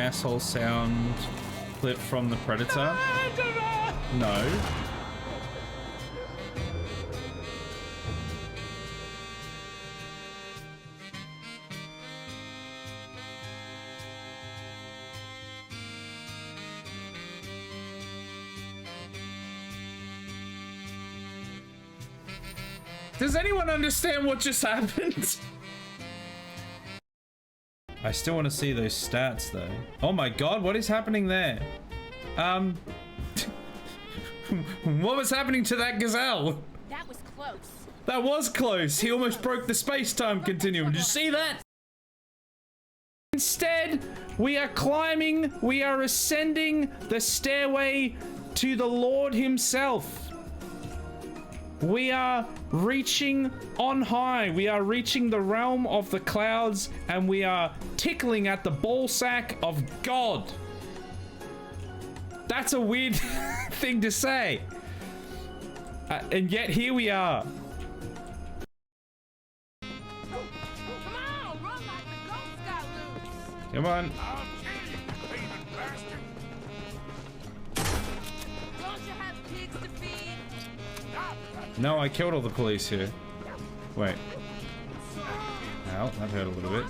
asshole sound clip from the Predator? No. Does anyone understand what just happened? I still want to see those stats though. Oh my god, what is happening there? What was happening to that gazelle? That was close. That was close. He almost broke the space-time continuum. Did you see that? Instead, we are climbing, we are ascending the stairway to the Lord himself. We are reaching on high. We are reaching the realm of the clouds, and we are tickling at the ballsack of God. That's a weird thing to say. And yet here we are. Come on, run like the ghost got loose. Come on. Don't you have pigs to feed? No, I killed all the police here. Wait. Ow, that hurt a little bit.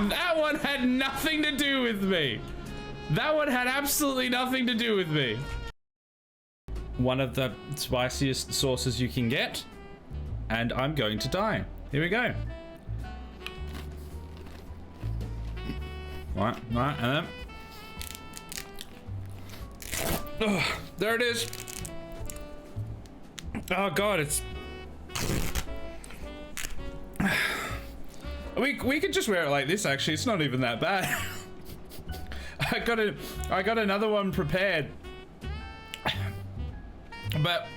That one had nothing to do with me. That one had absolutely nothing to do with me. One of the spiciest sauces you can get. And I'm going to die. Here we go. Right, and then... Ugh, there it is. Oh god, it's... We could just wear it like this actually, it's not even that bad. I got another one prepared. But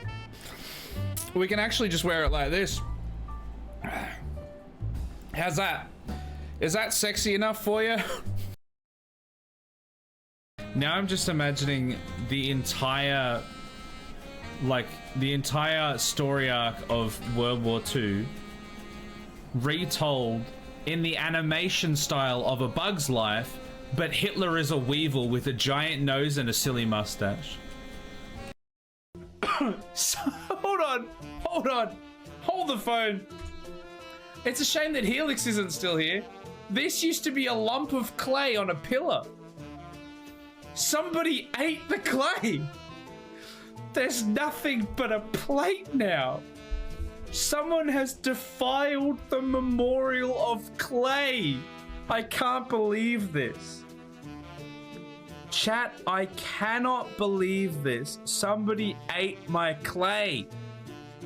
we can actually just wear it like this. How's that? Is that sexy enough for you? Now I'm just imagining the entire, like, the entire story arc of World War II retold in the animation style of A Bug's Life, but Hitler is a weevil with a giant nose and a silly mustache. So, hold on, hold the phone. It's a shame that Helix isn't still here. This used to be a lump of clay on a pillar. Somebody ate the clay. There's nothing but a plate now. Someone has defiled the memorial of clay. I can't believe this. Chat, I cannot believe this. Somebody ate my clay.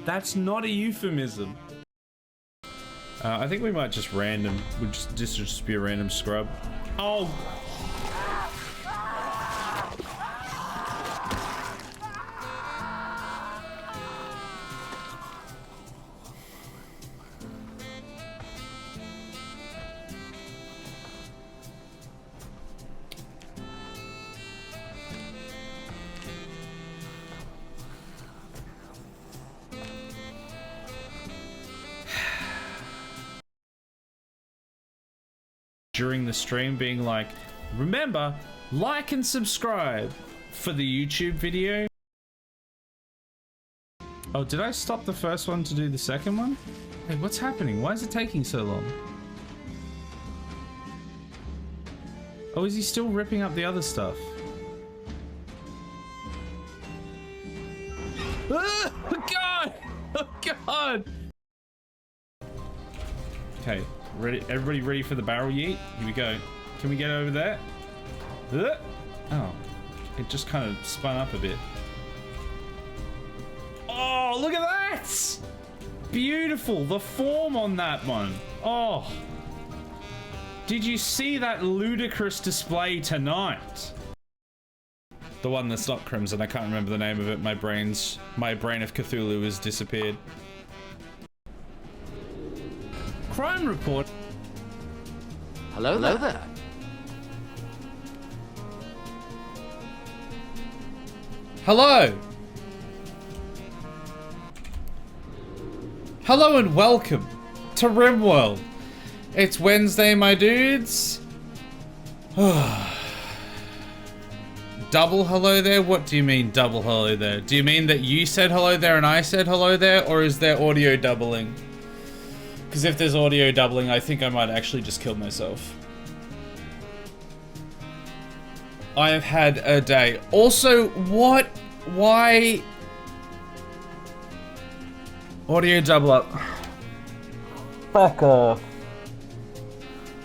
That's not a euphemism. I think we might just random, this would just be a random scrub. Oh. During the stream being like, remember, like and subscribe for the YouTube video. Oh, did I stop the first one to do the second one? Hey, what's happening? Why is it taking so long? Oh, is he still ripping up the other stuff? Oh god! Oh god! Okay. Ready, everybody ready for the barrel yeet? Here we go. Can we get over there? Oh, it just kind of spun up a bit. Oh, look at that! Beautiful, the form on that one. Oh, did you see that ludicrous display tonight? The one that's not Crimson, I can't remember the name of it. My brain of Cthulhu has disappeared. Crime report. Hello there. Hello. Hello and welcome to RimWorld. It's Wednesday, my dudes. Double hello there? What do you mean double hello there? Do you mean that you said hello there and I said hello there? Or is there audio doubling? Because if there's audio doubling, I think I might actually just kill myself. I have had a day. Also, what? Why? Audio double up. Fuck off.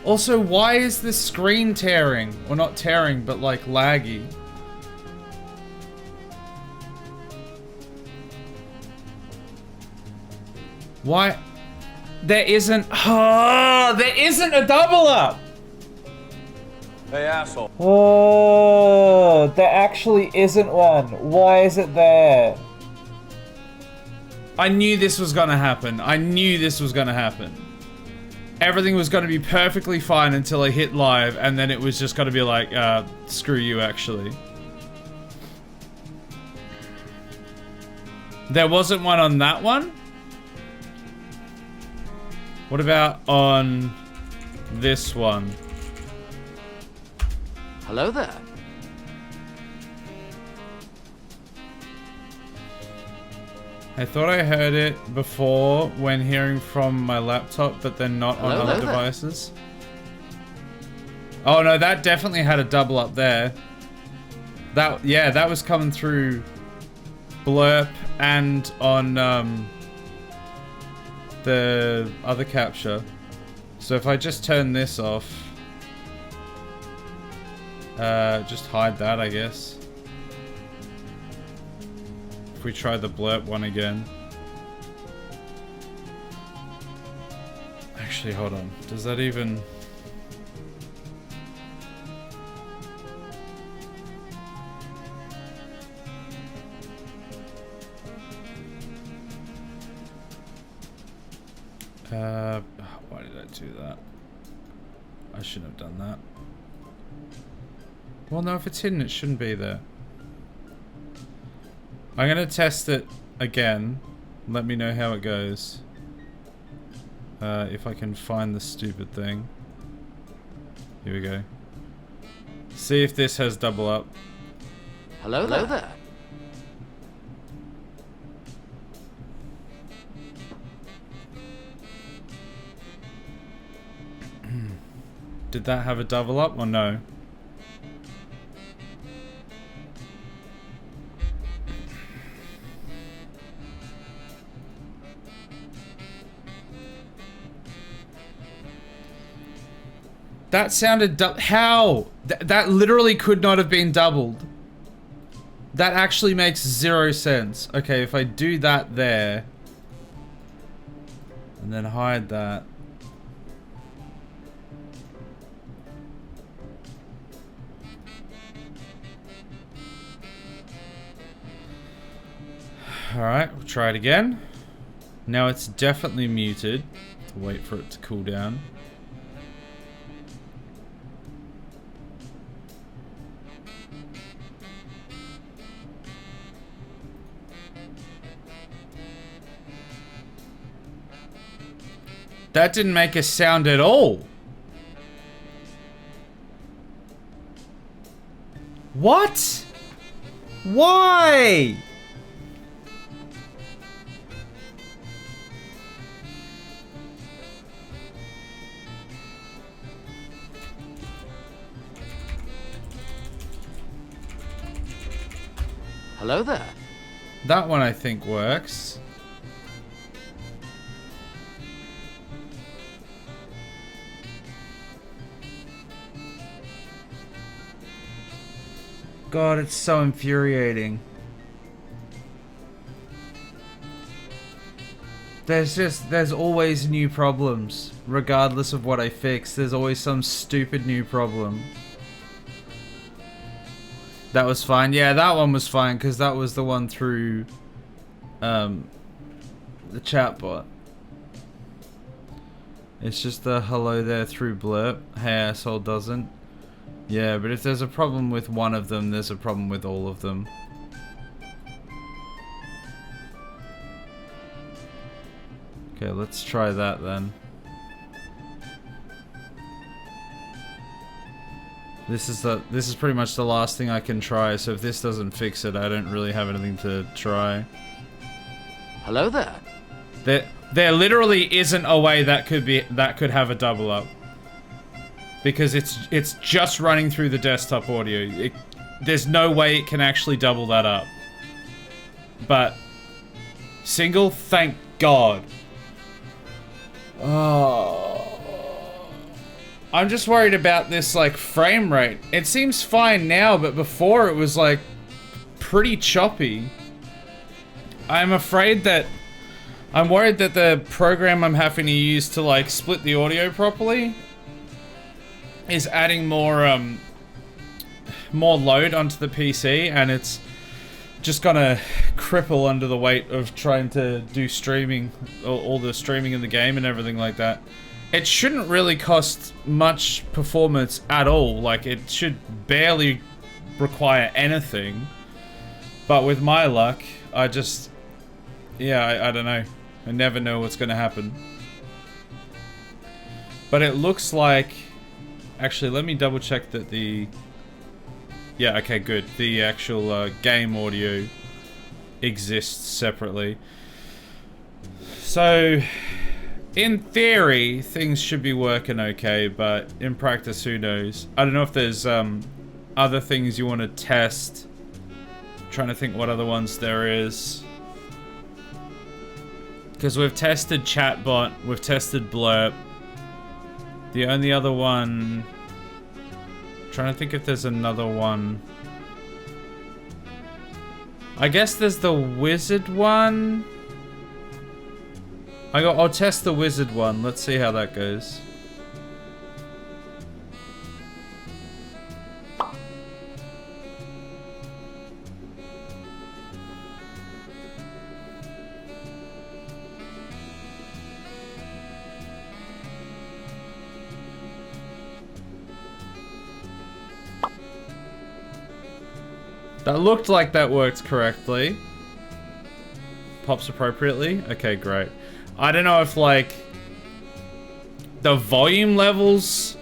Also, why is the screen tearing? Well, not tearing, but like laggy. Why? There isn't. Oh, there isn't a double up. Hey, asshole. Oh, there actually isn't one. Why is it there? I knew this was gonna happen. I knew this was gonna happen. Everything was gonna be perfectly fine until I hit live, and then it was just gonna be like, screw you, actually. There wasn't one on that one? What about on this one? Hello there. I thought I heard it before when hearing from my laptop, but then not on other devices. Oh no, that definitely had a double up there. That, yeah, that was coming through Blurp and on the other capture. So if I just turn this off, just hide that, I guess. If we try the Blurp one again. Actually, hold on. Does that even... why did I do that? I shouldn't have done that. Well, no, if it's hidden, it shouldn't be there. I'm gonna test it again. Let me know how it goes. If I can find the stupid thing. Here we go. See if this has double up. Hello there. Did that have a double up or no? That sounded how? That literally could not have been doubled. That actually makes 0 sense. Okay, if I do that there and then hide that. Alright, we'll try it again. Now it's definitely muted. Wait for it to cool down. That didn't make a sound at all. What? Why? Hello there. That one I think works. God, it's so infuriating. There's always new problems. Regardless of what I fix, there's always some stupid new problem. That was fine. Yeah, that one was fine because that was the one through the chatbot. It's just the hello there through Blurp. Hey asshole doesn't. Yeah, but if there's a problem with one of them, there's a problem with all of them. Okay, let's try that then. This is pretty much the last thing I can try, so if this doesn't fix it, I don't really have anything to try. Hello there. There literally isn't a way that could have a double up. Because it's just running through the desktop audio. There's no way it can actually double that up. But single, thank God. Oh. I'm just worried about this, like, frame rate. It seems fine now, but before it was, like, pretty choppy. I'm worried that the program I'm having to use to, like, split the audio properly is adding more load onto the PC, and it's just gonna cripple under the weight of trying to do streaming, all the streaming in the game and everything like that. It shouldn't really cost much performance at all. Like, it should barely require anything. But with my luck, I just... yeah, I don't know. I never know what's gonna happen. But it looks like... actually, let me double check that the... yeah, okay, good. The actual game audio exists separately. So... in theory, things should be working okay, but in practice, who knows? I don't know if there's other things you want to test. I'm trying to think what other ones there is. Because we've tested Chatbot, we've tested Blurp. The only other one... I'm trying to think if there's another one. I guess there's the Wizard one. I'll test the Wizard one. Let's see how that goes. That looked like that worked correctly. Pops appropriately. Okay, great. I don't know if, like, the volume levels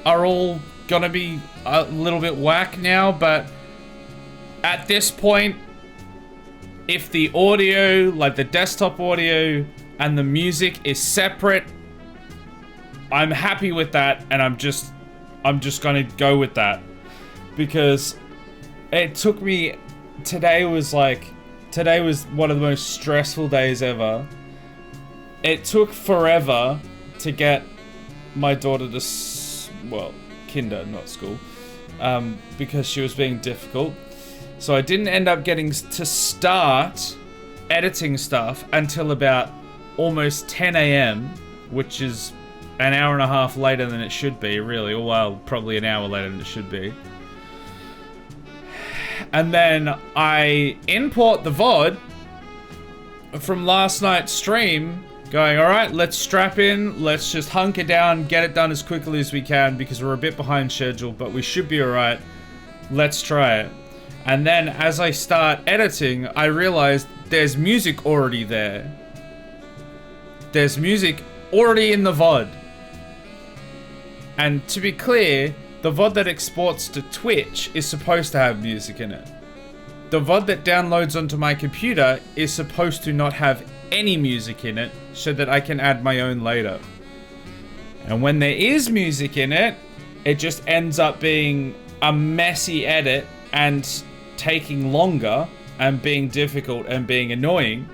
are all gonna be a little bit whack now, but at this point, if the audio, like the desktop audio and the music is separate, I'm happy with that, and I'm just gonna go with that. Because it took me, today was one of the most stressful days ever. It took forever to get my daughter to, well, kinder, not school, because she was being difficult. So I didn't end up getting to start editing stuff until about almost 10 AM, which is an hour and a half later than it should be, really. Well, probably an hour later than it should be. And then I import the VOD from last night's stream, going, alright, let's strap in, let's just hunker down, get it done as quickly as we can, because we're a bit behind schedule, but we should be alright. Let's try it. And then as I start editing, I realized there's music already there. There's music already in the VOD. And to be clear, the VOD that exports to Twitch is supposed to have music in it. The VOD that downloads onto my computer is supposed to not have any music in it, so that I can add my own later. And when there is music in it, it just ends up being a messy edit and taking longer and being difficult and being annoying.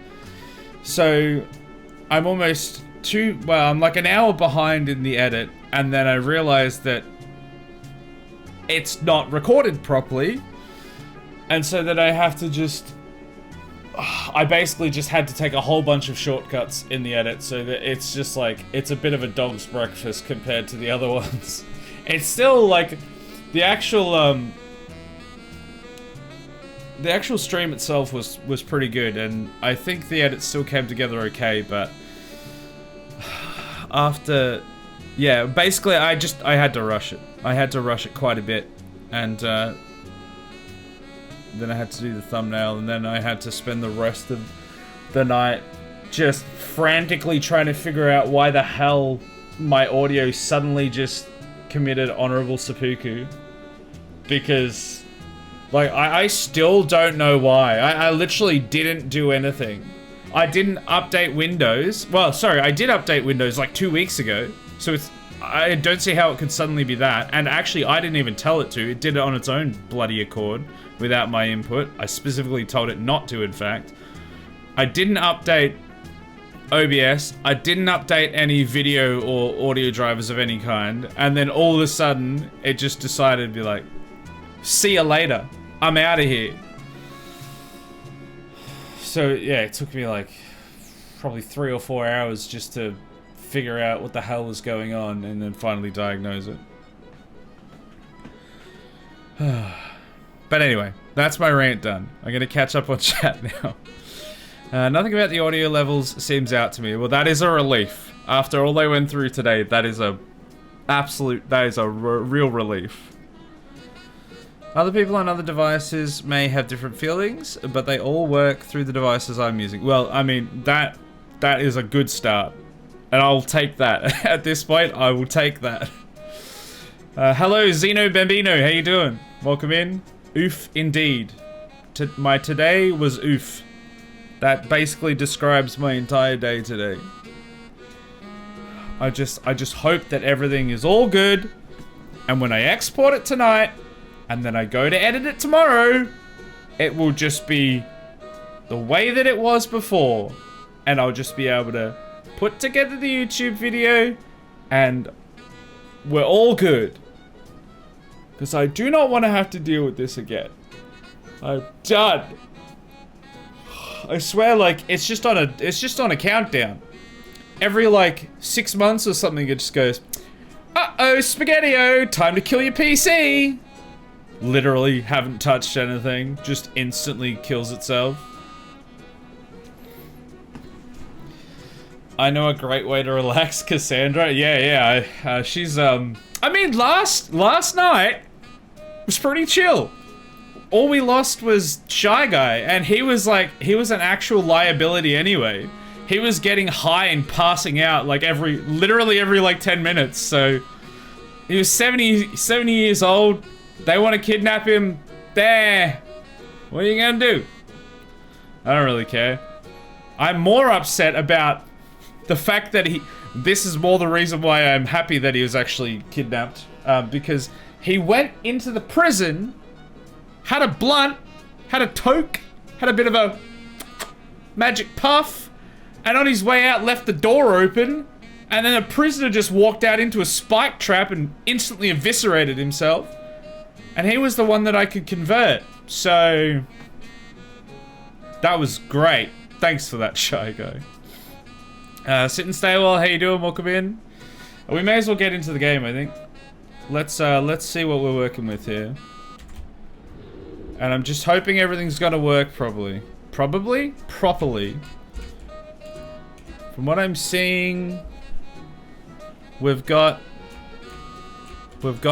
So I'm almost I'm like an hour behind in the edit, and then I realized that it's not recorded properly, and so that I have to just... I basically just had to take a whole bunch of shortcuts in the edit, so that it's just like, it's a bit of a dog's breakfast compared to the other ones. It's still like, the actual stream itself was pretty good, and I think the edit still came together okay, but after, yeah, basically I had to rush it. I had to rush it quite a bit, and then I had to do the thumbnail, and then I had to spend the rest of the night just frantically trying to figure out why the hell my audio suddenly just committed honorable seppuku. because, like, I still don't know why. I literally didn't do anything. I didn't update Windows. Well, sorry, I did update Windows like 2 weeks ago. So I don't see how it could suddenly be that. And actually, I didn't even tell it to. It did it on its own bloody accord without my input. I specifically told it not to, in fact. I didn't update OBS. I didn't update any video or audio drivers of any kind. And then all of a sudden, it just decided to be like, see you later. I'm out of here. So yeah, it took me like probably 3 or 4 hours just to figure out what the hell was going on and then finally diagnose it. But anyway, that's my rant done. I'm gonna catch up on chat now. Nothing about the audio levels seems out to me. Well, that is a relief. After all they went through today, that is a real relief. Other people on other devices may have different feelings, but they all work through the devices I'm using. Well, I mean, that is a good start. And I'll take that. At this point, I will take that. Hello, Zeno Bambino. How you doing? Welcome in. Oof, indeed. My today was oof. That basically describes my entire day today. I just hope that everything is all good. And when I export it tonight, and then I go to edit it tomorrow, it will just be the way that it was before. And I'll just be able to put together the YouTube video, and we're all good. Because I do not want to have to deal with this again. I'm done. I swear, like, it's just on a countdown. Every like 6 months or something, it just goes, uh-oh, Spaghetti-O, time to kill your PC. Literally haven't touched anything, just instantly kills itself. I know a great way to relax, Cassandra. Yeah, she's I mean, last night was pretty chill. All we lost was Shy Guy, and he was an actual liability anyway. He was getting high and passing out like literally every like 10 minutes. So he was 70 years old. They want to kidnap him. There. What are you gonna do? I don't really care. I'm more upset about the fact that this is more the reason why I'm happy that he was actually kidnapped. Because he went into the prison, had a blunt, had a toke, had a bit of a magic puff, and on his way out left the door open, and then a prisoner just walked out into a spike trap and instantly eviscerated himself. And he was the one that I could convert. So that was great. Thanks for that, Shy Guy. Sit and stay well. How you doing? Welcome in. We may as well get into the game, I think. Let's see what we're working with here. And I'm just hoping everything's gonna work properly. Properly. From what I'm seeing, we've got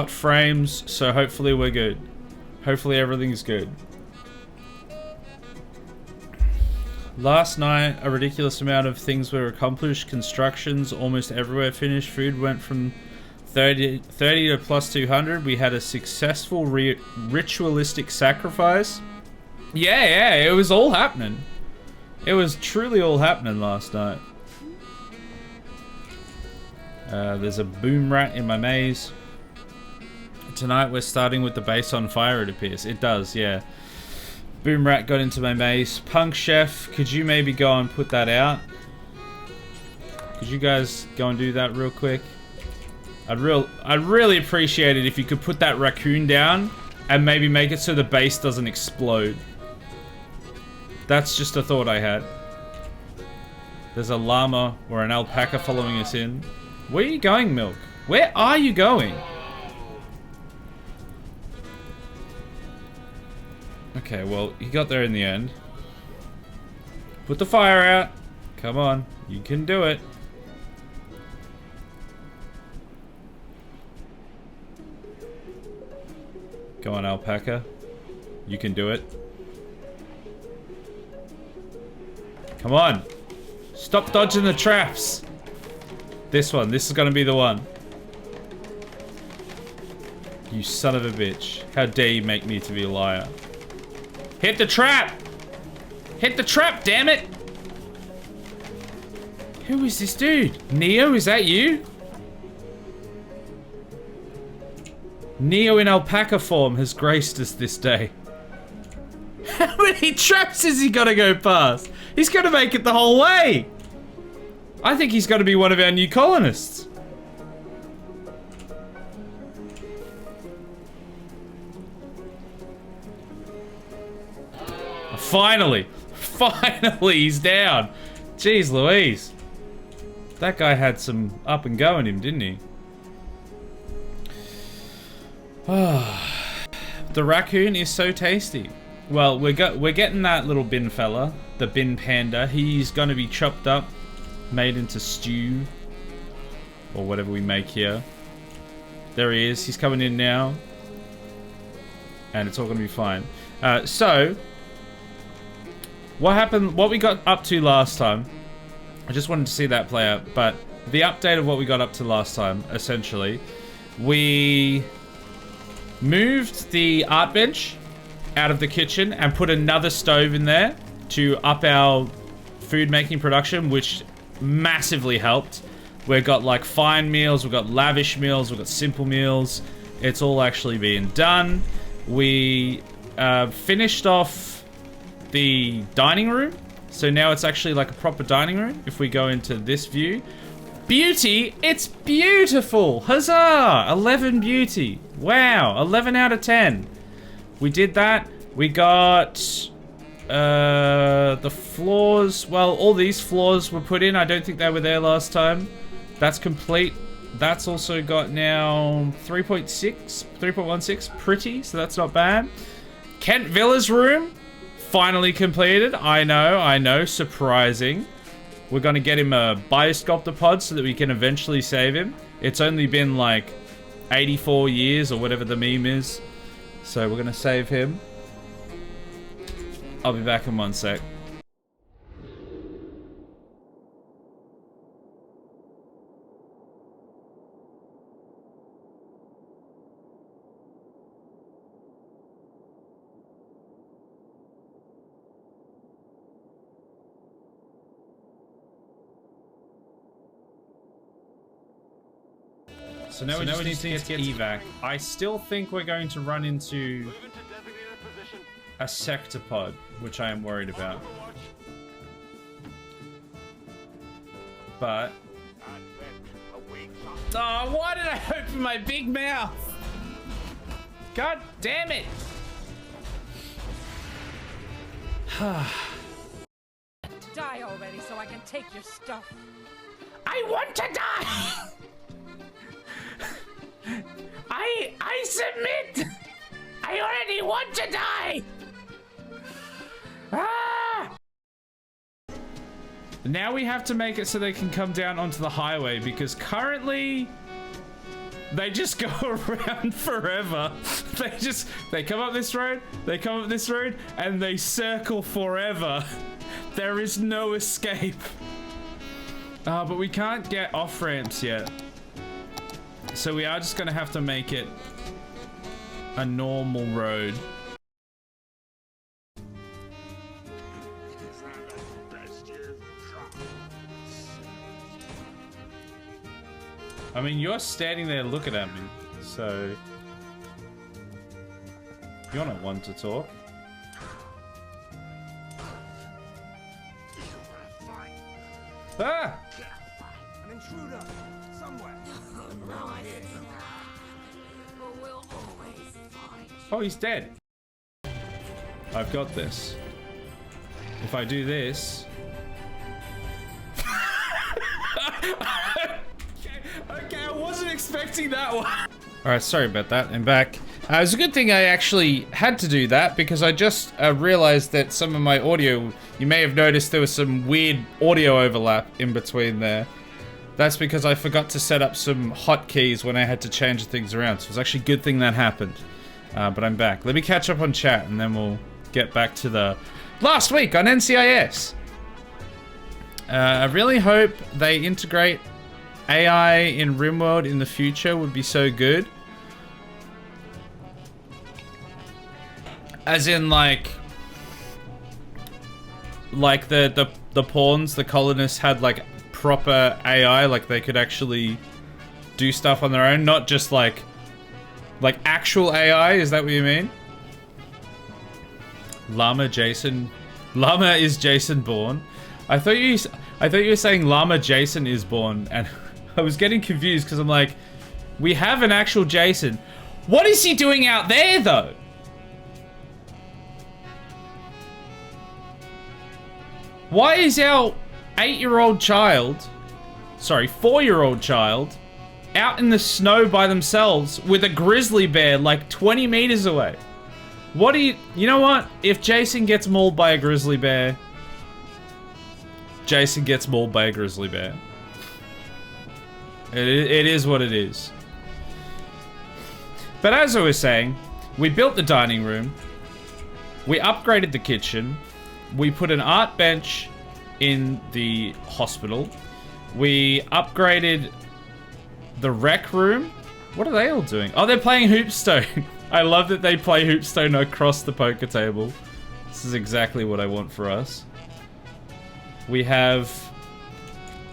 frames, so hopefully we're good. Hopefully everything's good. Last night, a ridiculous amount of things were accomplished. Constructions almost everywhere finished. Food went from 30 to plus 200. We had a successful ritualistic sacrifice. Yeah, it was all happening. It was truly all happening last night. There's a boom rat in my maze. Tonight we're starting with the base on fire, it appears. It does, yeah. Boom rat got into my maze. Punk Chef, could you maybe go and put that out? Could you guys go and do that real quick? I'd really appreciate it if you could put that raccoon down and maybe make it so the base doesn't explode. That's just a thought I had. There's a llama or an alpaca following us in. Where are you going, Milk? Where are you going? Okay, well, he got there in the end. Put the fire out. Come on, you can do it. Go on, alpaca. You can do it. Come on. Stop dodging the traps. This one. This is gonna be the one. You son of a bitch. How dare you make me to be a liar. Hit the trap! Hit the trap, damn it! Who is this dude? Neo, is that you? Neo in alpaca form has graced us this day. How many traps has he gotta go past? He's gotta make it the whole way! I think he's gotta be one of our new colonists. Finally! Finally, he's down! Jeez Louise. That guy had some up and go in him, didn't he? The raccoon is so tasty. Well, we're getting that little bin fella, the bin panda. He's gonna be chopped up, made into stew, or whatever we make here. There he is. He's coming in now, and it's all gonna be fine. So, what happened? What we got up to last time? I just wanted to see that play out, but the update of what we got up to last time, essentially, we moved the art bench out of the kitchen and put another stove in there to up our food making production, which massively helped. We've got like fine meals, we've got lavish meals, we've got simple meals. It's all actually being done. We finished off the dining room. So now it's actually like a proper dining room. If we go into this view, beauty, it's beautiful. Huzzah! 11 beauty. Wow, 11 out of 10. We did that. We got the floors. Well, all these floors were put in. I don't think they were there last time. That's complete. That's also got now 3.16 pretty, so that's not bad. Kentvilla's room. Finally completed. I know, surprising. We're gonna get him a biosculptor pod so that we can eventually save him. It's only been like 84 years or whatever the meme is. So we're gonna save him. I'll be back in 1 sec. So now we just need to get evac. I still think we're going to run into a sector pod, which I am worried about. But... oh, why did I open my big mouth? God damn it! Die already so I can take your stuff. I want to die! I submit! I already want to die! Ah! Now we have to make it so they can come down onto the highway, because currently they just go around forever. They come up this road, they come up this road, and they circle forever. There is no escape. But we can't get off ramps yet. So we are just gonna have to make it a normal road. I mean, you're standing there looking at me, so you're not one to talk. Ah! An intruder somewhere. Oh, he's dead. I've got this. If I do this... okay, I wasn't expecting that one. Alright, sorry about that. I'm back. It was a good thing I actually had to do that, because I just realized that some of my audio, you may have noticed there was some weird audio overlap in between there. That's because I forgot to set up some hotkeys when I had to change things around. So it was actually a good thing that happened. But I'm back. Let me catch up on chat and then we'll get back to the last week on NCIS. I really hope they integrate AI in RimWorld in the future. Would be so good. As in, like the pawns, the colonists had like proper AI, like they could actually do stuff on their own, not just like actual AI. Is that what you mean? Llama is Jason born? I thought you were saying Llama Jason is born, and I was getting confused because I'm like, we have an actual Jason. What is he doing out there though? Why is our 4-year-old child out in the snow by themselves with a grizzly bear like 20 meters away? What do you know what? If Jason gets mauled by a grizzly bear, Jason gets mauled by a grizzly bear. It is what it is. But as I was saying, we built the dining room, we upgraded the kitchen, we put an art bench in the hospital, we upgraded the rec room. What are they all doing? Oh, they're playing Hoopstone. I love that they play Hoopstone across the poker table. This is exactly what I want for us. We have...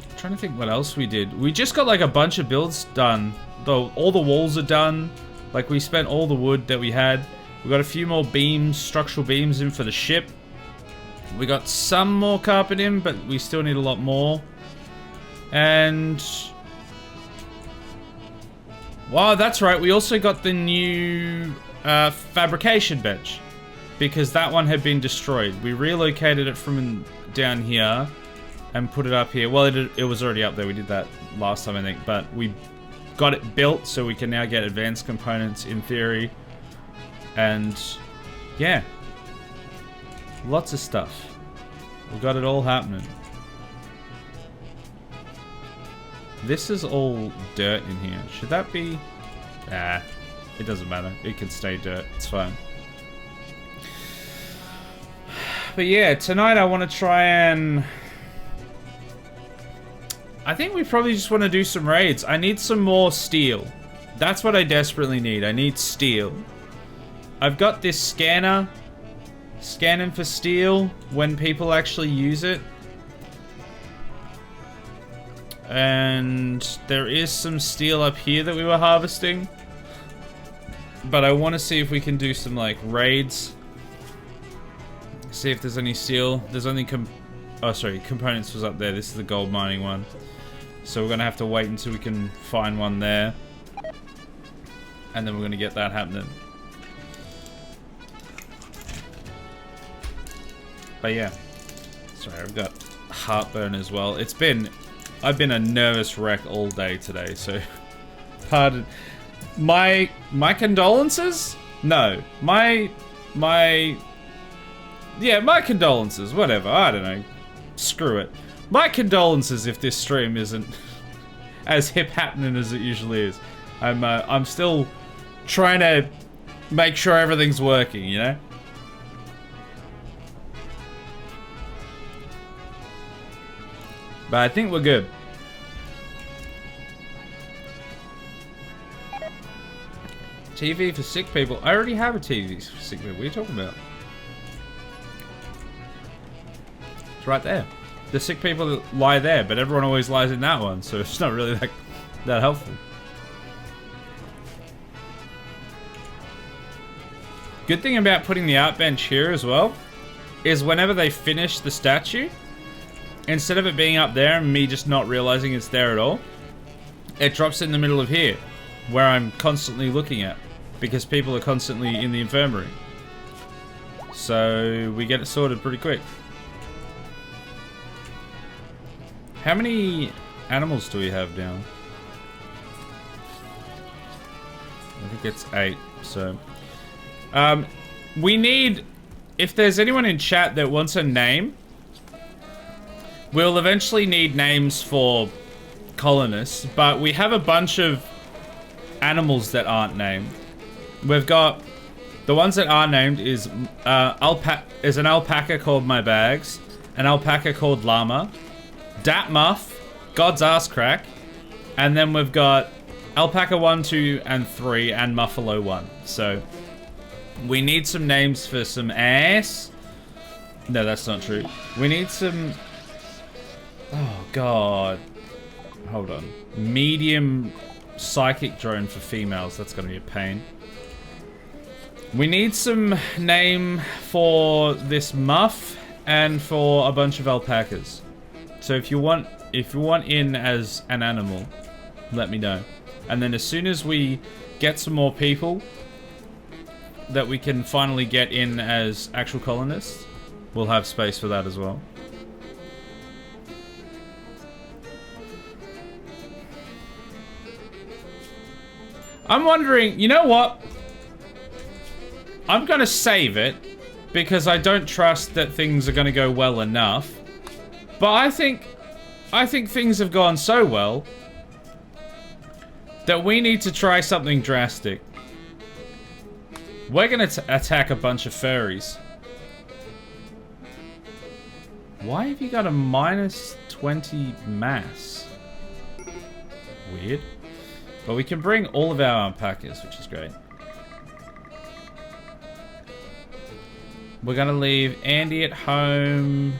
I'm trying to think what else we did. We just got like a bunch of builds done. Though all the walls are done. Like we spent all the wood that we had. We got a few more beams, structural beams in for the ship. We got some more carpet in, but we still need a lot more. And... wow, that's right. We also got the new fabrication bench. Because that one had been destroyed. We relocated it from down here and put it up here. Well, it was already up there. We did that last time, I think. But we got it built so we can now get advanced components in theory. And yeah. Lots of stuff. We got it all happening. This is all dirt in here. Should that be... ah, it doesn't matter. It can stay dirt. It's fine. But yeah, tonight I want to try and... I think we probably just want to do some raids. I need some more steel. That's what I desperately need. I need steel. I've got this scanner. Scanning for steel when people actually use it. And there is some steel up here that we were harvesting. But I want to see if we can do some like raids. See if there's any steel. There's only components was up there. This is the gold mining one. So we're gonna have to wait until we can find one there. And then we're gonna get that happening. But yeah. Sorry, I've got heartburn as well. I've been a nervous wreck all day today, so pardon. My condolences? No. My condolences, whatever, I don't know. Screw it. My condolences if this stream isn't as hip happening as it usually is. I'm still trying to make sure everything's working, you know? But I think we're good. TV for sick people. I already have a TV for sick people. What are you talking about? It's right there. The sick people that lie there, but everyone always lies in that one, so it's not really that helpful. Good thing about putting the art bench here as well is whenever they finish the statue, instead of it being up there and me just not realizing it's there at all, it drops in the middle of here, where I'm constantly looking at, because people are constantly in the infirmary. So we get it sorted pretty quick. How many animals do we have now? I think it's 8, so... we need... If there's anyone in chat that wants a name, we'll eventually need names for colonists, but we have a bunch of animals that aren't named. We've got... The ones that are named is an alpaca called My Bags, an alpaca called Llama, Dat Muff, God's Ass Crack, and then we've got Alpaca 1, 2, and 3, and Muffalo 1. So, We need some names for some ass. No, that's not true. We need some... Oh, God. Hold on. Medium psychic drone for females. That's going to be a pain. We need some name for this muff and for a bunch of alpacas. So if you want in as an animal, let me know. And then as soon as we get some more people that we can finally get in as actual colonists, we'll have space for that as well. I'm wondering, you know what? I'm gonna save it because I don't trust that things are gonna go well enough. But I think things have gone so well that we need to try something drastic. We're gonna attack a bunch of furries. Why have you got a -20 mass? Weird. But we can bring all of our alpacas, which is great. We're gonna leave Andy at home.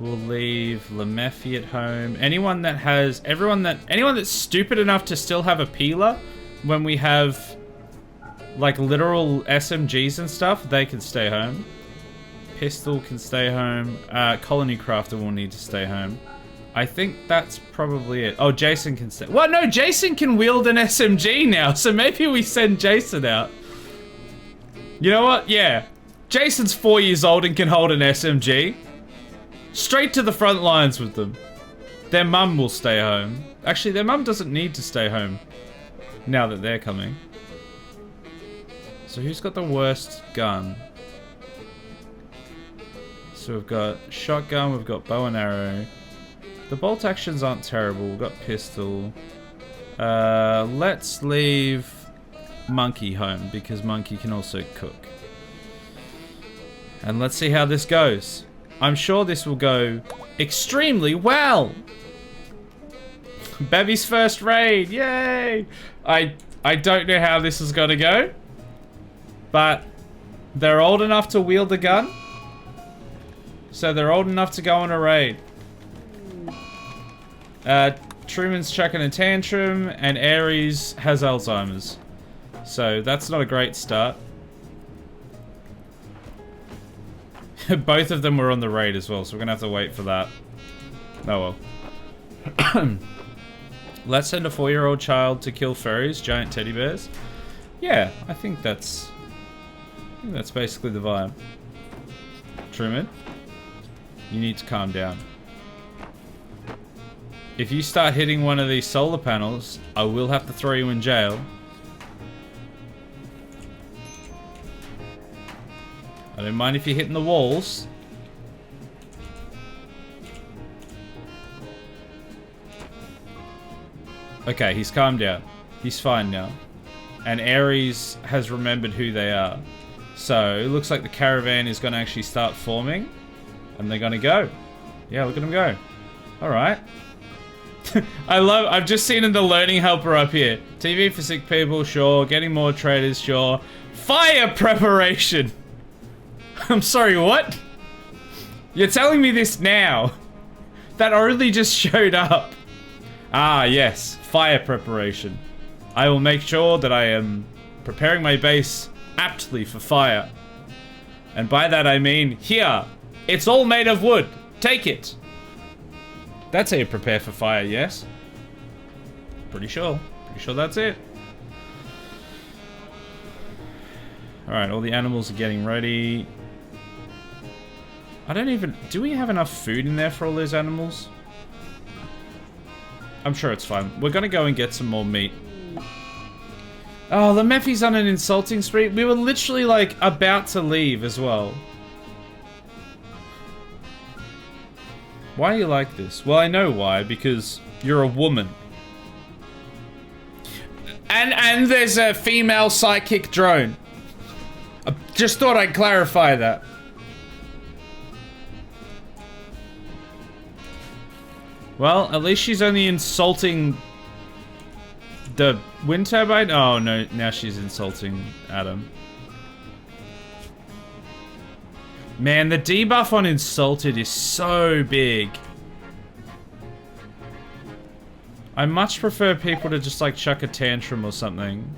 We'll leave Lemeffi at home. Anyone that's stupid enough to still have a peeler when we have like literal SMGs and stuff, they can stay home. Pistol can stay home. Colony Crafter will need to stay home. I think that's probably it. Oh, Jason can stay. Well, no, Jason can wield an SMG now, so maybe we send Jason out. You know what? Yeah. Jason's 4 years old and can hold an SMG. Straight to the front lines with them. Their mum will stay home. Actually, their mum doesn't need to stay home now that they're coming. So who's got the worst gun? So we've got shotgun, we've got bow and arrow. The bolt actions aren't terrible. We've got pistol. Let's leave Monkey home because Monkey can also cook. And let's see how this goes. I'm sure this will go extremely well. Bevvy's first raid, yay! I don't know how this is gonna go, but they're old enough to wield a gun, so they're old enough to go on a raid. Truman's chucking a tantrum, and Ares has Alzheimer's. So that's not a great start. Both of them were on the raid as well, so we're gonna have to wait for that. Oh well. Let's send a 4-year-old child to kill furries, giant teddy bears. Yeah, I think that's basically the vibe. Truman, you need to calm down. If you start hitting one of these solar panels, I will have to throw you in jail. I don't mind if you're hitting the walls. Okay, he's calmed down. He's fine now. And Ares has remembered who they are. So, it looks like the caravan is going to actually start forming. And they're going to go. Yeah, look at them go. Alright. I've just seen in the learning helper up here. TV for sick people, sure. Getting more traders, sure. Fire preparation! I'm sorry, what? You're telling me this now? That only just showed up. Ah, yes. Fire preparation. I will make sure that I am preparing my base aptly for fire. And by that I mean, here, it's all made of wood. Take it. That's how you prepare for fire, yes? Pretty sure. Pretty sure that's it. Alright, all the animals are getting ready. I don't even... Do we have enough food in there for all those animals? I'm sure it's fine. We're gonna go and get some more meat. Oh, Lemeffi's on an insulting spree. We were literally, like, about to leave as well. Why are you like this? Well, I know why. Because you're a woman. And there's a female psychic drone. I just thought I'd clarify that. Well, at least she's only insulting The wind turbine? Oh no, now she's insulting Adam. Man, the debuff on insulted is so big. I much prefer people to just like chuck a tantrum or something.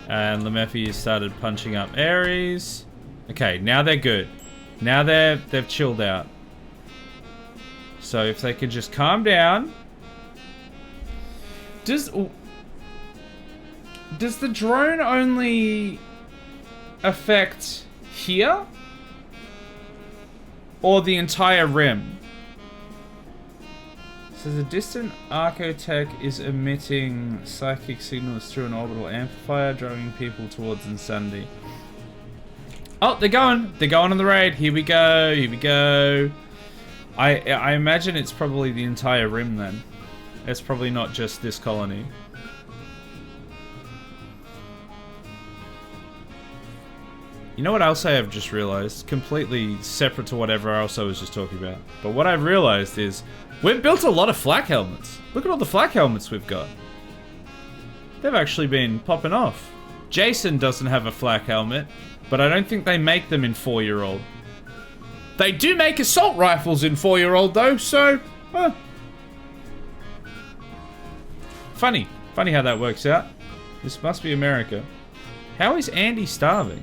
And Lemephi started punching up Ares. Okay, now they're good. Now they've chilled out. So if they could just calm down. Does the drone only affect here? Or the entire rim? So the distant Archotech is emitting psychic signals through an orbital amplifier, driving people towards insanity. Oh, they're going on the raid. Here we go, here we go. I imagine it's probably the entire rim then. It's probably not just this colony. You know what else I have just realized? Completely separate to whatever else I was just talking about. But what I've realized is we've built a lot of flak helmets. Look at all the flak helmets we've got. They've actually been popping off. Jason doesn't have a flak helmet, but I don't think they make them in 4-year-old. They do make assault rifles in 4-year-old though, so... Funny how that works out. This must be America. How is Andy starving?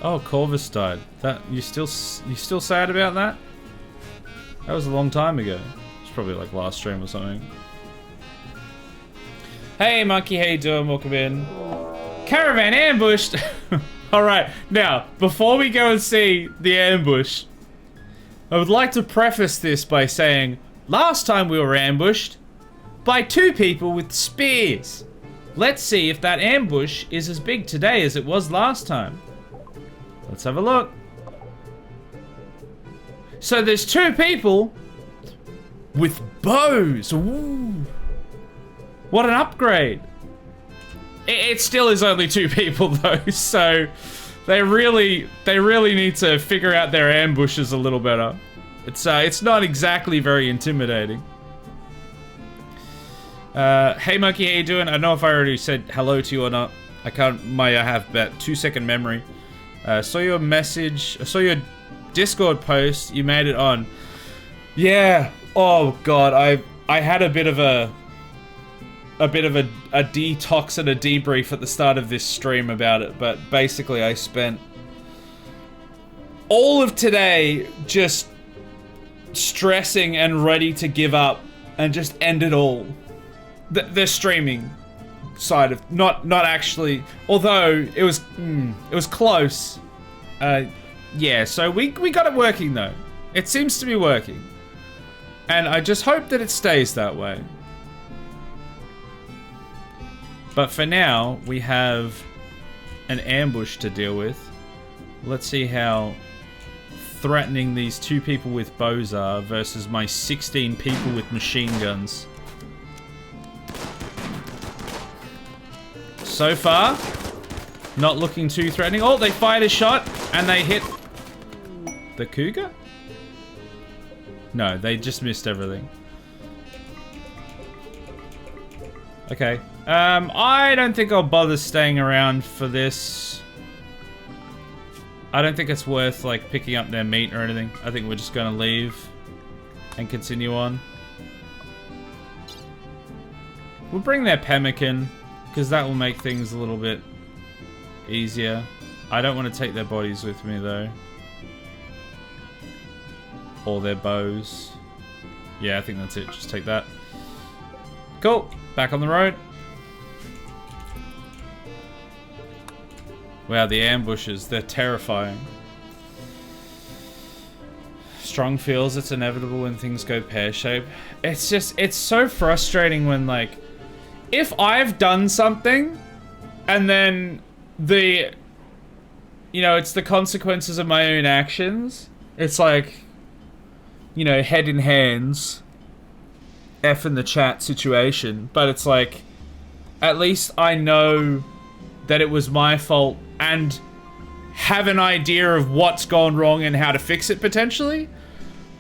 Oh, Corvus died. That you still sad about that? That was a long time ago. It's probably like last stream or something. Hey Monkey, how you doing? Welcome in. Caravan ambushed. All right, now before we go and see the ambush, I would like to preface this by saying last time we were ambushed by 2 people with spears. Let's see if that ambush is as big today as it was last time. Let's have a look. So there's 2 people with bows. Ooh. What an upgrade. It still is only 2 people though, so they really need to figure out their ambushes a little better. It's not exactly very intimidating. Hey Monkey, how you doing? I don't know if I already said hello to you or not. I have about 2-second memory. Saw your message. I saw your Discord post. You made it on. Yeah. Oh god, I had a bit of a detox and a debrief at the start of this stream about it, but basically I spent all of today just stressing and ready to give up and just end it all. The streaming side of not actually, although it was close. Yeah, so we got it working though. It seems to be working, and I just hope that it stays that way. But for now, we have an ambush to deal with. Let's see how threatening these 2 people with bows are versus my 16 people with machine guns. So far, not looking too threatening. Oh, they fired a shot and they hit the cougar? No, they just missed everything. Okay. I don't think I'll bother staying around for this. I don't think it's worth like picking up their meat or anything. I think we're just gonna leave and continue on. We'll bring their pemmican, because that will make things a little bit easier. I don't want to take their bodies with me though. Or their bows. Yeah, I think that's it. Just take that. Cool. Back on the road. Wow, the ambushes, they're terrifying. Strong feels it's inevitable when things go pear-shaped. It's just, it's so frustrating when like, if I've done something and then it's the consequences of my own actions, it's like, you know, head in hands, F in the chat situation, but it's like, at least I know that it was my fault and have an idea of what's gone wrong and how to fix it potentially.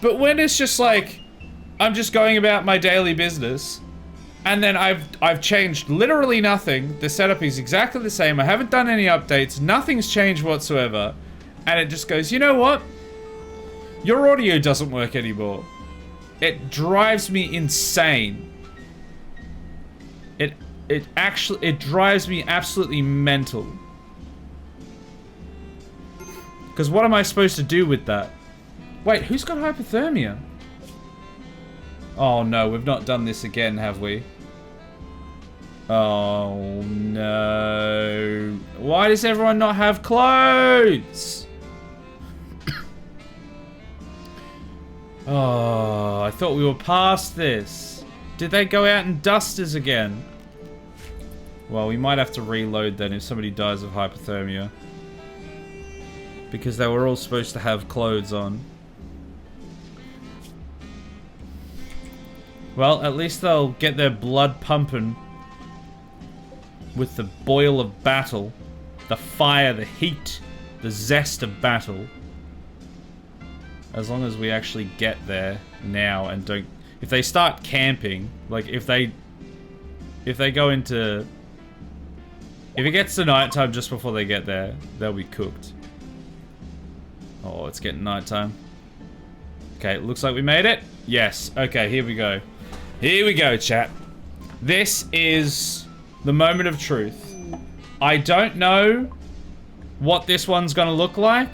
But when it's just like, I'm just going about my daily business, and then I've changed literally nothing. The setup is exactly the same. I haven't done any updates. Nothing's changed whatsoever. And it just goes, you know what? Your audio doesn't work anymore. It drives me insane. It drives me absolutely mental. Because what am I supposed to do with that? Wait, who's got hypothermia? Oh no, we've not done this again, have we? Oh no. Why does everyone not have clothes? Oh, I thought we were past this. Did they go out in dusters again? Well, we might have to reload then if somebody dies of hypothermia. Because they were all supposed to have clothes on. Well, at least they'll get their blood pumping with the boil of battle, the fire, the heat, the zest of battle. As long as we actually get there now and don't... If they start camping, like if they go into... If it gets to nighttime just before they get there, they'll be cooked. Oh, it's getting nighttime. Okay, it looks like we made it. Yes. Okay, here we go. Here we go, chat. This is the moment of truth. I don't know what this one's gonna look like.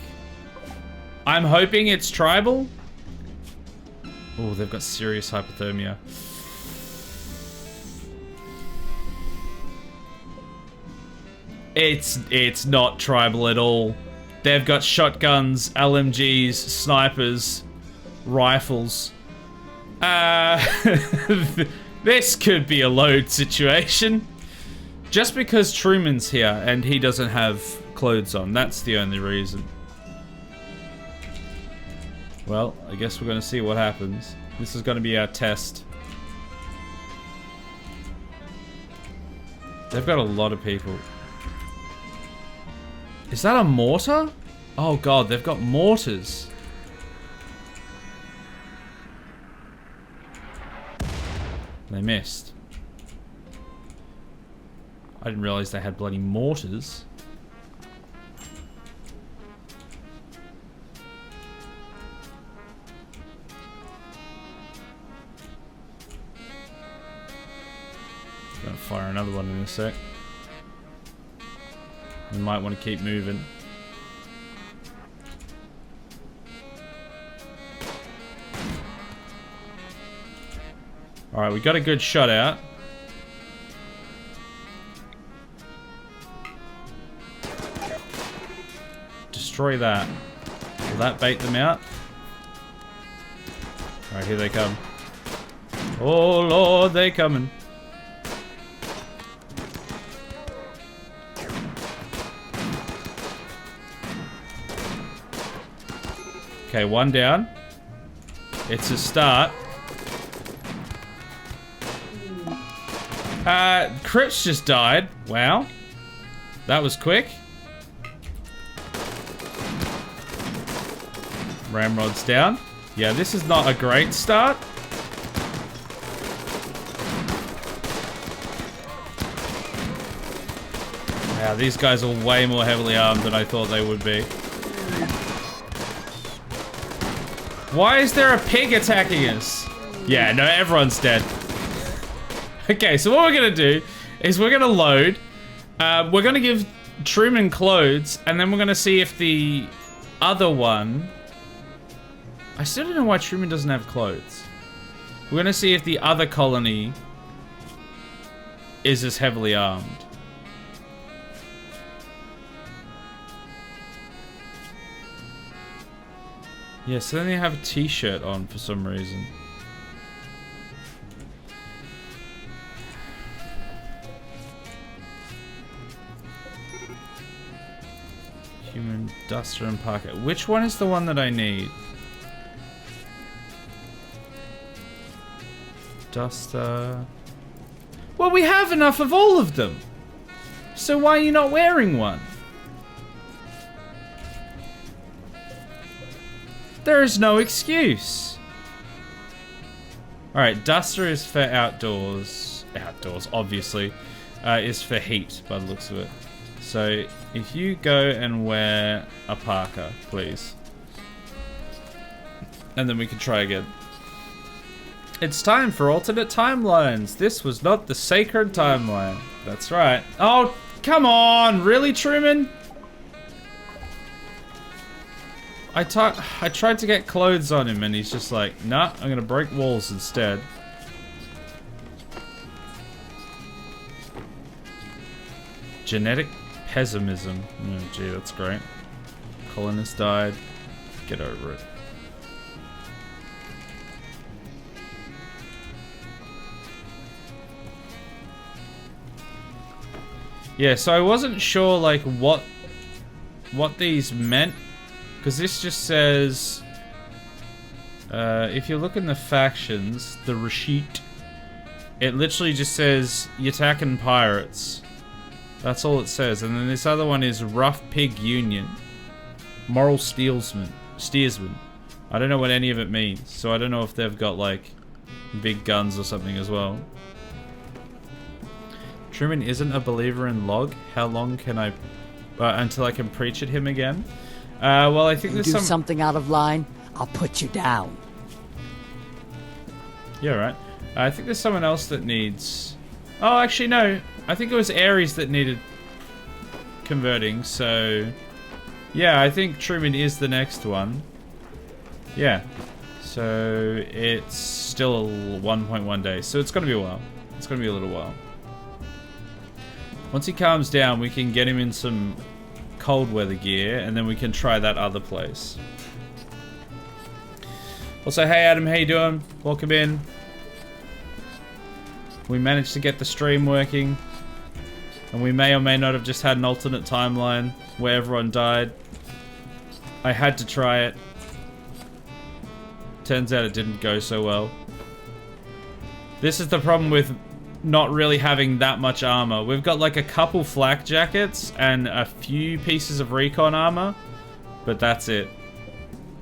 I'm hoping it's tribal. Oh, they've got serious hypothermia. It's not tribal at all. They've got shotguns, LMGs, snipers, rifles. This could be a load situation. Just because Truman's here and he doesn't have clothes on, that's the only reason. Well, I guess we're gonna see what happens. This is gonna be our test. They've got a lot of people. Is that a mortar? Oh god, they've got mortars. They missed. I didn't realize they had bloody mortars. Gonna fire another one in a sec. We might want to keep moving. Alright, we got a good shot out. Destroy that. Will that bait them out? Alright, here they come. Oh lord, they coming. Okay, one down. It's a start. Crips just died. Wow. That was quick. Ramrod's down. Yeah, this is not a great start. Wow, these guys are way more heavily armed than I thought they would be. Why is there a pig attacking us? Yeah, no, everyone's dead. Okay, so what we're gonna do is we're gonna load. We're gonna give Truman clothes, and then we're gonna see if the other one... I still don't know why Truman doesn't have clothes. We're gonna see if the other colony is as heavily armed. Yeah, so then they have a t-shirt on for some reason. Human, Duster, and Parker. Which one is the one that I need? duster. Well, we have enough of all of them. So why are you not wearing one? There is no excuse. Alright, duster is for outdoors. Outdoors, obviously. Is for heat, by the looks of it. So, if you go and wear a parka, please. And then we can try again. It's time for alternate timelines. This was not the sacred timeline. That's right. Oh, come on! Really, Truman? I tried to get clothes on him and he's just like, nah, I'm gonna break walls instead. Genetic pessimism. Oh, gee, that's great. Colonist died. Get over it. Yeah, so I wasn't sure like what these meant, because this just says if you look in the factions, the Rashid, it literally just says you're attacking pirates. That's all it says. And then this other one is Rough Pig Union. Moral Steersman. I don't know what any of it means. So I don't know if they've got like big guns or something as well. Truman isn't a believer in log. How long can I... until I can preach at him again? Well, I think there's do something out of line, I'll put you down. Yeah, right. I think there's someone else that needs... Oh, actually, no. I think it was Ares that needed converting, so... Yeah, I think Truman is the next one. Yeah. So, it's still 1.1 days. So, it's going to be a while. It's going to be a little while. Once he calms down, we can get him in some cold weather gear, and then we can try that other place. Also, hey Adam, how you doing? Welcome in. We managed to get the stream working. And we may or may not have just had an alternate timeline where everyone died. I had to try it. Turns out it didn't go so well. This is the problem with not really having that much armor. We've got like a couple flak jackets and a few pieces of recon armor, but that's it.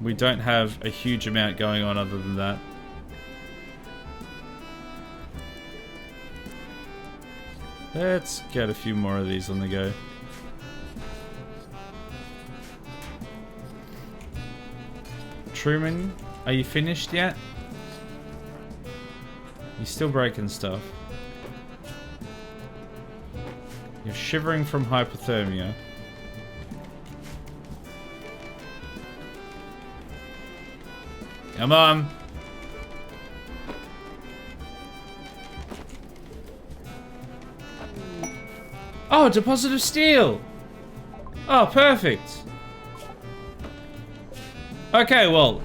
We don't have a huge amount going on other than that. Let's get a few more of these on the go. Truman, are you finished yet? You're still breaking stuff. You're shivering from hypothermia. Come on. Oh, deposit of steel. Oh, perfect. Okay, well,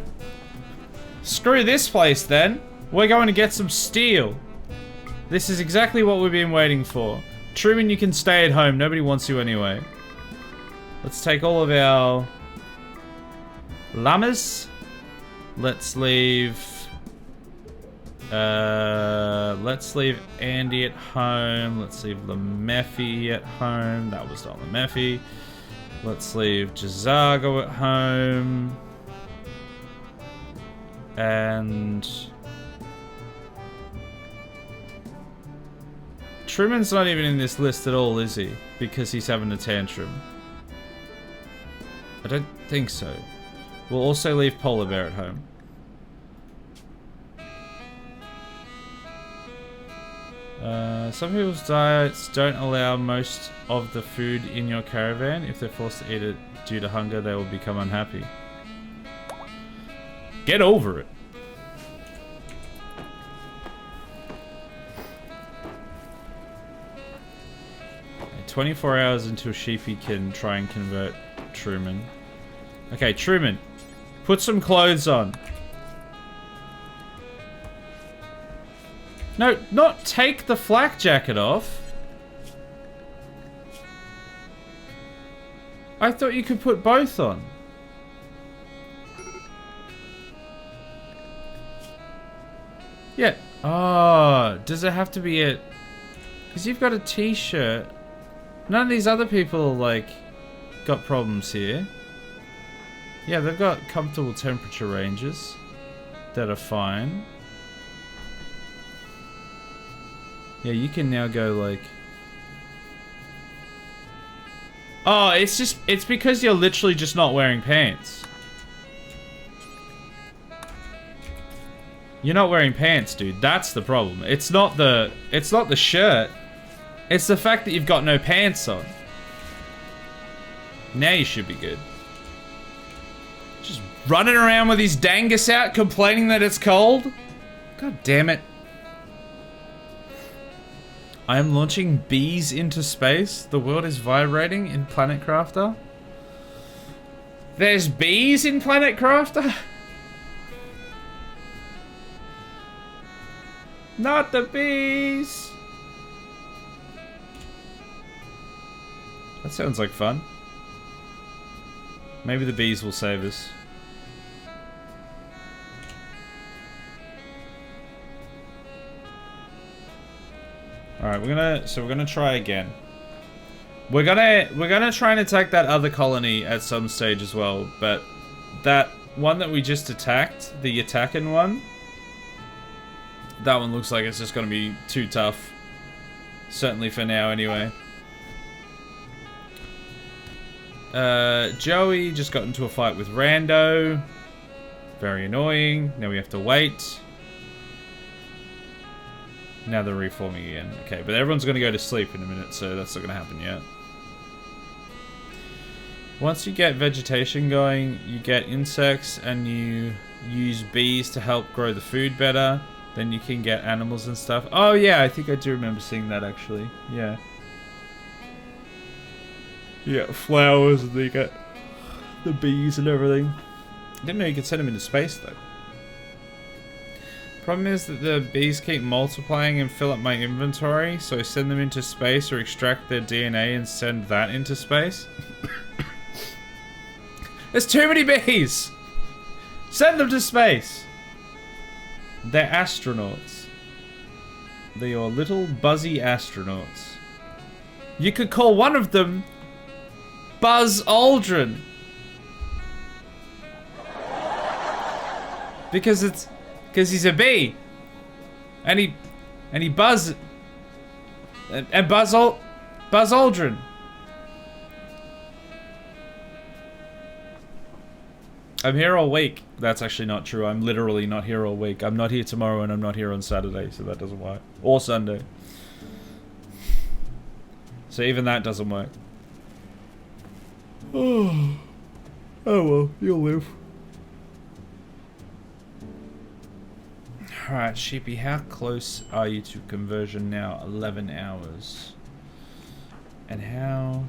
screw this place then. We're going to get some steel. This is exactly what we've been waiting for. Truman, you can stay at home. Nobody wants you anyway. Let's take all of our llamas. Let's leave Andy at home. Let's leave Lemephi at home. That was not Lemephi. Let's leave Jazago at home. And Truman's not even in this list at all, is he? Because he's having a tantrum. I don't think so. We'll also leave Polar Bear at home. Some people's diets don't allow most of the food in your caravan. If they're forced to eat it due to hunger, they will become unhappy. Get over it. Okay, 24 hours until Sheepy can try and convert Truman. Okay, Truman, put some clothes on. No, not take the flak jacket off. I thought you could put both on. Yeah, Oh, does it have to be a... Because you've got a t-shirt. None of these other people, like, got problems here. Yeah, they've got comfortable temperature ranges that are fine. Yeah, you can now go, like... Oh, it's because you're literally just not wearing pants. You're not wearing pants, dude. That's the problem. It's not the shirt. It's the fact that you've got no pants on. Now you should be good. Just running around with his dangus out, complaining that it's cold. God damn it. I am launching bees into space. The world is vibrating in Planet Crafter. There's bees in Planet Crafter? Not the bees! That sounds like fun. Maybe the bees will save us. Alright, we're gonna try again. We're gonna try and attack that other colony at some stage as well, but that one that we just attacked, the attacking one, that one looks like it's just gonna be too tough. Certainly for now, anyway. Joey just got into a fight with Rando. Very annoying. Now we have to wait. Now they're reforming again. Okay, but everyone's gonna go to sleep in a minute, so that's not gonna happen yet. Once you get vegetation going, you get insects and you use bees to help grow the food better. Then you can get animals and stuff. Oh yeah, I think I do remember seeing that actually. Yeah. You get flowers and then you get the bees and everything. Didn't know you could send them into space though. Problem is that the bees keep multiplying and fill up my inventory, so I send them into space or extract their DNA and send that into space. There's too many bees! Send them to space! They're astronauts. They're your little buzzy astronauts. You could call one of them Buzz Aldrin. Because he's a bee. And he buzz and Buzz Aldrin. I'm here all week. That's actually not true. I'm literally not here all week. I'm not here tomorrow and I'm not here on Saturday, so that doesn't work. Or Sunday. So even that doesn't work. Oh well, you'll live. Alright, Sheepy, how close are you to conversion now? 11 hours. And how...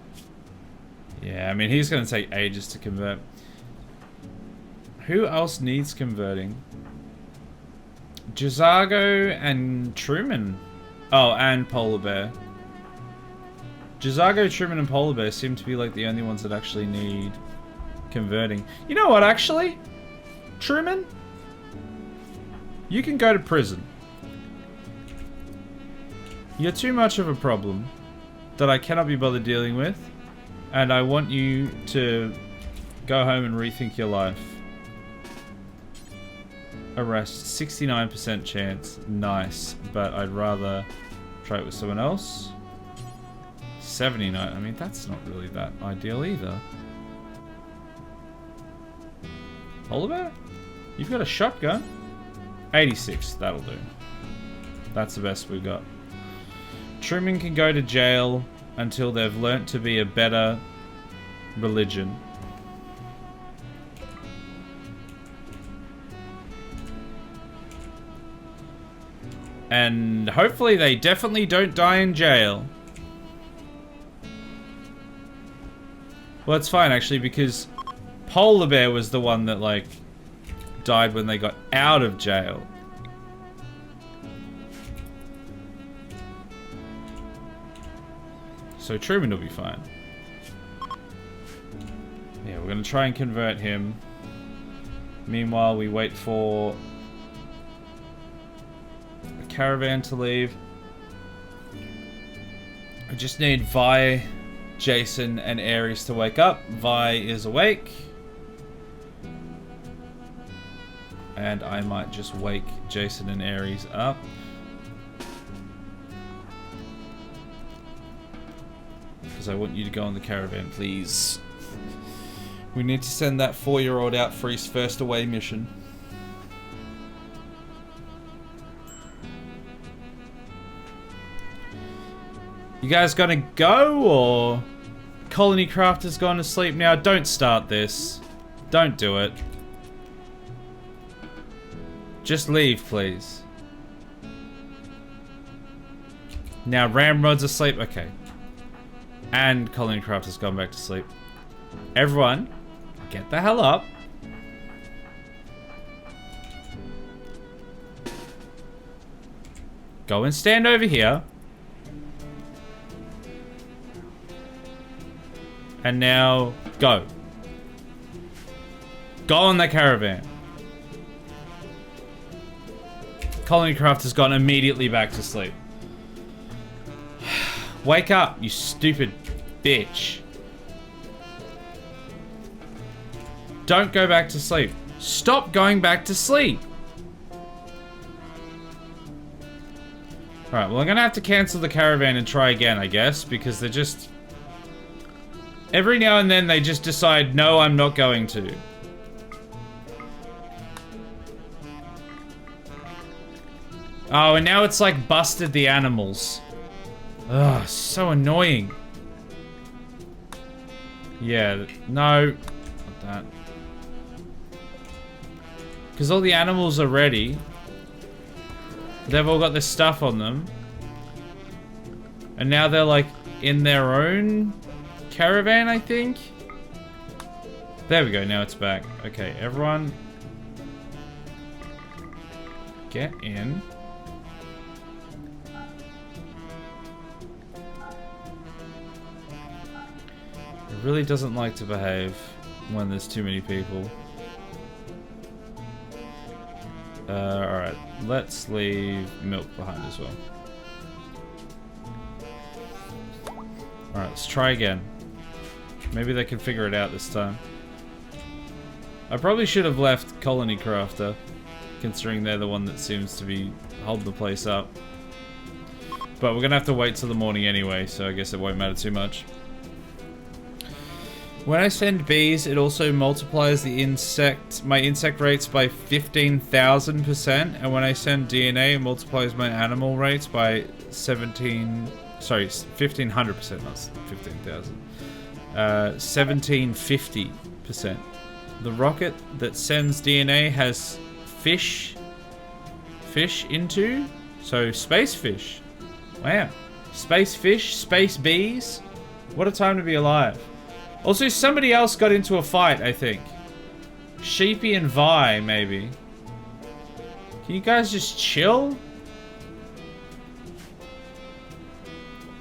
Yeah, I mean, he's going to take ages to convert. Who else needs converting? Jazago and Truman. Oh, and Polar Bear. Jazago, Truman, and Polar Bear seem to be like the only ones that actually need converting. You know what, actually? Truman? You can go to prison. You're too much of a problem that I cannot be bothered dealing with. And I want you to go home and rethink your life. Arrest, 69% chance. Nice, but I'd rather try it with someone else. 79, I mean, that's not really that ideal either. Polar Bear? You've got a shotgun? 86, that'll do. That's the best we've got. Truman can go to jail until they've learnt to be a better religion. And hopefully they definitely don't die in jail. Well, it's fine actually, because Polar Bear was the one that like died when they got out of jail. So Truman will be fine. Yeah, we're gonna try and convert him. Meanwhile, we wait for caravan to leave. I just need Vi, Jason, and Ares to wake up. Vi is awake. And I might just wake Jason and Ares up. Because I want you to go on the caravan, please. We need to send that 4-year-old out for his first away mission. You guys gonna go, or Colony Crafter's gone to sleep now? Don't start this. Don't do it. Just leave, please. Now Ramrod's asleep. Okay. And Colony Crafter's gone back to sleep. Everyone, get the hell up. Go and stand over here. And now, go. Go on the caravan. Colony Craft has gone immediately back to sleep. Wake up, you stupid bitch. Don't go back to sleep. Stop going back to sleep. Alright, well I'm gonna have to cancel the caravan and try again, I guess, because they're just... Every now and then they just decide, no, I'm not going to. Oh, and now it's like busted the animals. Ugh, so annoying. Yeah, no. Not that. Because all the animals are ready. They've all got this stuff on them. And now they're like in their own caravan, I think. There we go, now it's back. Okay, everyone get in. It really doesn't like to behave when there's too many people. Alright, let's leave Milk behind as well. Alright, let's try again. Maybe they can figure it out this time. I probably should have left Colony Crafter, considering they're the one that seems to be holding the place up. But we're gonna have to wait till the morning anyway, so I guess it won't matter too much. When I send bees, it also multiplies the my insect rates by 15,000%, and when I send DNA, it multiplies my animal rates by 1,500%, not 15,000. 1750%. The rocket that sends DNA has fish into, so space fish. Wow. Space fish, space bees. What a time to be alive. Also, somebody else got into a fight, I think. Sheepy and Vi, maybe. Can you guys just chill?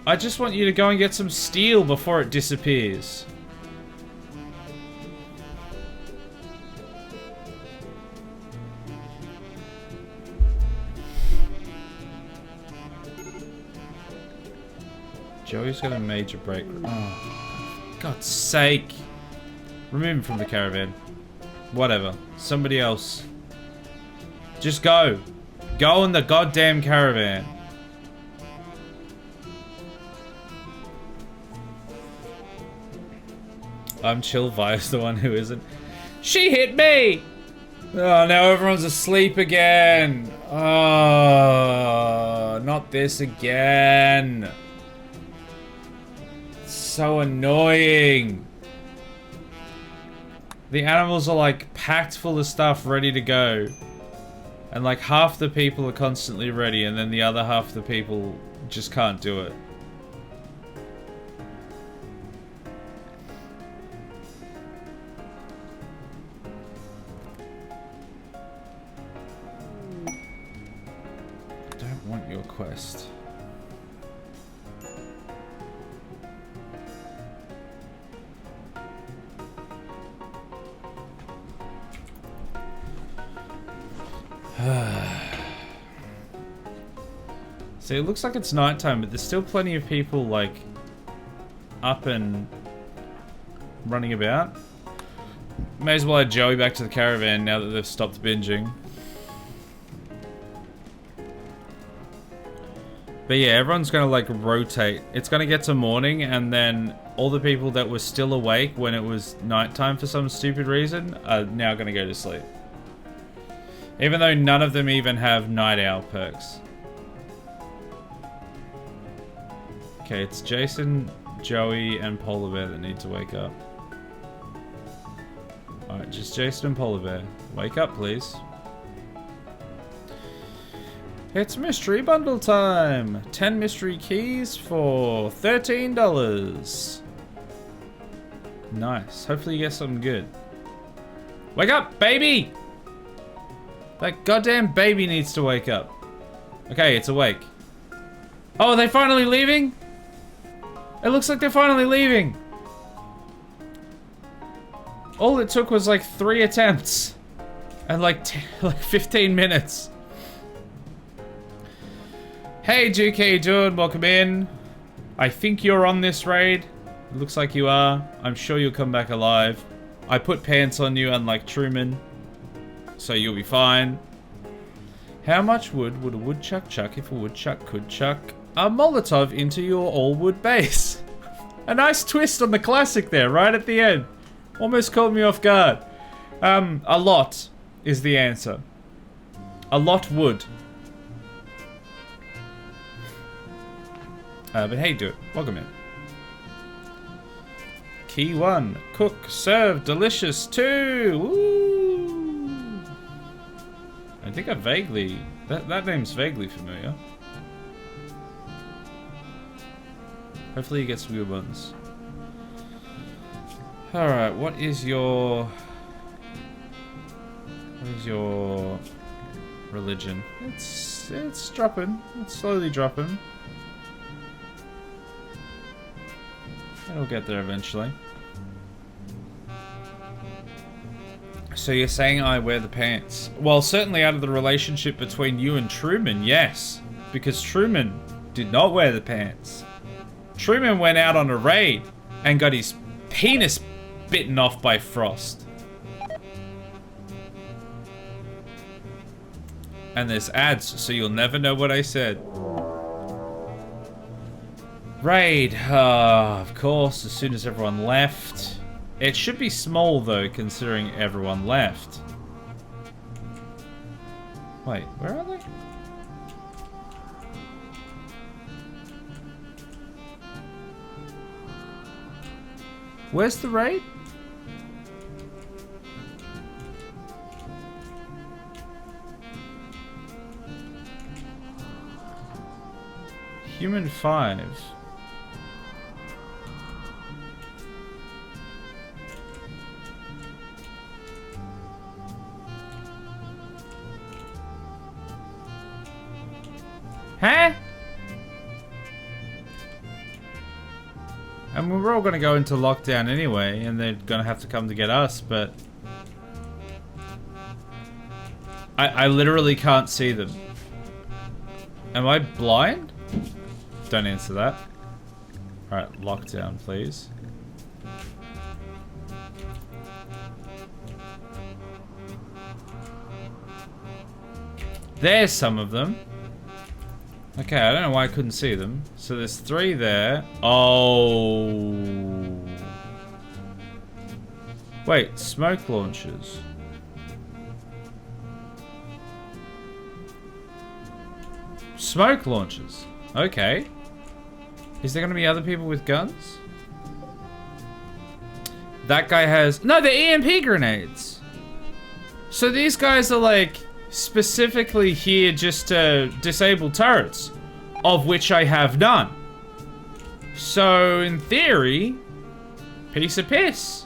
I just want you to go and get some steel before it disappears. Joey's got a major break. Oh. God's sake. Remove him from the caravan. Whatever. Somebody else. Just go. Go in the goddamn caravan. I'm chill. Vi's the one who isn't. She hit me! Oh, now everyone's asleep again. Oh, not this again. So annoying. The animals are like packed full of stuff ready to go, and like half the people are constantly ready, and then the other half of the people just can't do it. I don't want your quest. See, it looks like it's nighttime, but there's still plenty of people, like, up and running about. May as well add Joey back to the caravan now that they've stopped binging. But yeah, everyone's gonna, like, rotate. It's gonna get to morning, and then all the people that were still awake when it was nighttime for some stupid reason are now gonna go to sleep. Even though none of them even have night owl perks. Okay, it's Jason, Joey, and Polar Bear that need to wake up. Alright, just Jason and Polar Bear. Wake up, please. It's mystery bundle time! 10 mystery keys for $13. Nice. Hopefully you get something good. Wake up, baby! That goddamn baby needs to wake up. Okay, it's awake. Oh, are they finally leaving? It looks like they're finally leaving. All it took was like 3 attempts. And like 15 minutes. Hey, Duke, how you doing? Welcome in. I think you're on this raid. It looks like you are. I'm sure you'll come back alive. I put pants on you, unlike Truman. So you'll be fine. How much wood would a woodchuck chuck if a woodchuck could chuck a Molotov into your all-wood base? A nice twist on the classic there, right at the end. Almost caught me off guard. A lot is the answer. A lot would. But hey, do it. Welcome in. Key 1. Cook, serve, delicious 2. Woo! I think I vaguely... That name's vaguely familiar. Hopefully you get some good ones. Alright, what is your religion? It's dropping. It's slowly dropping. It'll get there eventually. So you're saying I wear the pants? Well, certainly out of the relationship between you and Truman, yes. Because Truman did not wear the pants. Truman went out on a raid and got his penis bitten off by Frost. And there's ads, so you'll never know what I said. Raid, of course, as soon as everyone left. It should be small though, considering everyone left. Wait, where are they? Where's the raid? Human 5. Huh? And we're all gonna go into lockdown anyway, and they're gonna have to come to get us, but... I literally can't see them. Am I blind? Don't answer that. Alright, lockdown, please. There's some of them. Okay, I don't know why I couldn't see them. So there's 3 there. Oh. Wait, smoke launchers. Smoke launchers. Okay. Is there going to be other people with guns? That guy has... No, they're EMP grenades. So these guys are like specifically here just to disable turrets, of which I have none. So in theory, piece of piss.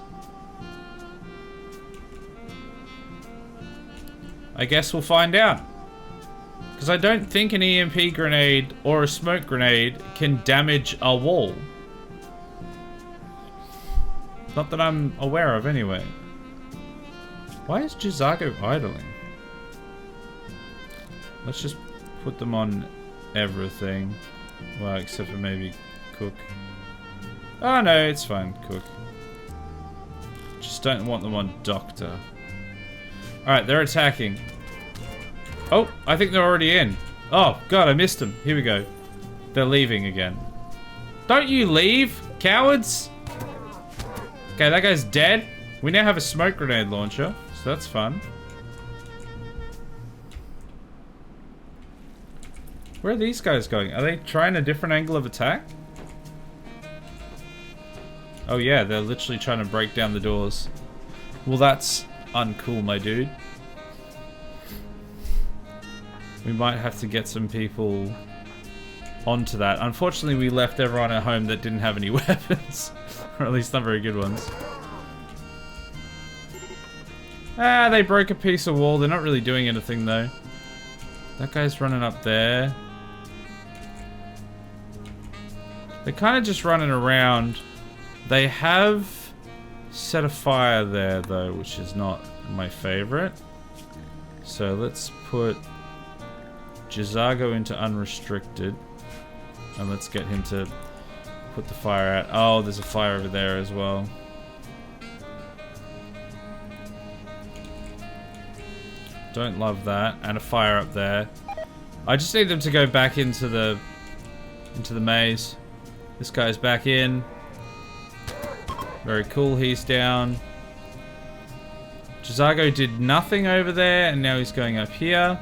I guess we'll find out. Because I don't think an EMP grenade or a smoke grenade can damage a wall. Not that I'm aware of anyway. Why is Jizago idling? Let's just put them on everything. Well, except for maybe cook. Oh no, it's fine, cook. Just don't want them on doctor. Alright, they're attacking. Oh, I think they're already in. Oh, God, I missed them. Here we go. They're leaving again. Don't you leave, cowards! Okay, that guy's dead. We now have a smoke grenade launcher, so that's fun. Where are these guys going? Are they trying a different angle of attack? Oh yeah, they're literally trying to break down the doors. Well, that's uncool, my dude. We might have to get some people onto that. Unfortunately, we left everyone at home that didn't have any weapons. Or at least not very good ones. Ah, they broke a piece of wall. They're not really doing anything, though. That guy's running up there. They're kind of just running around. They have set a fire there, though, which is not my favorite. So let's put Jazago into unrestricted. And let's get him to put the fire out. Oh, there's a fire over there as well. Don't love that. And a fire up there. I just need them to go back into the maze. This guy's back in. Very cool, he's down. Jazago did nothing over there, and now he's going up here.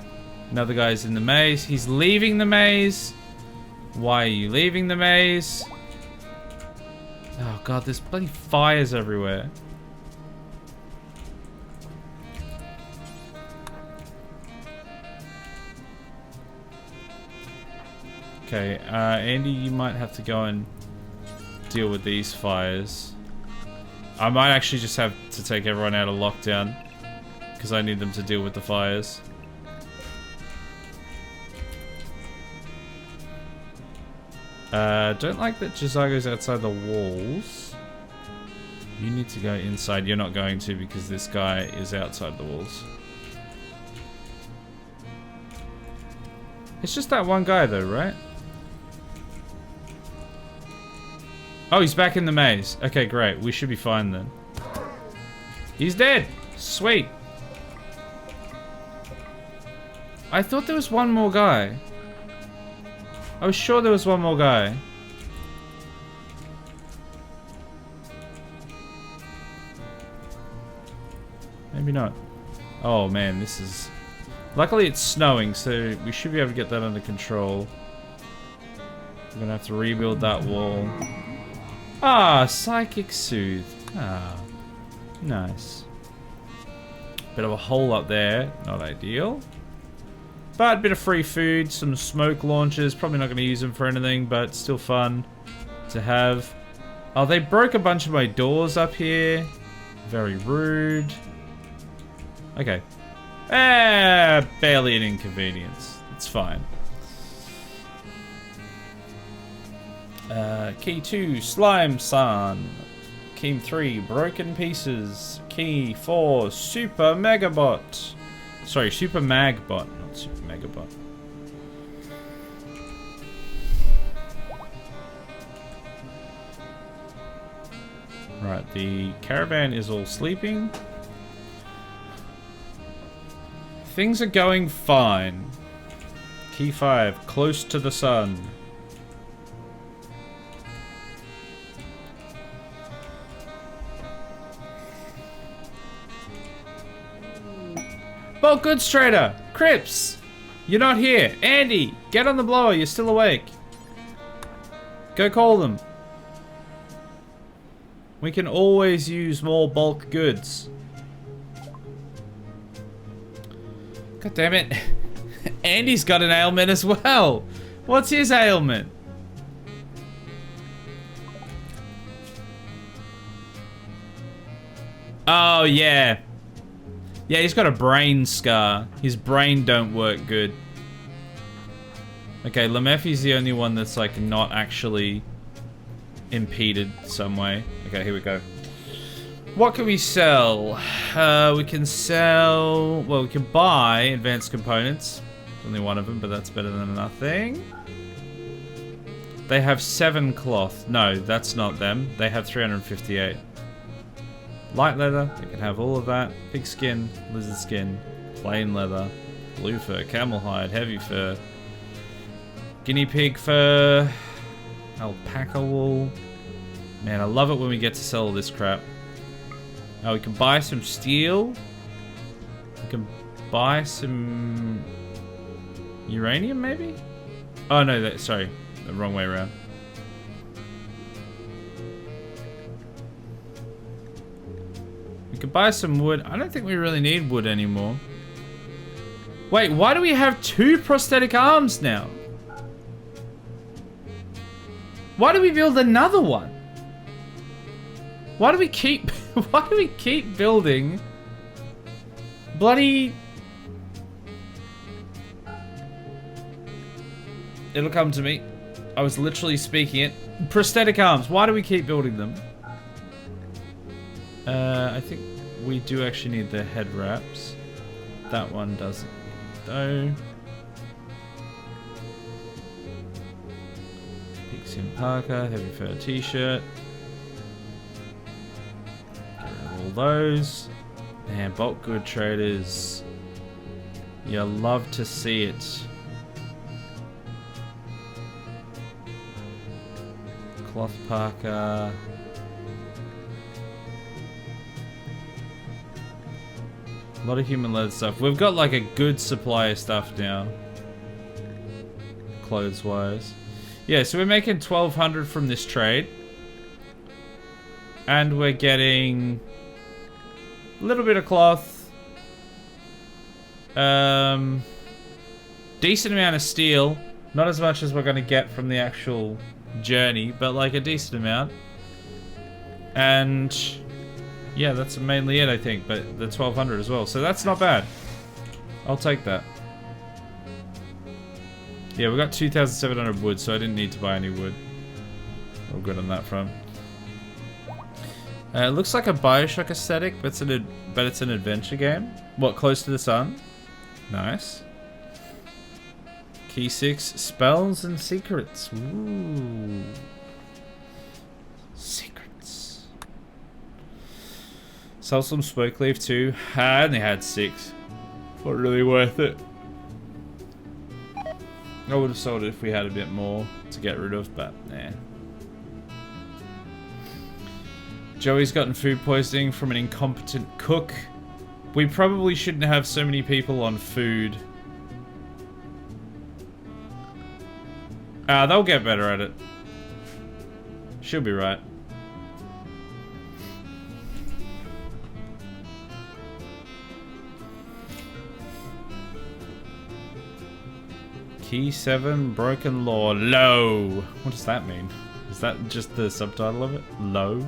Another guy's in the maze. He's leaving the maze. Why are you leaving the maze? Oh god, there's bloody fires everywhere. Okay, Andy, you might have to go and deal with these fires. I might actually just have to take everyone out of lockdown because I need them to deal with the fires. Don't like that Jazago's outside the walls. You need to go inside. You're not going to because this guy is outside the walls. It's just that one guy though, right? Oh, he's back in the maze. Okay, great. We should be fine then. He's dead. Sweet. I thought there was one more guy. I was sure there was one more guy. Maybe not. Oh man, this is... Luckily it's snowing, so we should be able to get that under control. We're gonna have to rebuild that wall. Ah, Psychic Soothe. Ah, nice. Bit of a hole up there, not ideal. But a bit of free food, some smoke launchers. Probably not going to use them for anything, but still fun to have. Oh, they broke a bunch of my doors up here. Very rude. Okay. Barely an inconvenience. It's fine. Key 2, Slime San. Key 3, Broken Pieces. Key 4, Super Megabot. Sorry, Super Magbot, not Super Megabot. Right, the caravan is all sleeping. Things are going fine. Key 5, Close to the Sun. Bulk Goods Trader! Crips! You're not here. Andy! Get on the blower, you're still awake. Go call them. We can always use more bulk goods. God damn it. Andy's got an ailment as well. What's his ailment? Oh, yeah. Yeah, he's got a brain scar. His brain don't work good. Okay, Lemeffi's the only one that's like not actually impeded some way. Okay, here we go. What can we sell? We can sell... Well, we can buy advanced components. Only one of them, but that's better than nothing. They have 7 cloth. No, that's not them. They have 358. Light leather, they can have all of that. Pig skin, lizard skin, plain leather, blue fur, camel hide, heavy fur, guinea pig fur, alpaca wool. Man, I love it when we get to sell all this crap. Oh, we can buy some steel. We can buy some uranium, maybe? Oh, no, sorry. The wrong way around. We could buy some wood. I don't think we really need wood anymore. Wait, why do we have 2 prosthetic arms now? Why do we build another one? Why do we keep building bloody... It'll come to me. I was literally speaking it. Prosthetic arms. Why do we keep building them? I think we do actually need the head wraps. That one doesn't need though. Pigskin parka, heavy fur t-shirt. Get rid of all those. And bulk good traders. You love to see it. Cloth parka. A lot of human leather stuff. We've got like a good supply of stuff now. Clothes wise. Yeah, so we're making 1,200 from this trade. And we're getting a little bit of cloth. Decent amount of steel. Not as much as we're going to get from the actual journey, but like a decent amount. And yeah, that's mainly it, I think, but the 1,200 as well, so that's not bad. I'll take that. Yeah, we got 2,700 wood, so I didn't need to buy any wood. All good on that front. It looks like a Bioshock aesthetic, but it's an adventure game. What, Close to the Sun? Nice. Key 6, spells and secrets. Ooh. Secrets. Sell some smoke leaf too. I only had 6. Not really worth it. I would have sold it if we had a bit more to get rid of, but nah. Joey's gotten food poisoning from an incompetent cook. We probably shouldn't have so many people on food. They'll get better at it. She'll be right. Key 7, broken law, low. What does that mean? Is that just the subtitle of it? Low?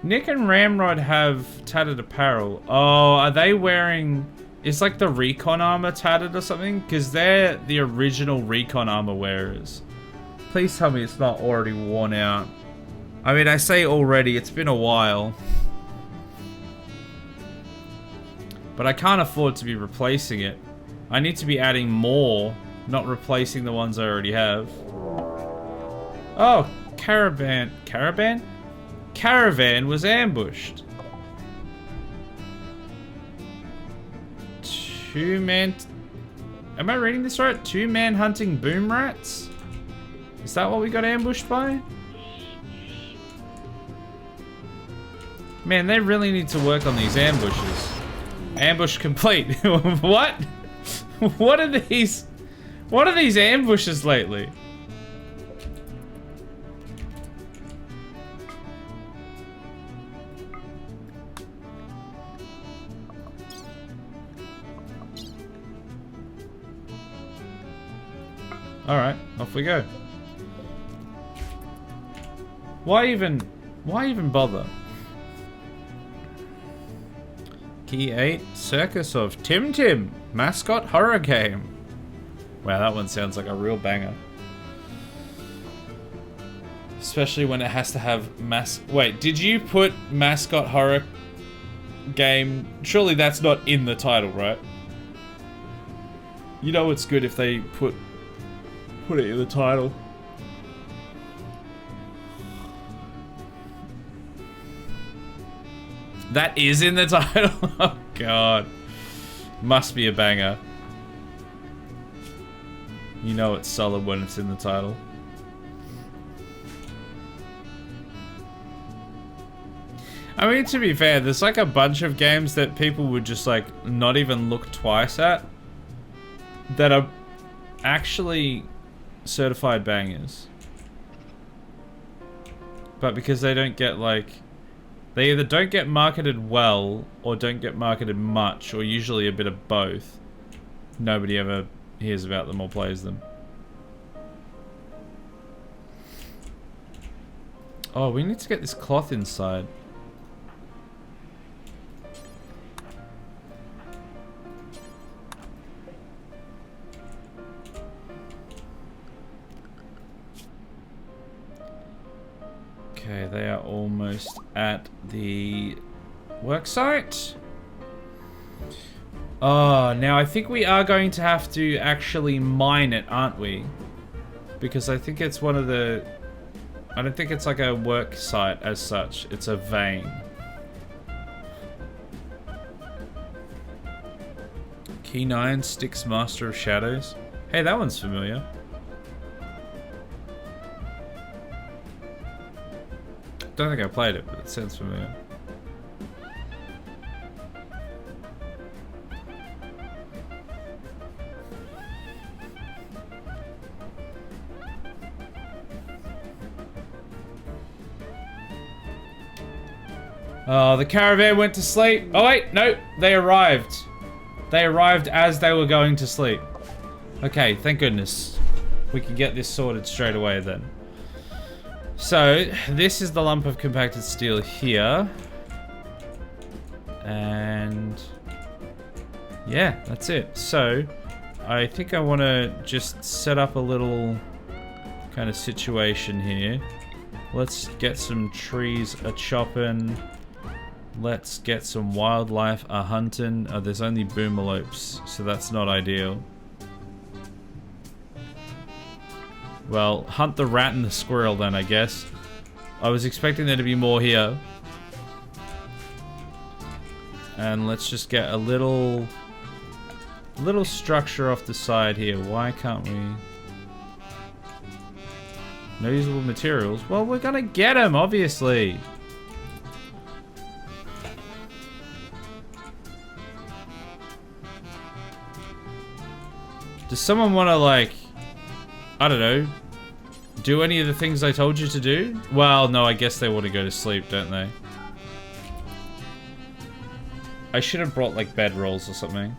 Nick and Ramrod have tattered apparel. Oh, are they wearing... It's like the recon armor tattered or something? Because they're the original recon armor wearers. Please tell me it's not already worn out. I mean, I say already, it's been a while. But I can't afford to be replacing it. I need to be adding more, not replacing the ones I already have. Oh, caravan. Caravan? Caravan was ambushed. 2-man... Am I reading this right? 2-man hunting boom rats? Is that what we got ambushed by? Man, they really need to work on these ambushes. Ambush complete. What? What are these ambushes lately? Alright, off we go. Why even bother? Key 8, Circus of Tim Tim, mascot horror game. Wow, that one sounds like a real banger. Especially when it has to have Wait, did you put mascot horror game. Surely that's not in the title, right? You know it's good if they put it in the title. That is in the title? Oh god. Must be a banger. You know it's solid when it's in the title. I mean, to be fair, there's like a bunch of games that people would just like not even look twice at that are actually certified bangers. But because they don't get like... They either don't get marketed well or don't get marketed much, or usually a bit of both. Nobody ever hears about them or plays them. Oh, we need to get this cloth inside. Okay, they are almost at the work site. Oh, now I think we are going to have to actually mine it, aren't we? Because I think it's one of the... I don't think it's like a work site as such. It's a vein. Key 9, Styx, Master of Shadows. Hey, that one's familiar. Don't think I played it, but it sounds familiar. Oh, the caravan went to sleep. Oh wait, no, they arrived. They arrived as they were going to sleep. Okay, thank goodness. We can get this sorted straight away then. So, this is the lump of compacted steel here. And... yeah, that's it. So, I think I want to just set up a little kind of situation here. Let's get some trees a-chopping. Let's get some wildlife a-hunting. Oh, there's only boomalopes, so that's not ideal. Well, hunt the rat and the squirrel then, I guess. I was expecting there to be more here. And let's just get a little structure off the side here. Why can't we? No usable materials. Well, we're gonna get them, obviously. Does someone want to, like, I don't know, do any of the things I told you to do? Well, no, I guess they want to go to sleep, don't they? I should have brought, like, bedrolls or something.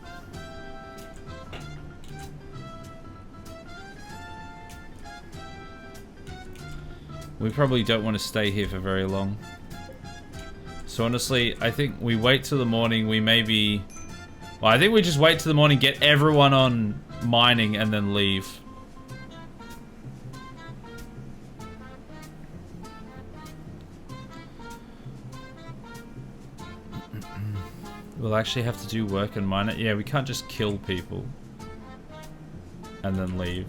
We probably don't want to stay here for very long. So honestly, I think we wait till the morning, we maybe... Well, I think we just wait till the morning, get everyone on mining, and then leave. We'll actually have to do work and mine it. Yeah, we can't just kill people and then leave.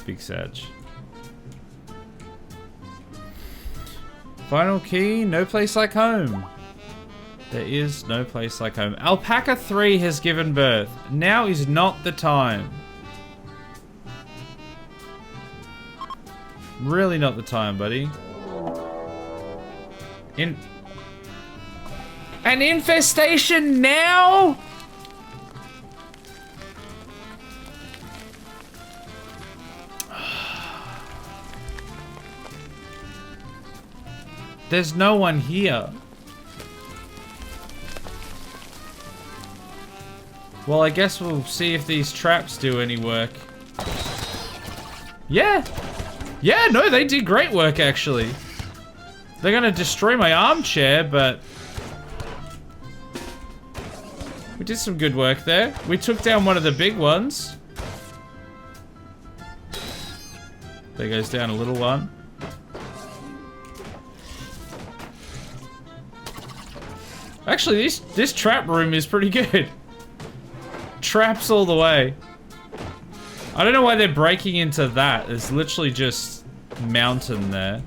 Big Sag. Final key, no place like home. There is no place like home. Alpaca 3 has given birth. Now is not the time. Really not the time, buddy. An infestation now? There's no one here. Well, I guess we'll see if these traps do any work. Yeah. Yeah, no, they did great work, actually. They're gonna destroy my armchair, but... we did some good work there. We took down one of the big ones. There goes down a little one. Actually, this trap room is pretty good. Traps all the way. I don't know why they're breaking into that. There's literally just mountain there.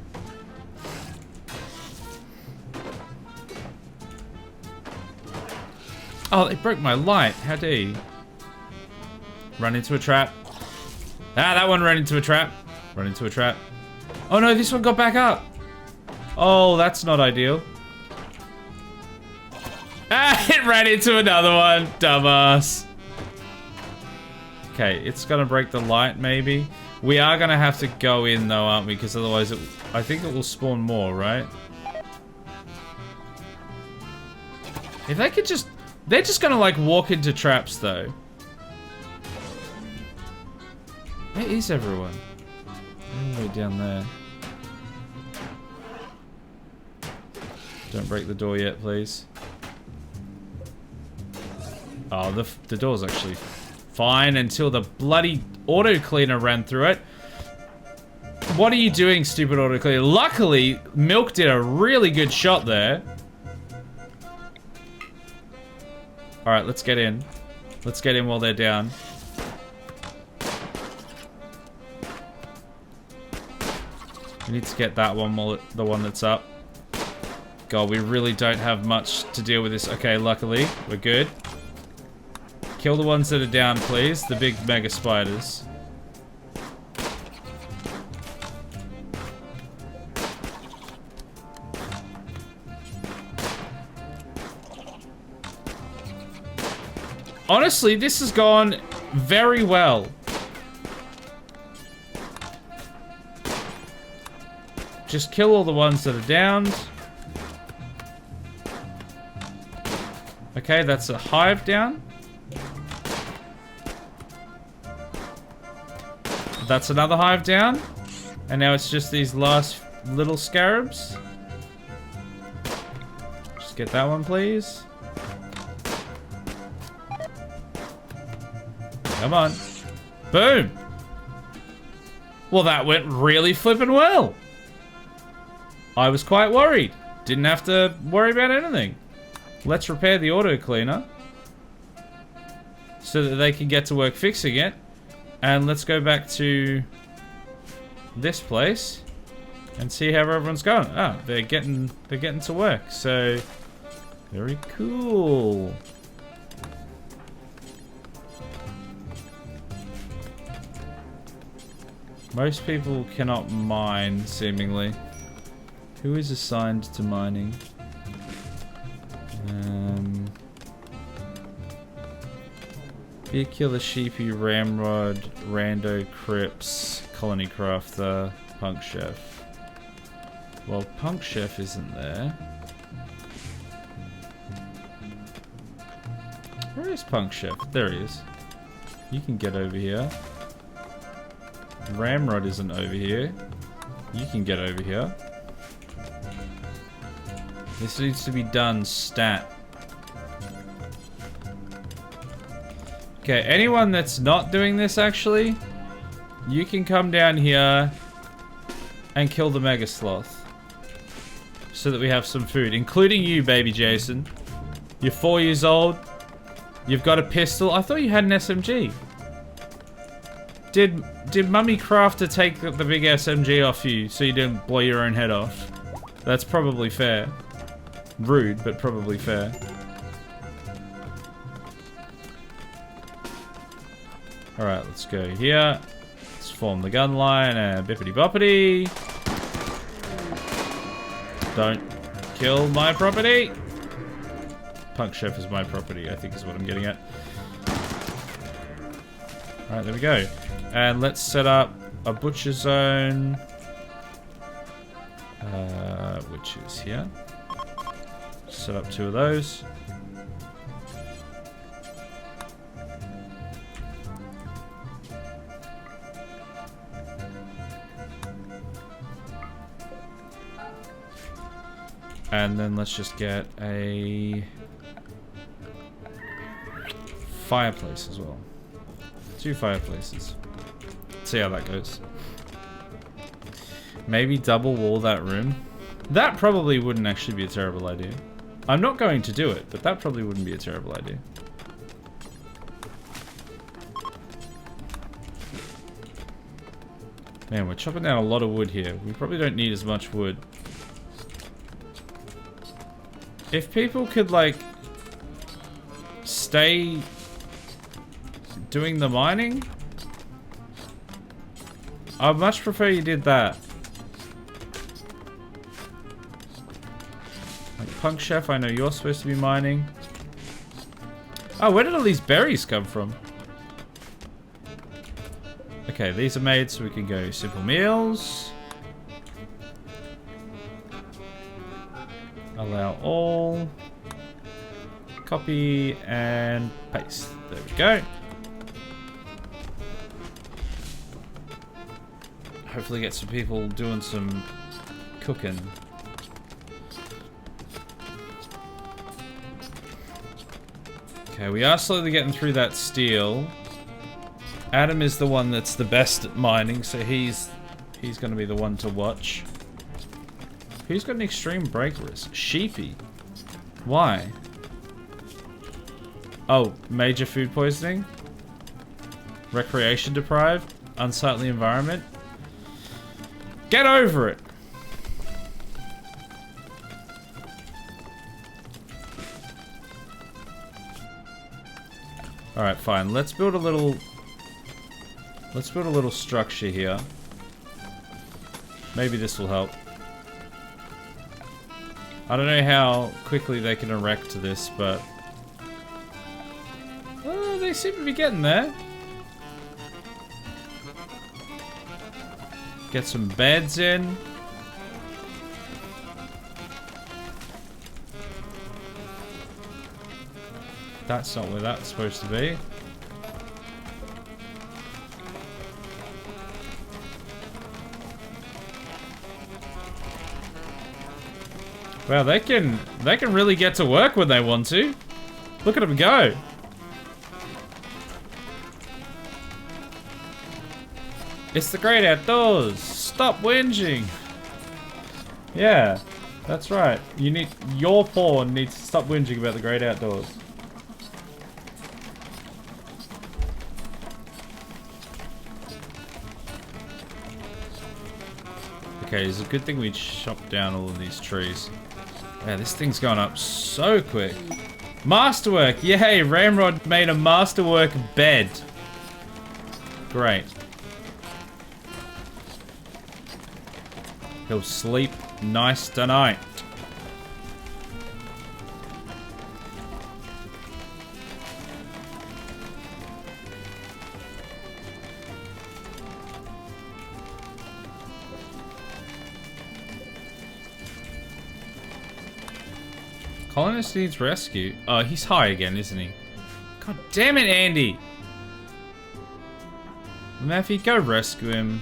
Oh, they broke my light. How dare you? Run into a trap. Ah, that one ran into a trap. Run into a trap. Oh no, this one got back up. Oh, that's not ideal. Ah, it ran into another one. Dumbass. Okay, it's gonna break the light, maybe. We are gonna have to go in, though, aren't we? Because otherwise, I think it will spawn more, right? If they could just... They're just gonna, like, walk into traps, though. Where is everyone? All the way down there. Don't break the door yet, please. Oh, the door's actually fine until the bloody auto cleaner ran through it. What are you doing, stupid auto cleaner? Luckily, Milk did a really good shot there. Alright, let's get in. Let's get in while they're down. We need to get that one while the one that's up. God, we really don't have much to deal with this. Okay, luckily, we're good. Kill the ones that are down, please. The big mega spiders. Honestly, this has gone very well. Just kill all the ones that are downed. Okay, that's a hive down. That's another hive down. And now it's just these last little scarabs. Just get that one, please. Come on. Boom. Well, that went really flippin' well. I was quite worried. Didn't have to worry about anything. Let's repair the auto cleaner so that they can get to work fixing it. And let's go back to this place and see how everyone's going. Oh, they're getting to work. So very cool. Most people cannot mine, seemingly. Who is assigned to mining? Vehicular Sheepy, Ramrod, Rando, Crips, Colony Crafter, Punk Chef. Well, Punk Chef isn't there. Where is Punk Chef? There he is. You can get over here. Ramrod isn't over here. You can get over here. This needs to be done stat. Okay, anyone that's not doing this actually, you can come down here and kill the Mega Sloth. So that we have some food, including you, baby Jason. You're 4 years old. You've got a pistol. I thought you had an SMG. Did Mummy Crafter take the big SMG off you so you didn't blow your own head off? That's probably fair. Rude, but probably fair. Alright, let's go here. Let's form the gun line and bippity boppity. Don't kill my property. Punk Chef is my property, I think is what I'm getting at. Alright, there we go. And let's set up a butcher zone. Which is here. Set up 2 of those. And then let's just get a fireplace as well. 2 fireplaces. See how that goes. Maybe double wall that room. That probably wouldn't actually be a terrible idea. I'm not going to do it, but that probably wouldn't be a terrible idea. Man, we're chopping down a lot of wood here. We probably don't need as much wood. If people could, like, stay doing the mining, I'd much prefer you did that. Like, Punk Chef, I know you're supposed to be mining. Oh, where did all these berries come from? Okay, these are made so we can go simple meals. Allow all. Copy and paste. There we go. Hopefully get some people doing some cooking. Okay, we are slowly getting through that steel. Adam is the one that's the best at mining, so he's going to be the one to watch. Who's got an extreme break risk? Sheepy. Why? Oh, major food poisoning? Recreation deprived? Unsightly environment? Get over it! Alright, fine. Let's build a little structure here. Maybe this will help. I don't know how quickly they can erect this, but they seem to be getting there. Get some beds in. That's not where that's supposed to be. Wow, they can really get to work when they want to. Look at them go. It's the great outdoors. Stop whinging. Yeah, that's right. Your pawn needs to stop whinging about the great outdoors. Okay, it's a good thing we chopped down all of these trees. Yeah, this thing's gone up so quick. Masterwork! Yay! Ramrod made a masterwork bed. Great. He'll sleep nice tonight. Colonist needs rescue. Oh, he's high again, isn't he? God damn it, Andy! Matthew, go rescue him.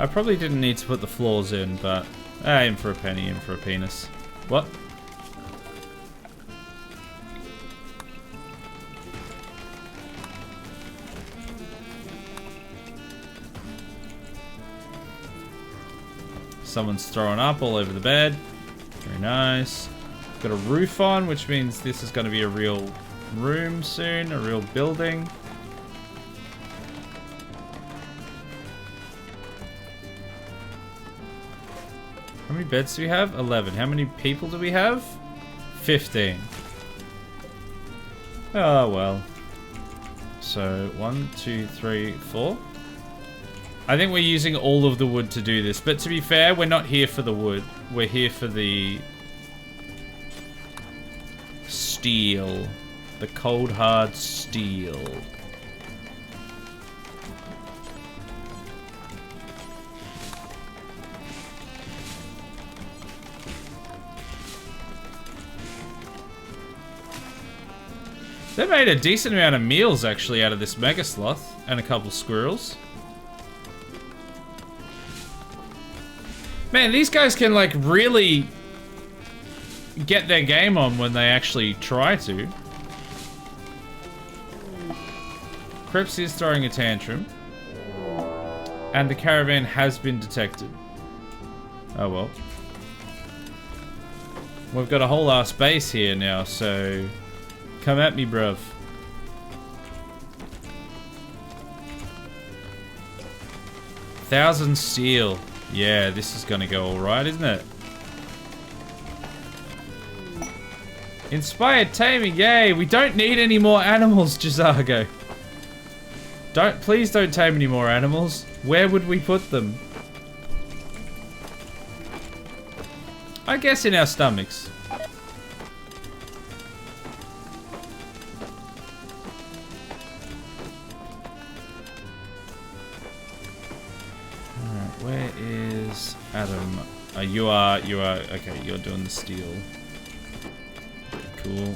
I probably didn't need to put the floors in, but in for a penny, in for a penis. What? Someone's throwing up all over the bed. Very nice. Got a roof on, which means this is going to be a real room soon, a real building. How many beds do we have? 11. How many people do we have? 15. Oh, well. So, 1, 2, 3, 4. I think we're using all of the wood to do this. But to be fair, we're not here for the wood. We're here for the steel. The cold, hard steel. They made a decent amount of meals, actually, out of this mega sloth. And a couple squirrels. Man, these guys can like really get their game on when they actually try to. Crips is throwing a tantrum. And the caravan has been detected. Oh well. We've got a whole ass base here now, so come at me, bruv. 1,000 steel. Yeah, this is gonna go alright, isn't it? Inspired taming, yay! We don't need any more animals, Jazago. Please don't tame any more animals. Where would we put them? I guess in our stomachs. Alright, where is Adam? You are, okay, you're doing the steel. Cool.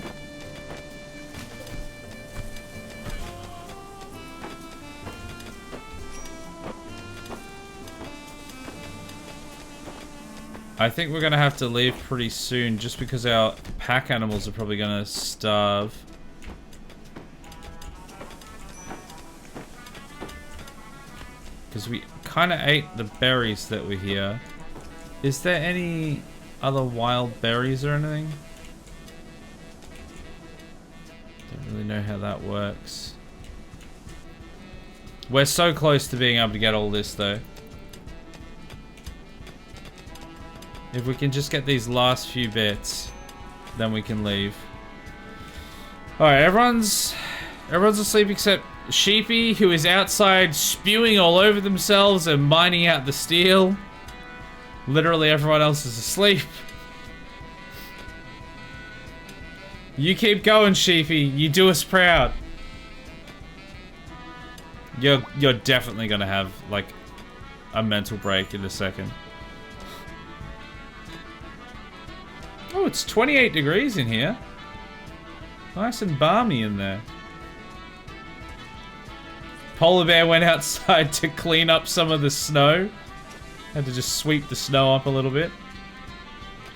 I think we're gonna have to leave pretty soon just because our pack animals are probably gonna starve. Because we kind of ate the berries that were here. Is there any other wild berries or anything? Don't really know how that works. We're so close to being able to get all this though. If we can just get these last few bits, then we can leave. Alright, everyone's asleep except Sheepy, who is outside spewing all over themselves and mining out the steel. Literally everyone else is asleep. You keep going, Sheepy. You do us proud. You're definitely gonna have like a mental break in a second. Oh, it's 28 degrees in here. Nice and balmy in there. Polar Bear went outside to clean up some of the snow. Had to just sweep the snow up a little bit.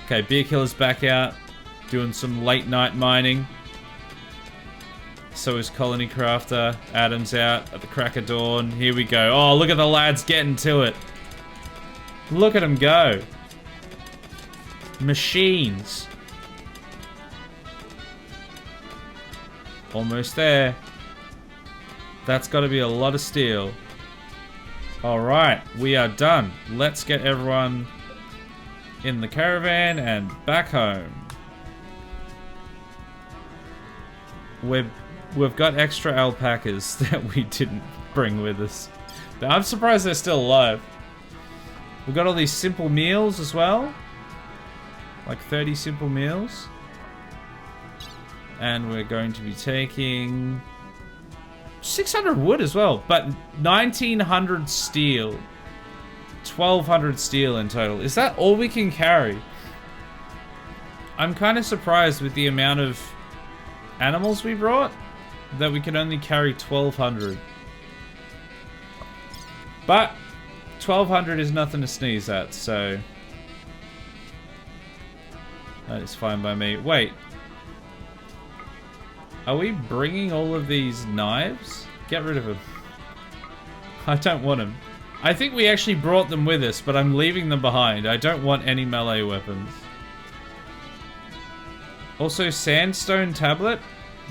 Okay, Beer Killer's back out, doing some late night mining. So is Colony Crafter. Adam's out at the crack of dawn. Here we go. Oh, look at the lads getting to it. Look at them go. Machines. Almost there. That's got to be a lot of steel. Alright, we are done. Let's get everyone in the caravan and back home. We've got extra alpacas that we didn't bring with us. I'm surprised they're still alive. We've got all these simple meals as well. Like 30 simple meals. And we're going to be taking 600 wood as well, but 1900 steel. 1200 steel in total. Is that all we can carry? I'm kind of surprised with the amount of animals we brought that we can only carry 1200. But 1200 is nothing to sneeze at, so that is fine by me. Wait. Are we bringing all of these knives? Get rid of them. I don't want them. I think we actually brought them with us, but I'm leaving them behind. I don't want any melee weapons. Also, sandstone tablet?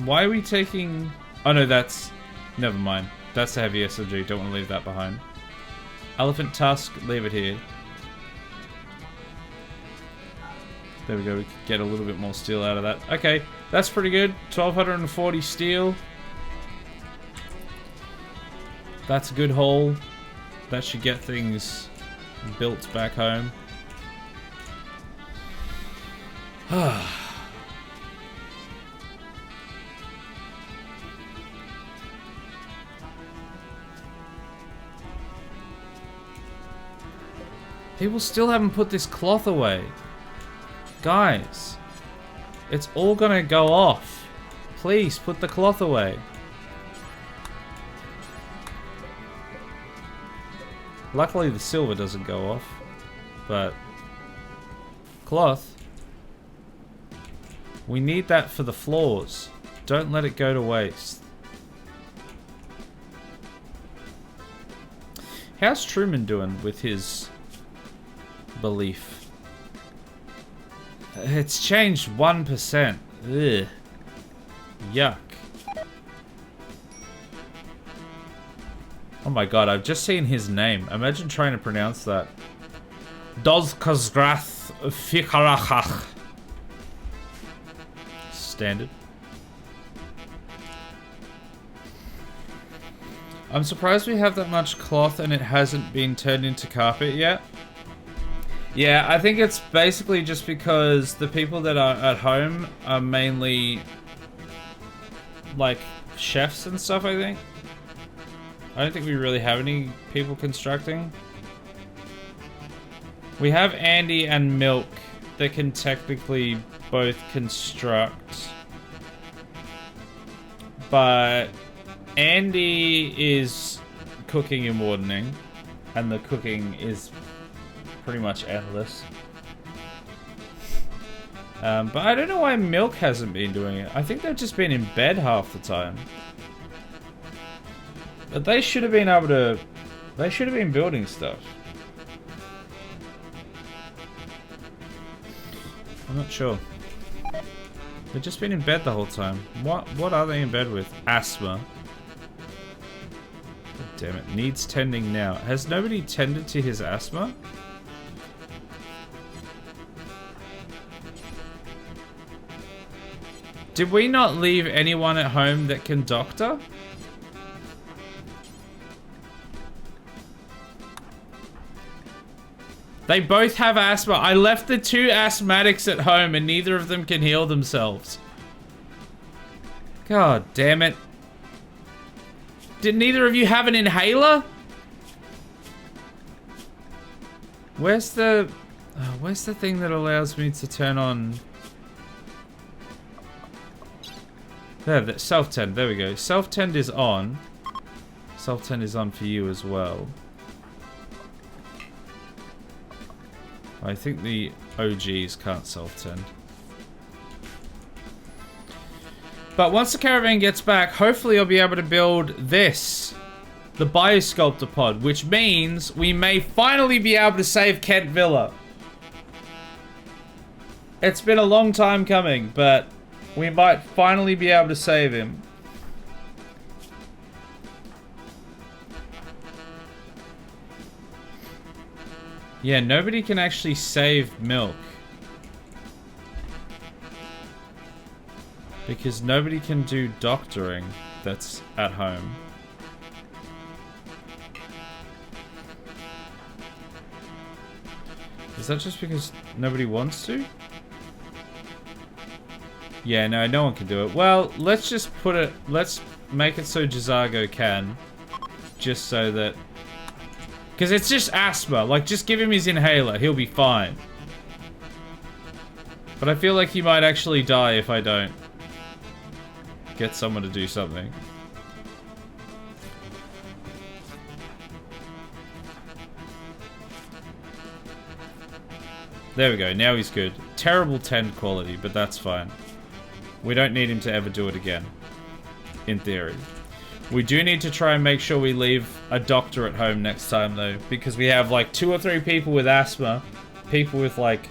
Why are we taking... Oh no, that's... Never mind. That's the heavy SMG. Don't want to leave that behind. Elephant tusk, leave it here. There we go, we could get a little bit more steel out of that. Okay, that's pretty good. 1240 steel. That's a good haul. That should get things built back home. People still haven't put this cloth away. Guys, it's all gonna go off. Please put the cloth away. Luckily the silver doesn't go off, but Cloth. We need that for the floors. Don't let it go to waste. How's Truman doing with his belief? It's changed 1%. Ugh. Yuck. Oh my god, I've just seen his name. Imagine trying to pronounce that. Dozkazgrath Fikarachach. Standard. I'm surprised we have that much cloth and it hasn't been turned into carpet yet. Yeah, I think it's basically just because the people that are at home are mainly like chefs and stuff, I think. I don't think we really have any people constructing. We have Andy and Milk that can technically both construct. But Andy is cooking and wardening, and the cooking is pretty much endless. But I don't know why Milk hasn't been doing it. I think they've just been in bed half the time. But they should have been able to... They should have been building stuff. I'm not sure. They've just been in bed the whole time. What are they in bed with? Asthma. God damn it. Needs tending now. Has nobody tended to his asthma? Did we not leave anyone at home that can doctor? They both have asthma. I left the two asthmatics at home and neither of them can heal themselves. God damn it. Did neither of you have an inhaler? Where's the thing that allows me to turn on... There, the self-tend. There we go. Self-tend is on. Self-tend is on for you as well. I think the OGs can't self-tend. But once the caravan gets back, hopefully I'll be able to build this. The Biosculptor pod, which means we may finally be able to save Kentvilla. It's been a long time coming, but we might finally be able to save him. Yeah, nobody can actually save Milk. Because nobody can do doctoring that's at home. Is that just because nobody wants to? Yeah, no one can do it. Well, let's just put it... Let's make it so Jazago can. Just so that... Because it's just asthma. Like, just give him his inhaler. He'll be fine. But I feel like he might actually die if I don't get someone to do something. There we go. Now he's good. Terrible tend quality, but that's fine. We don't need him to ever do it again. In theory. We do need to try and make sure we leave a doctor at home next time, though. Because we have, like, 2 or 3 people with asthma. People with, like,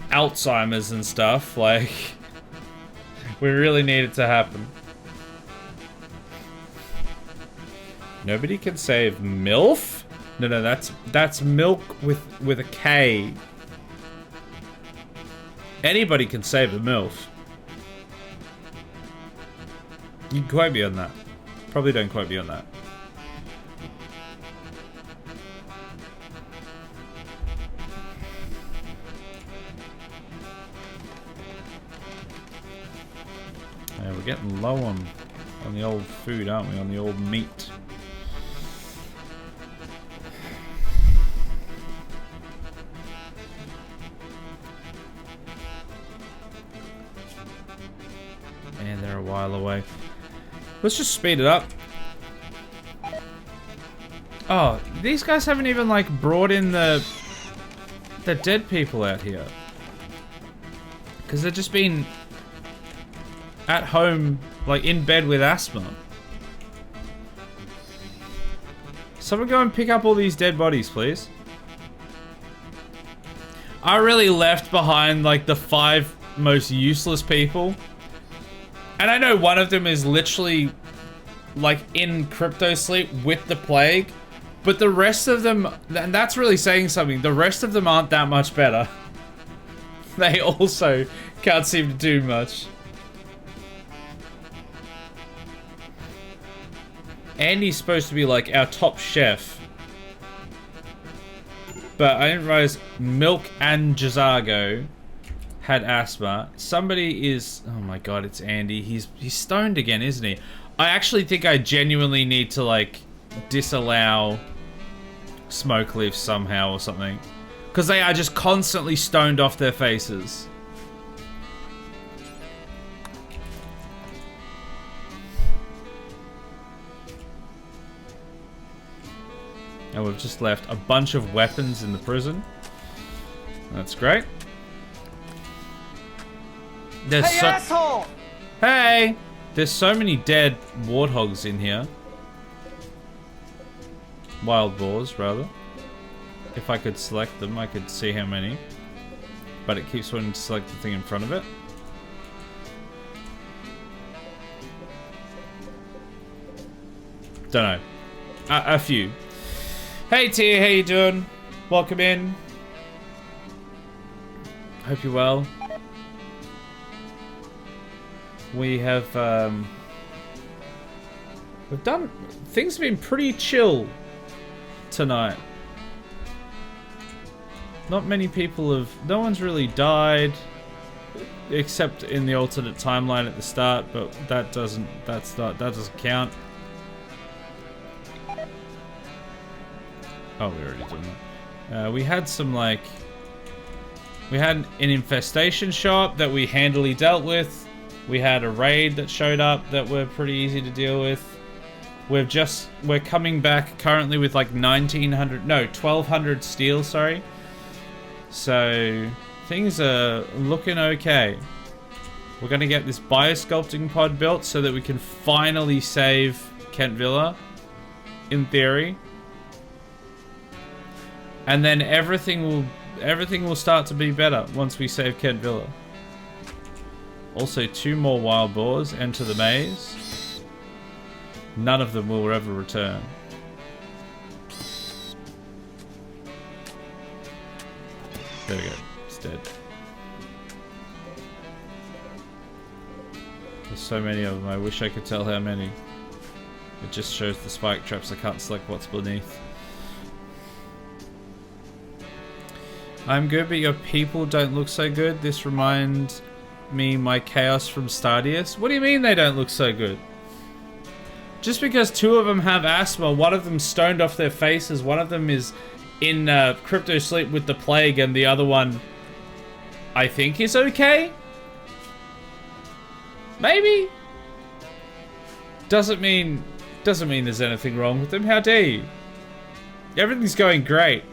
Alzheimer's and stuff. Like, we really need it to happen. Nobody can save MILF? No, that's milk with a K. Anybody can save a MILF. You can quote me on that. Probably don't quote me on that. Yeah, we're getting low on the old food, aren't we? On the old meat. And they're a while away. Let's just speed it up. Oh, these guys haven't even, like, brought in the the dead people out here. Because they've just been at home, like in bed with asthma. Someone go and pick up all these dead bodies, please. I really left behind like the 5 most useless people. And I know one of them is literally like in crypto sleep with the plague. But the rest of them, and that's really saying something, the rest of them aren't that much better. They also can't seem to do much. Andy's supposed to be like our top chef. But I didn't realize Milk and Jazago had asthma. Somebody is, oh my god, it's Andy. He's stoned again, isn't he? I actually think I genuinely need to like disallow smoke leaves somehow or something. Because they are just constantly stoned off their faces. And we've just left a bunch of weapons in the prison. That's great. There's asshole! Hey! There's so many dead warthogs in here. Wild boars, rather. If I could select them, I could see how many. But it keeps wanting to select the thing in front of it. Don't know. A few. Hey Tia, how you doing? Welcome in. Hope you're well. We have, we've done, things have been pretty chill tonight. Not many people have, no one's really died, except in the alternate timeline at the start, but that doesn't count. Oh, we already done that. We had some like, we had an infestation shop that we handily dealt with. We had a raid that showed up that were pretty easy to deal with. We're coming back currently with like 1200 steel, sorry. So things are looking okay. We're gonna get this biosculpting pod built so that we can finally save Kentvilla, in theory. And then everything will start to be better once we save Kentvilla. Also, 2 more wild boars enter the maze. None of them will ever return. There we go. It's dead. There's so many of them. I wish I could tell how many. It just shows the spike traps. I can't select what's beneath. I'm good, but your people don't look so good. This reminds me my chaos from Stadius. What do you mean they don't look so good? Just because 2 of them have asthma, one of them stoned off their faces, one of them is in crypto sleep with the plague, and the other one I think is okay? Maybe? Doesn't mean there's anything wrong with them. How dare you? Everything's going great.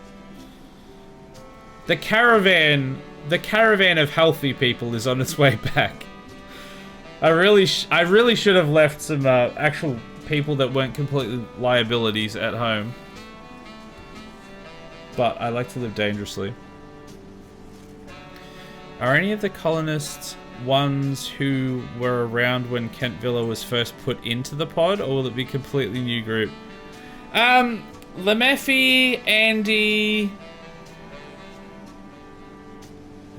The caravan of healthy people is on its way back. I really should have left some actual people that weren't completely liabilities at home. But I like to live dangerously. Are any of the colonists ones who were around when Kentvilla was first put into the pod, or will it be a completely new group? Lemeffi, Andy,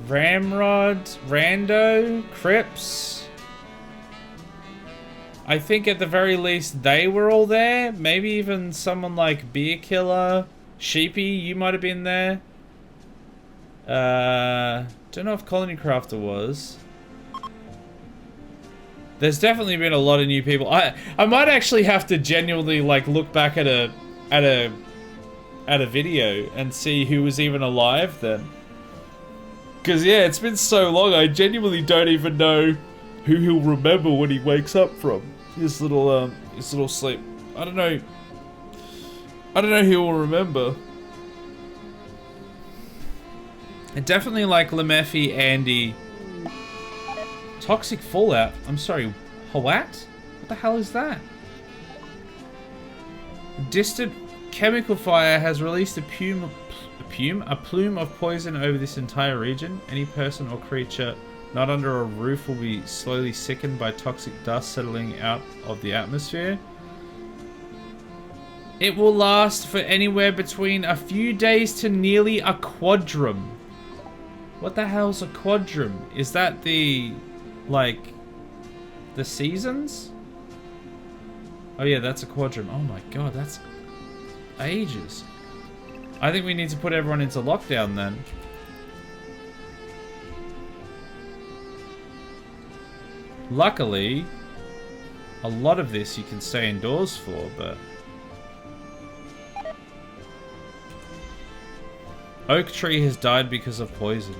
Ramrod, Rando, Crips. I think at the very least they were all there. Maybe even someone like Beer Killer, Sheepy, you might have been there. Don't know if Colony Crafter was. There's definitely been a lot of new people. I might actually have to genuinely like look back at a video and see who was even alive then. Cause yeah, it's been so long. I genuinely don't even know who he'll remember when he wakes up from his little sleep. I don't know who will remember. And definitely like Lemeffi, Andy. Toxic fallout. I'm sorry, what? What the hell is that? Distant chemical fire has released a plume of poison over this entire region. Any person or creature not under a roof will be slowly sickened by toxic dust settling out of the atmosphere. It will last for anywhere between a few days to nearly a quadrum. What the hell's a quadrum? Is that the, like, the seasons? Oh yeah, that's a quadrum. Oh my god, that's ages. I think we need to put everyone into lockdown then. Luckily, a lot of this you can stay indoors for, but... Oak tree has died because of poison.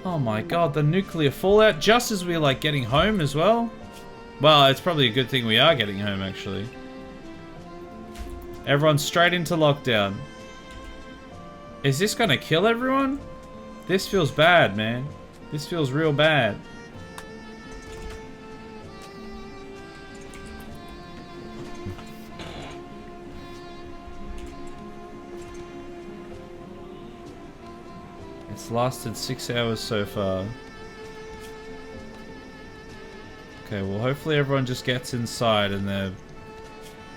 Oh my god, the nuclear fallout, just as we're like getting home as well. Well, it's probably a good thing we are getting home actually. Everyone's straight into lockdown. Is this gonna kill everyone? This feels bad, man. This feels real bad. It's lasted 6 hours so far. Okay, well hopefully everyone just gets inside and they're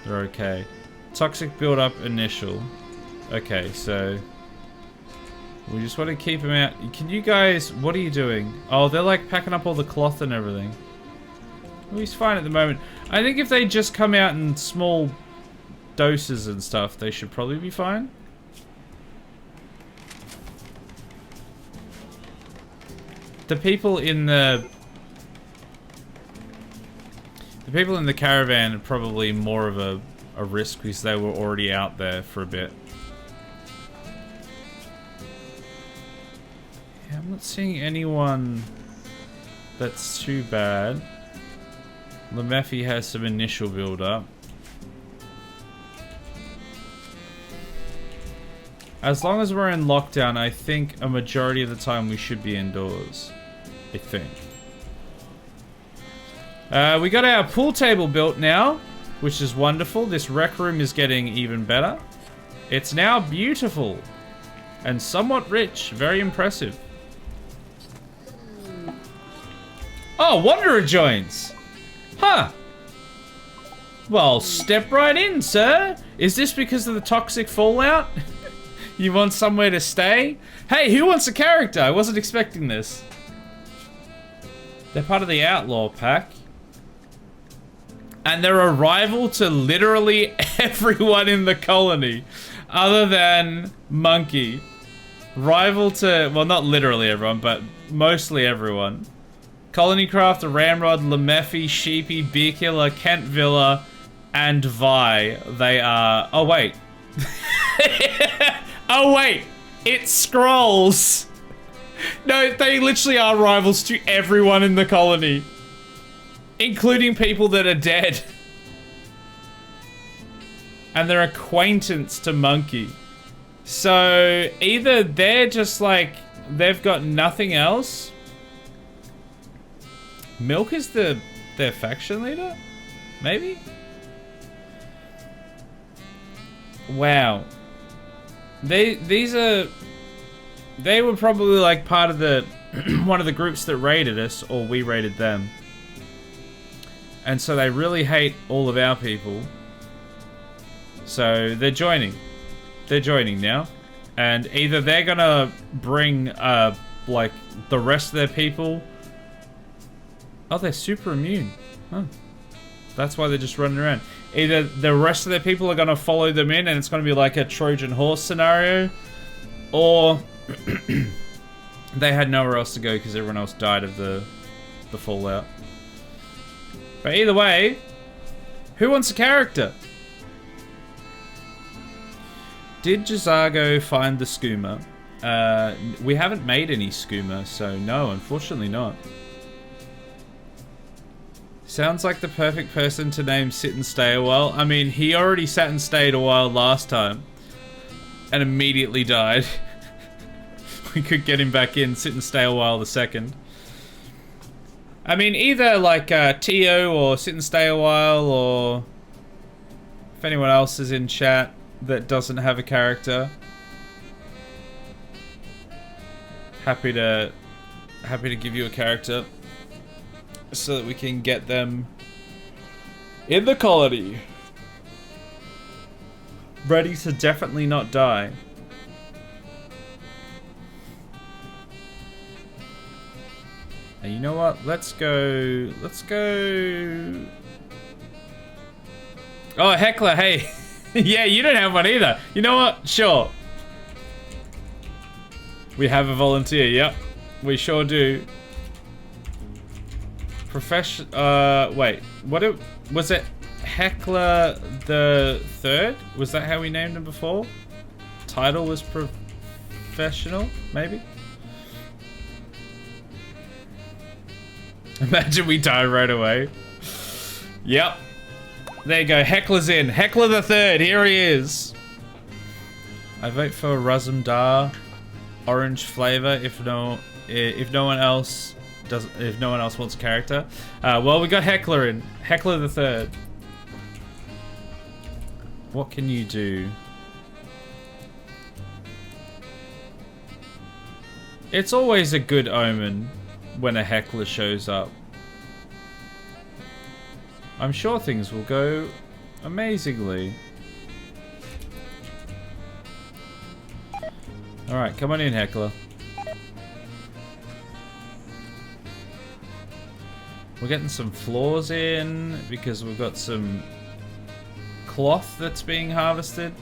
okay. Toxic build-up initial. Okay, so we just want to keep them out. Can you guys, what are you doing? Oh, they're like packing up all the cloth and everything. Well, he's fine at the moment. I think if they just come out in small doses and stuff, they should probably be fine. The people in the caravan are probably more of a risk because they were already out there for a bit. Yeah, I'm not seeing anyone that's too bad. Lemeffi has some initial build up. As long as we're in lockdown, I think a majority of the time we should be indoors. I think. We got our pool table built now, which is wonderful. This rec room is getting even better. It's now beautiful and somewhat rich. Very impressive. Oh, Wanderer joins. Huh. Well, step right in, sir. Is this because of the toxic fallout? You want somewhere to stay? Hey, who wants a character? I wasn't expecting this. They're part of the Outlaw Pack. And they're a rival to literally everyone in the colony. Other than Monkey. Rival to, well, not literally everyone, but mostly everyone. Colonycraft, Ramrod, Lemeffi, Sheepy, Beerkiller, Kentvilla, and Vi. They are... Oh, wait. Oh, wait. It scrolls. No, they literally are rivals to everyone in the colony. Including people that are dead. And they're acquaintance to Monkey. So, either they're just like, they've got nothing else. Milk is their faction leader? Maybe? Wow. They were probably like part of the one of the groups that raided us, or we raided them. And so they really hate all of our people. So they're joining. They're joining now. And either they're gonna bring like the rest of their people. Oh, they're super immune. Huh. That's why they're just running around. Either the rest of their people are gonna follow them in and it's gonna be like a Trojan horse scenario, or they had nowhere else to go because everyone else died of the fallout. But either way, who wants a character? Did Jazago find the skooma? We haven't made any skooma, so no, unfortunately not. Sounds like the perfect person to name Sit and Stay a While. I mean, he already sat and stayed a while last time. And immediately died. we could get him back in, sit and stay a while the second. I mean, either like TO or sit and stay a while, or if anyone else is in chat that doesn't have a character, happy to give you a character so that we can get them in the colony, ready to definitely not die. And you know what? Let's go. Oh, Heckler, hey. Yeah, you don't have one either. You know what? Sure. We have a volunteer, yep. We sure do. Wait. Was it Heckler the Third? Was that how we named him before? Title was professional, maybe? Imagine we die right away. Yep. There you go. Heckler's in. Heckler the Third. Here he is. I vote for Razumdar, orange flavor. If no one else wants a character, well, we got Heckler in. Heckler the Third. What can you do? It's always a good omen when a heckler shows up. I'm sure things will go amazingly. Alright, come on in, heckler. We're getting some floors in because we've got some cloth that's being harvested.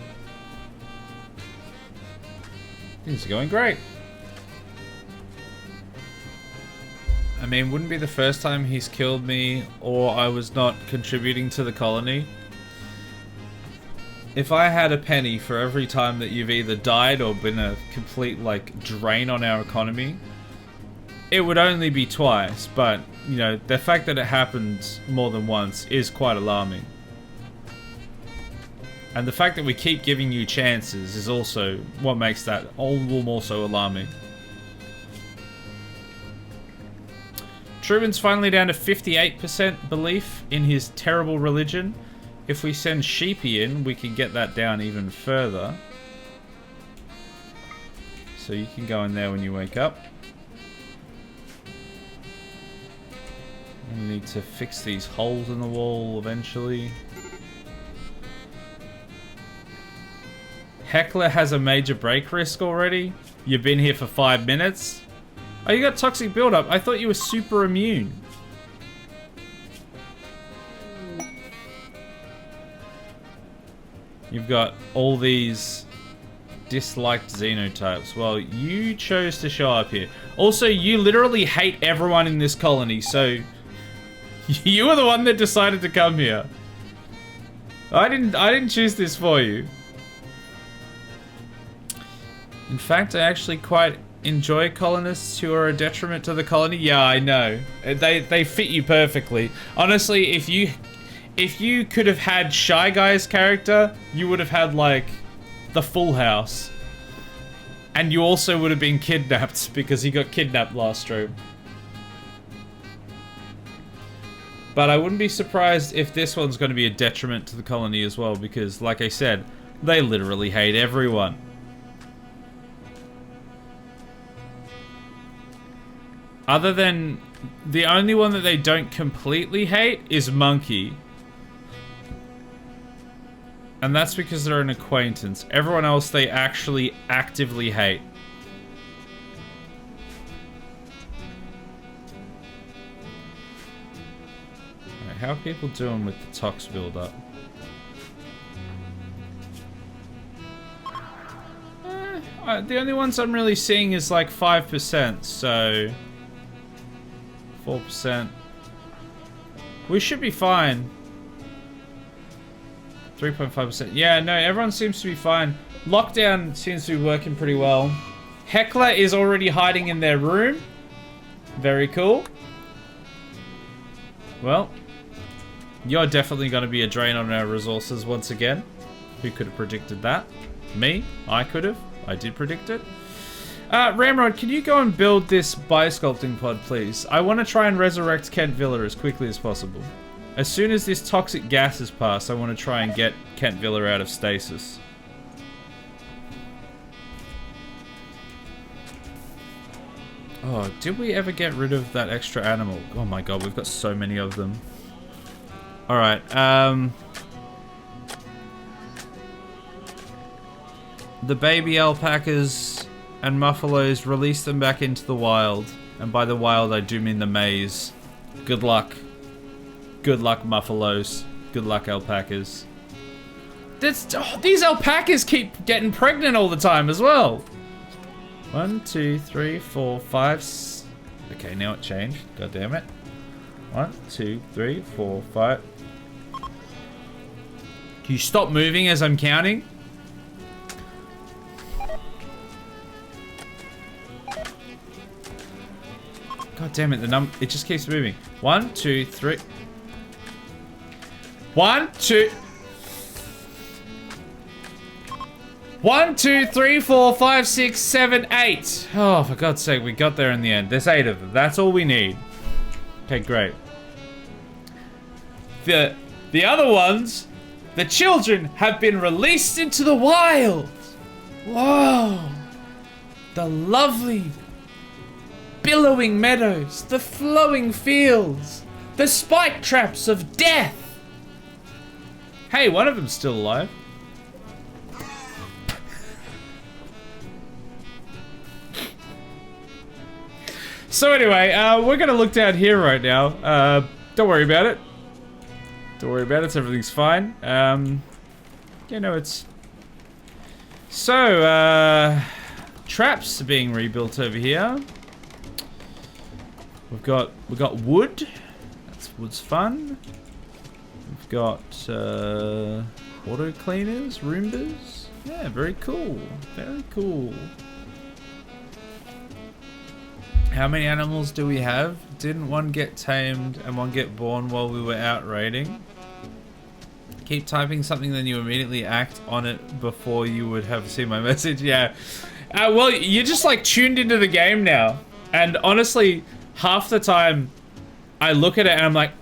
Things are going great. I mean, wouldn't be the first time he's killed me or I was not contributing to the colony. If I had a penny for every time that you've either died or been a complete, like, drain on our economy, it would only be twice, but, you know, the fact that it happens more than once is quite alarming. And the fact that we keep giving you chances is also what makes that all the more so alarming. Truman's finally down to 58% belief in his terrible religion. If we send Sheepy in, we can get that down even further. So you can go in there when you wake up. We need to fix these holes in the wall eventually. Heckler has a major break risk already. You've been here for 5 minutes. Oh, you got toxic buildup. I thought you were super immune. You've got all these disliked xenotypes. Well, you chose to show up here. Also, you literally hate everyone in this colony, so you were the one that decided to come here. I didn't choose this for you. In fact, I actually quite enjoy colonists who are a detriment to the colony. Yeah, I know. They fit you perfectly. Honestly, if you could have had Shy Guy's character, you would have had, like, the full house. And you also would have been kidnapped because he got kidnapped last stream. But I wouldn't be surprised if this one's going to be a detriment to the colony as well, because, like I said, they literally hate everyone. Other than, the only one that they don't completely hate is Monkey. And that's because they're an acquaintance. Everyone else they actually actively hate. Alright, how are people doing with the tox build-up? The only ones I'm really seeing is like 5%, so 4%. We should be fine. 3.5%. Yeah, no, everyone seems to be fine. Lockdown seems to be working pretty well. Heckler is already hiding in their room. Very cool. Well, you're definitely going to be a drain on our resources once again. Who could have predicted that? Me? I could have. I did predict it. Ramrod, can you go and build this biosculpting pod, please? I want to try and resurrect Kentvilla as quickly as possible. As soon as this toxic gas is passed, I want to try and get Kentvilla out of stasis. Oh, did we ever get rid of that extra animal? Oh my god, we've got so many of them. Alright, the baby alpacas and muffalos, release them back into the wild. And by the wild, I do mean the maze. Good luck. Good luck, muffalos. Good luck, alpacas. These alpacas keep getting pregnant all the time as well. 1, 2, 3, 4, 5. Okay, now it changed. God damn it. 1, 2, 3, 4, 5. Can you stop moving as I'm counting? God damn it, it just keeps moving. 1, 2, 3. 1, 2. 1, 2, 3, 4, 5, 6, 7, 8. Oh, for God's sake, we got there in the end. There's 8 of them. That's all we need. Okay, great. The other ones, the children have been released into the wild. Whoa. The lovely billowing meadows, the flowing fields, the spike traps of death. Hey, one of them's still alive. So anyway, we're gonna look down here right now. Don't worry about it. Don't worry about it, everything's fine. You know, it's... So, traps are being rebuilt over here. We've got wood. Wood's fun. We've got auto cleaners, Roombas. Yeah, very cool. Very cool. How many animals do we have? Didn't one get tamed and one get born while we were out raiding? Keep typing something, then you immediately act on it before you would have seen my message. Yeah. Well, you're just like tuned into the game now. And honestly, half the time I look at it and I'm like,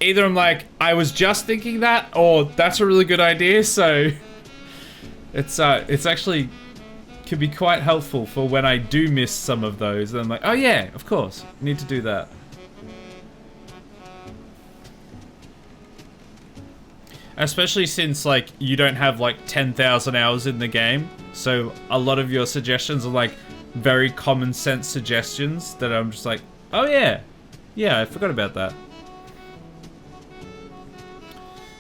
either I'm like, I was just thinking that, or that's a really good idea. So it's actually could be quite helpful for when I do miss some of those. And I'm like, oh yeah, of course, need to do that. Especially since like you don't have like 10,000 hours in the game, so a lot of your suggestions are like very common sense suggestions that I'm just like, oh yeah, I forgot about that.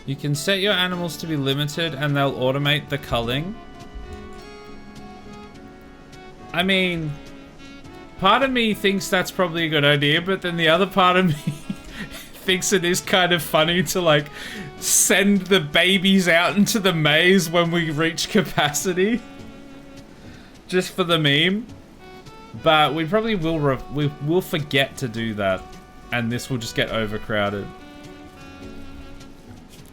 You can set your animals to be limited and they'll automate the culling. I mean, part of me thinks that's probably a good idea, but then the other part of me thinks it is kind of funny to like send the babies out into the maze when we reach capacity. Just for the meme. But we probably will forget to do that, and this will just get overcrowded.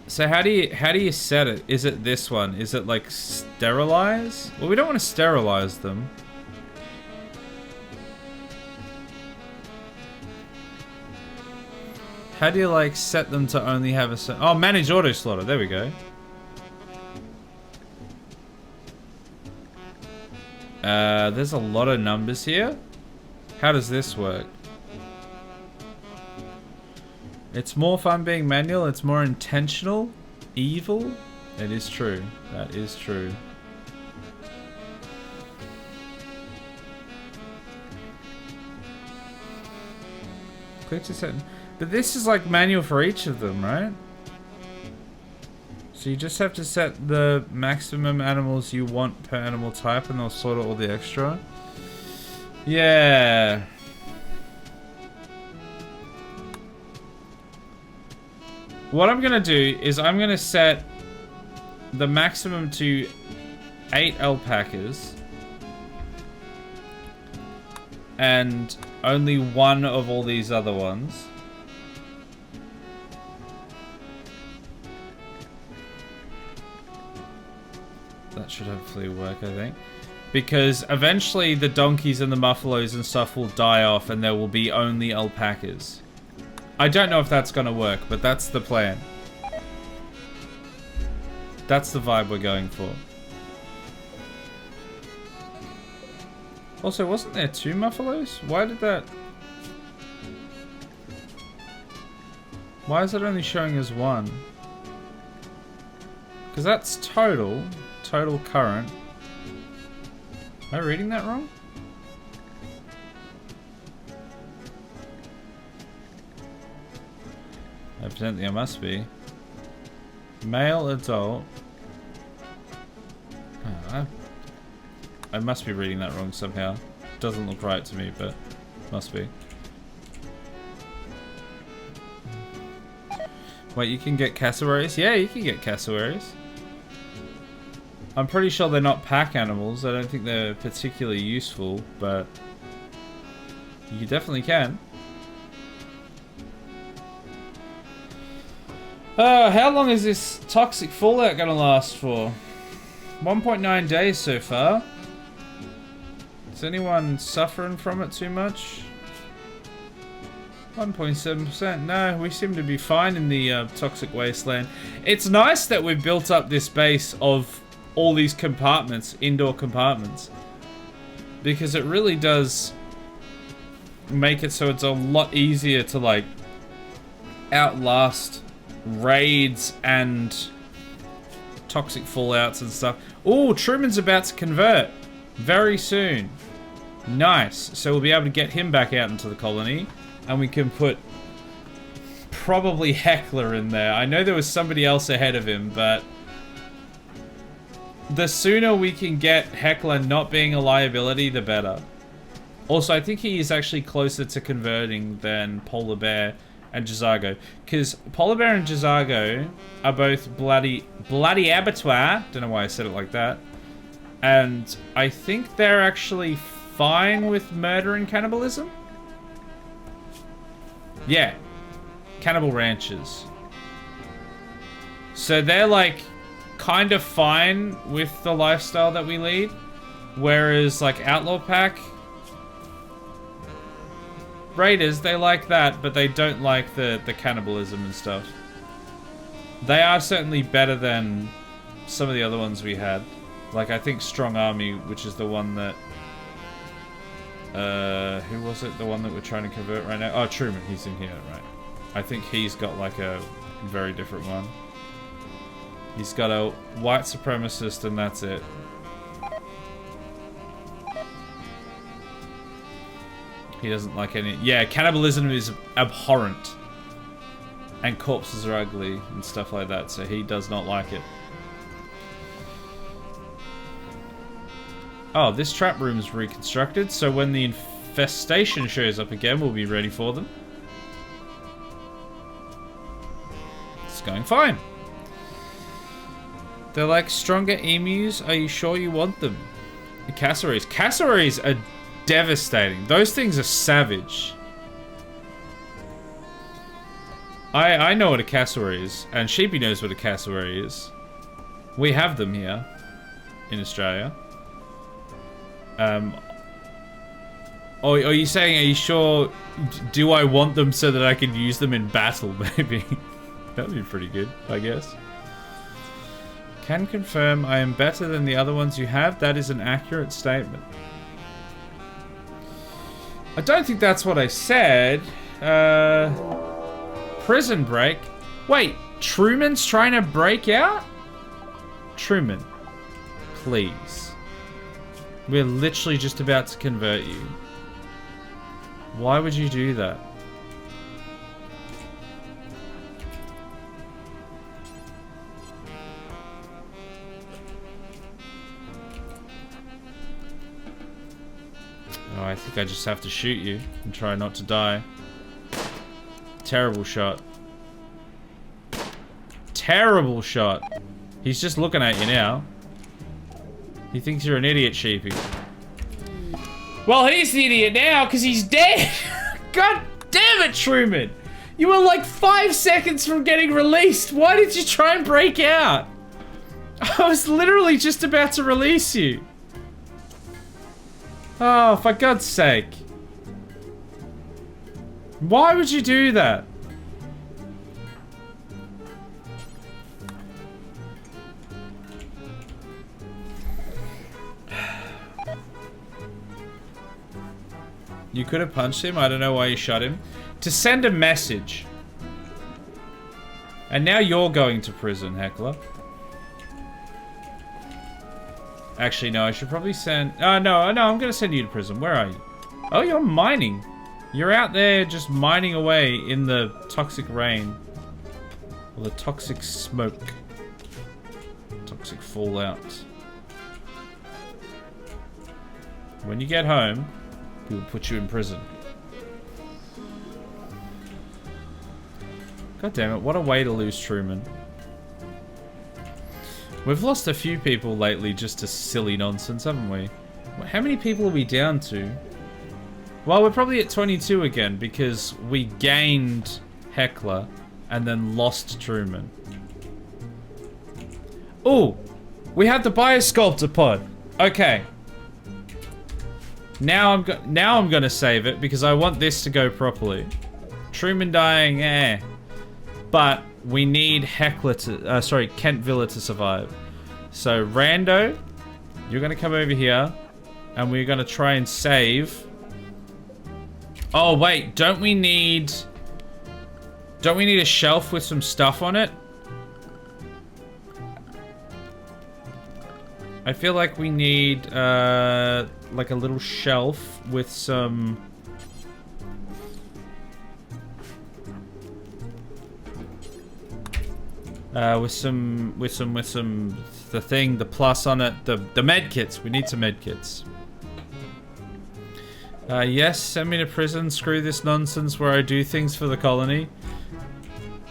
So how do you set it? Is it this one? Is it like sterilize? Well, we don't want to sterilize them. How do you like set them to only have a oh, manage auto slaughter? There we go. There's a lot of numbers here. How does this work? It's more fun being manual. It's more intentional. Evil. It is true. That is true. Click to set. But this is like manual for each of them, right? So you just have to set the maximum animals you want per animal type and they'll sort out all the extra. Yeah. What I'm gonna do is I'm gonna set the maximum to 8 alpacas and only 1 of all these other ones. That should hopefully work, I think. Because eventually the donkeys and the buffaloes and stuff will die off and there will be only alpacas. I don't know if that's gonna work, but that's the plan. That's the vibe we're going for. Also, wasn't there 2 buffaloes? Why did that... Why is it only showing as 1? Because that's total current. Am I reading that wrong? Evidently I must be. Male adult. Oh, I must be reading that wrong somehow. Doesn't look right to me, but must be. Wait, you can get cassowaries? Yeah, you can get cassowaries. I'm pretty sure they're not pack animals. I don't think they're particularly useful, but you definitely can. How long is this toxic fallout gonna last for? 1.9 days so far. Is anyone suffering from it too much? 1.7%. No, we seem to be fine in the toxic wasteland. It's nice that we've built up this base of all these compartments, indoor compartments, because it really does make it so it's a lot easier to like outlast raids and toxic fallouts and stuff. Oh, Truman's about to convert very soon. Nice. So we'll be able to get him back out into the colony, and we can put probably Heckler in there. I know there was somebody else ahead of him, but the sooner we can get Heckler not being a liability, the better. Also, I think he is actually closer to converting than Polar Bear and Jazago, because Polar Bear and Jazago are both bloody abattoir. Don't know why I said it like that. And I think they're actually fine with murder and cannibalism. Yeah, cannibal ranchers. So they're like kind of fine with the lifestyle that we lead, whereas like Outlaw Pack Raiders, they like that, but they don't like the cannibalism and stuff. They are certainly better than some of the other ones we had. Like, I think Strong Army, which is the one that... who was it? The one that we're trying to convert right now? Oh, Truman, he's in here, right. I think he's got like a very different one. He's got a white supremacist and that's it. He doesn't like any... Yeah, cannibalism is abhorrent. And corpses are ugly and stuff like that, so he does not like it. Oh, this trap room is reconstructed, so when the infestation shows up again, we'll be ready for them. It's going fine. They're like stronger emus. Are you sure you want them? The cassowaries. Cassowaries are devastating. Those things are savage. I know what a cassowary is, and Sheepy knows what a cassowary is. We have them here in Australia. Are you saying, are you sure, do I want them so that I can use them in battle, maybe? That would be pretty good, I guess. Can confirm I am better than the other ones you have. That is an accurate statement. I don't think that's what I said. Prison break? Wait, Truman's trying to break out? Truman, please. We're literally just about to convert you. Why would you do that? Oh, I think I just have to shoot you and try not to die. Terrible shot. Terrible shot. He's just looking at you now. He thinks you're an idiot, Sheepy. Well, he's the idiot now because he's dead. God damn it, Truman. You were like 5 seconds from getting released. Why did you try and break out? I was literally just about to release you. Oh, for God's sake. Why would you do that? You could have punched him. I don't know why you shot him. To send a message. And now you're going to prison, Heckler. Actually, no, I should probably send... no, I'm going to send you to prison. Where are you? Oh, you're mining. You're out there just mining away in the toxic rain. Or the toxic smoke. Toxic fallout. When you get home, we will put you in prison. God damn it, what a way to lose Truman. We've lost a few people lately just to silly nonsense, haven't we? How many people are we down to? Well, we're probably at 22 again because we gained Heckler and then lost Truman. Oh, we have the Biosculptor pod. Okay. Now I'm gonna save it because I want this to go properly. Truman dying, but we need Heckler to, Kentvilla to survive. So Rando, you're gonna come over here, and we're gonna try and save. Oh wait, don't we need a shelf with some stuff on it? I feel like we need like a little shelf with some. The plus on it, the med kits. We need some med kits. Yes, send me to prison. Screw this nonsense where I do things for the colony.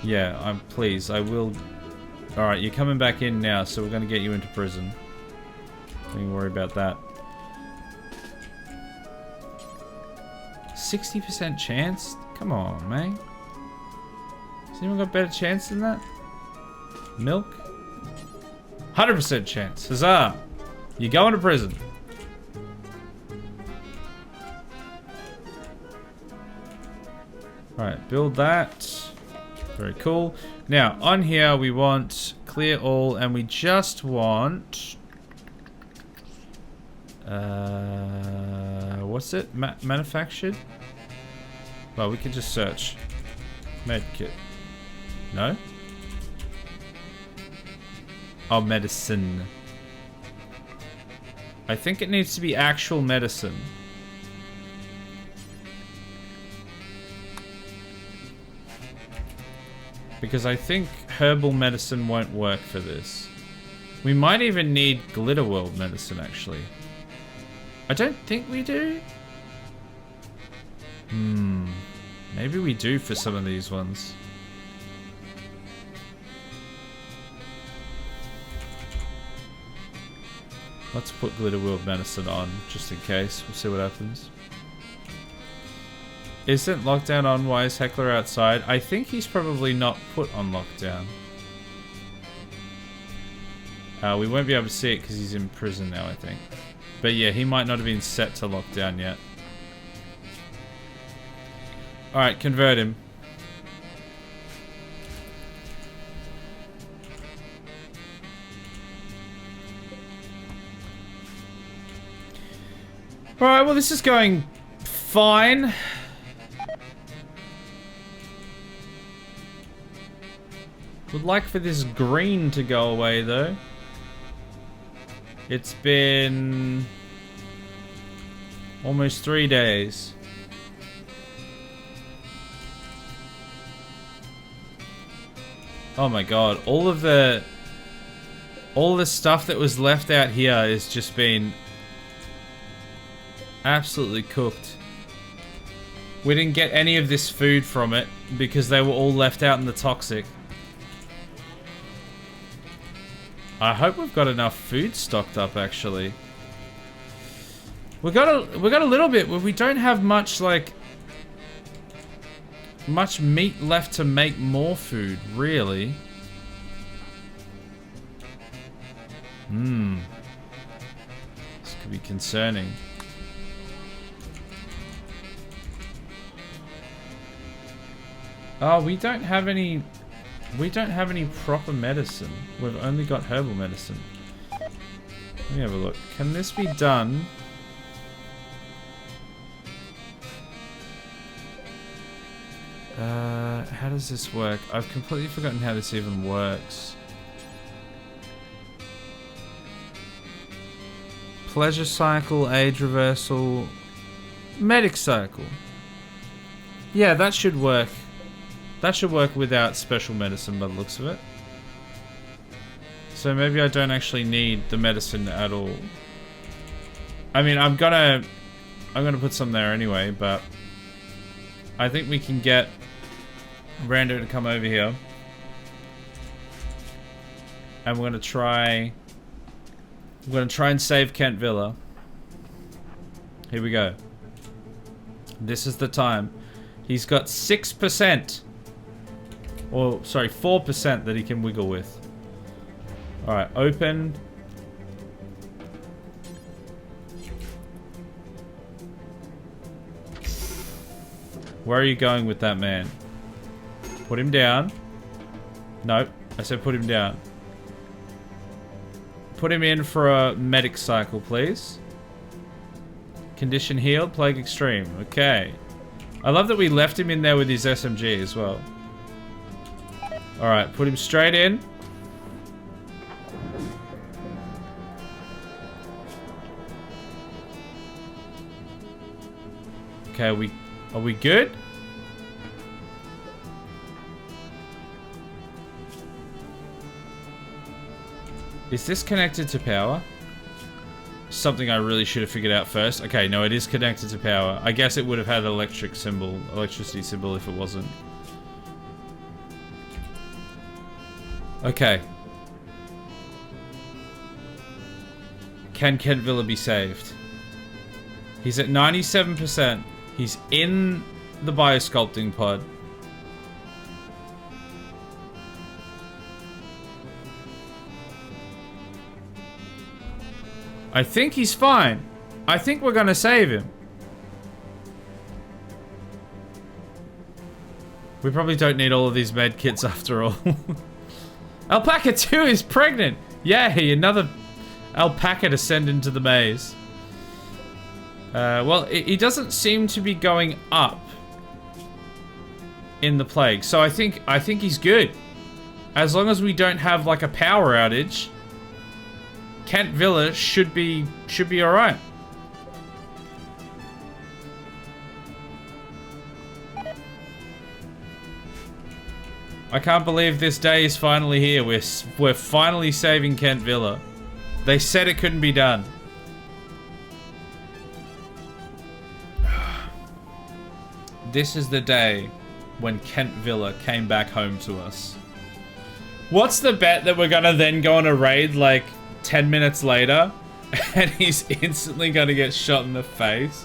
Yeah, please, I will. All right, you're coming back in now, so we're gonna get you into prison. Don't worry about that. 60% chance? Come on, man. Has anyone got a better chance than that? Milk? 100% chance. Huzzah! You're going to prison. Alright, build that. Very cool. Now, on here we want clear all, and we just want... what's it? Manufactured? Well, we can just search. Medkit. No? Oh, medicine. I think it needs to be actual medicine. Because I think herbal medicine won't work for this. We might even need Glitter World medicine, actually. I don't think we do. Maybe we do for some of these ones. Let's put Glitter World medicine on, just in case. We'll see what happens. Isn't lockdown on? Why is Heckler outside? I think he's probably not put on lockdown. We won't be able to see it because he's in prison now, I think. But yeah, he might not have been set to lockdown yet. Alright, convert him. Alright, well this is going fine. Would like for this green to go away though. It's been almost 3 days. Oh my god, all the stuff that was left out here has just been absolutely cooked. We didn't get any of this food from it because they were all left out in the toxic. I hope we've got enough food stocked up we got a little bit, but we don't have much much meat left to make more food, really. This could be concerning. Oh, we don't have any proper medicine. We've only got herbal medicine. Let me have a look. Can this be done? How does this work? I've completely forgotten how this even works. Pleasure cycle, age reversal, medic cycle. Yeah, that should work. That should work without special medicine by the looks of it. So maybe I don't actually need the medicine at all. I mean, I'm gonna put some there anyway, but I think we can get Rando to come over here. And we're gonna try and save Kentvilla. Here we go. This is the time. He's got 6%. Or, sorry, 4% that he can wiggle with. Alright, open. Where are you going with that man? Put him down. Nope, I said put him down. Put him in for a medic cycle, please. Condition healed, plague extreme. Okay. I love that we left him in there with his SMG as well. Alright, put him straight in. Okay, are we good? Is this connected to power? Something I really should have figured out first. Okay, no, it is connected to power. I guess it would have had an electricity symbol if it wasn't. Okay. Can Kentvilla be saved? He's at 97%. He's in the biosculpting pod. I think he's fine. I think we're gonna save him. We probably don't need all of these med kits after all. Alpaca 2 is pregnant! Yay, another alpaca to send into the maze. Well, he doesn't seem to be going up in the plague, so I think he's good. As long as we don't have like a power outage, Kentvilla should be all right. I can't believe this day is finally here. We're finally saving Kentvilla. They said it couldn't be done. This is the day when Kentvilla came back home to us. What's the bet that we're gonna then go on a raid like 10 minutes later and he's instantly gonna get shot in the face?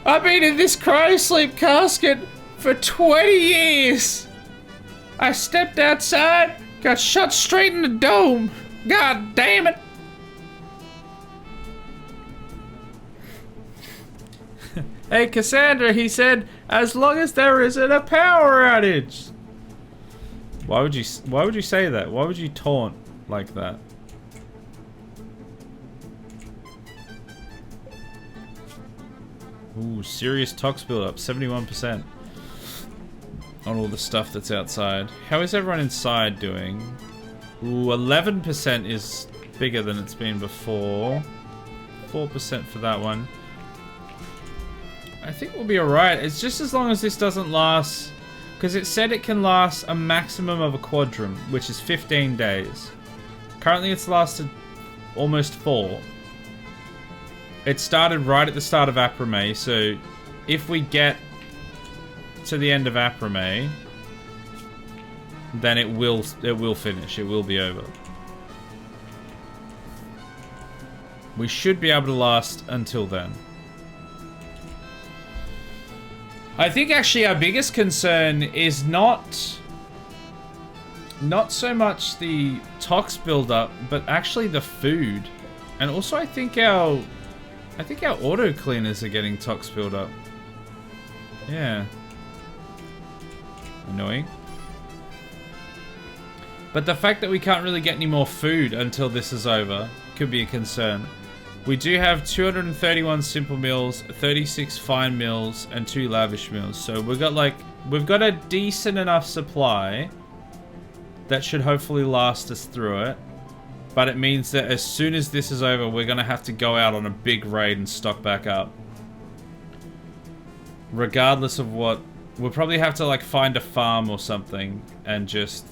I've been in this cryosleep casket for 20 years. I stepped outside, got shot straight in the dome. God damn it. Hey Cassandra, he said, as long as there isn't a power outage. Why would you say that? Why would you taunt like that? Ooh, serious tox build-up, 71% on all the stuff that's outside. How is everyone inside doing? Ooh, 11% is bigger than it's been before. 4% for that one. I think we'll be alright. It's just as long as this doesn't last, because it said it can last a maximum of a quadrum, which is 15 days. Currently it's lasted almost 4. It started right at the start of Aprime, so if we get to the end of Aprime, then it will finish. It will be over. We should be able to last until then. I think actually our biggest concern is not so much the tox buildup, but actually the food. And also I think our auto cleaners are getting tox buildup. Yeah. Annoying. But the fact that we can't really get any more food until this is over could be a concern. We do have 231 simple meals, 36 fine meals, and 2 lavish meals. So we've got a decent enough supply that should hopefully last us through it. But it means that as soon as this is over, we're gonna have to go out on a big raid and stock back up. Regardless of what, we'll probably have to like find a farm or something and just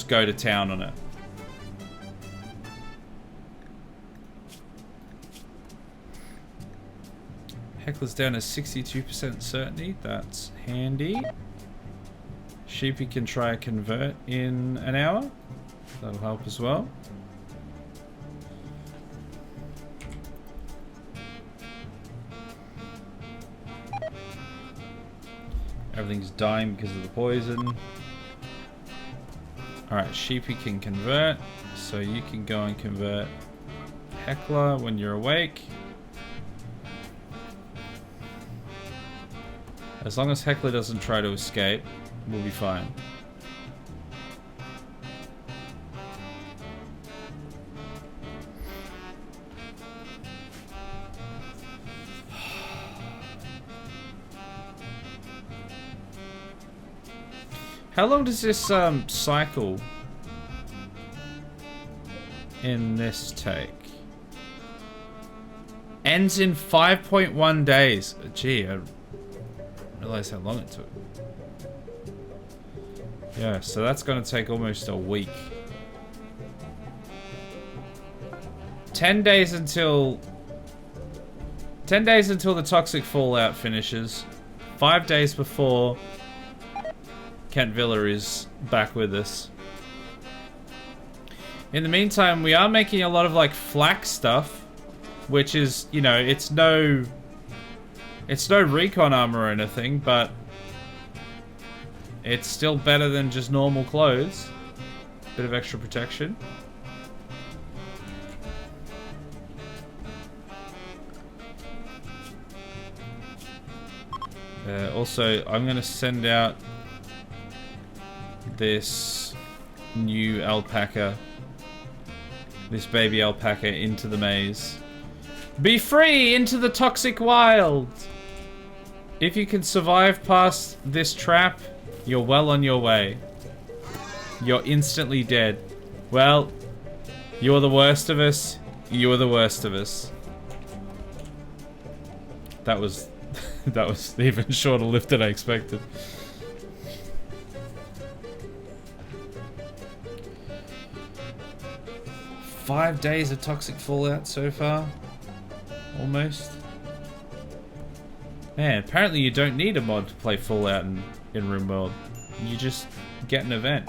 go to town on it. Heckler's down to 62% certainty. That's handy. Sheepy can try a convert in an hour. That'll help as well. Everything's dying because of the poison. Alright, Sheepy can convert. So you can go and convert Heckler when you're awake. As long as Heckler doesn't try to escape, we'll be fine. How long does this cycle in this take? Ends in 5.1 days. Gee, I realize how long it took. Yeah, so that's gonna take almost a week. 10 days until the toxic fallout finishes. 5 days before Kentvilla is back with us. In the meantime, we are making a lot of like flak stuff, which is, you know, it's no recon armor or anything, but it's still better than just normal clothes. Bit of extra protection. Also, I'm gonna send out this new alpaca, this baby alpaca, into the maze. Be free into the toxic wild! If you can survive past this trap, you're well on your way. You're instantly dead. Well, you're the worst of us. You're the worst of us. That was that was even shorter lived than I expected. Five days of toxic fallout so far. Almost. Man, apparently you don't need a mod to play Fallout in RimWorld. You just get an event.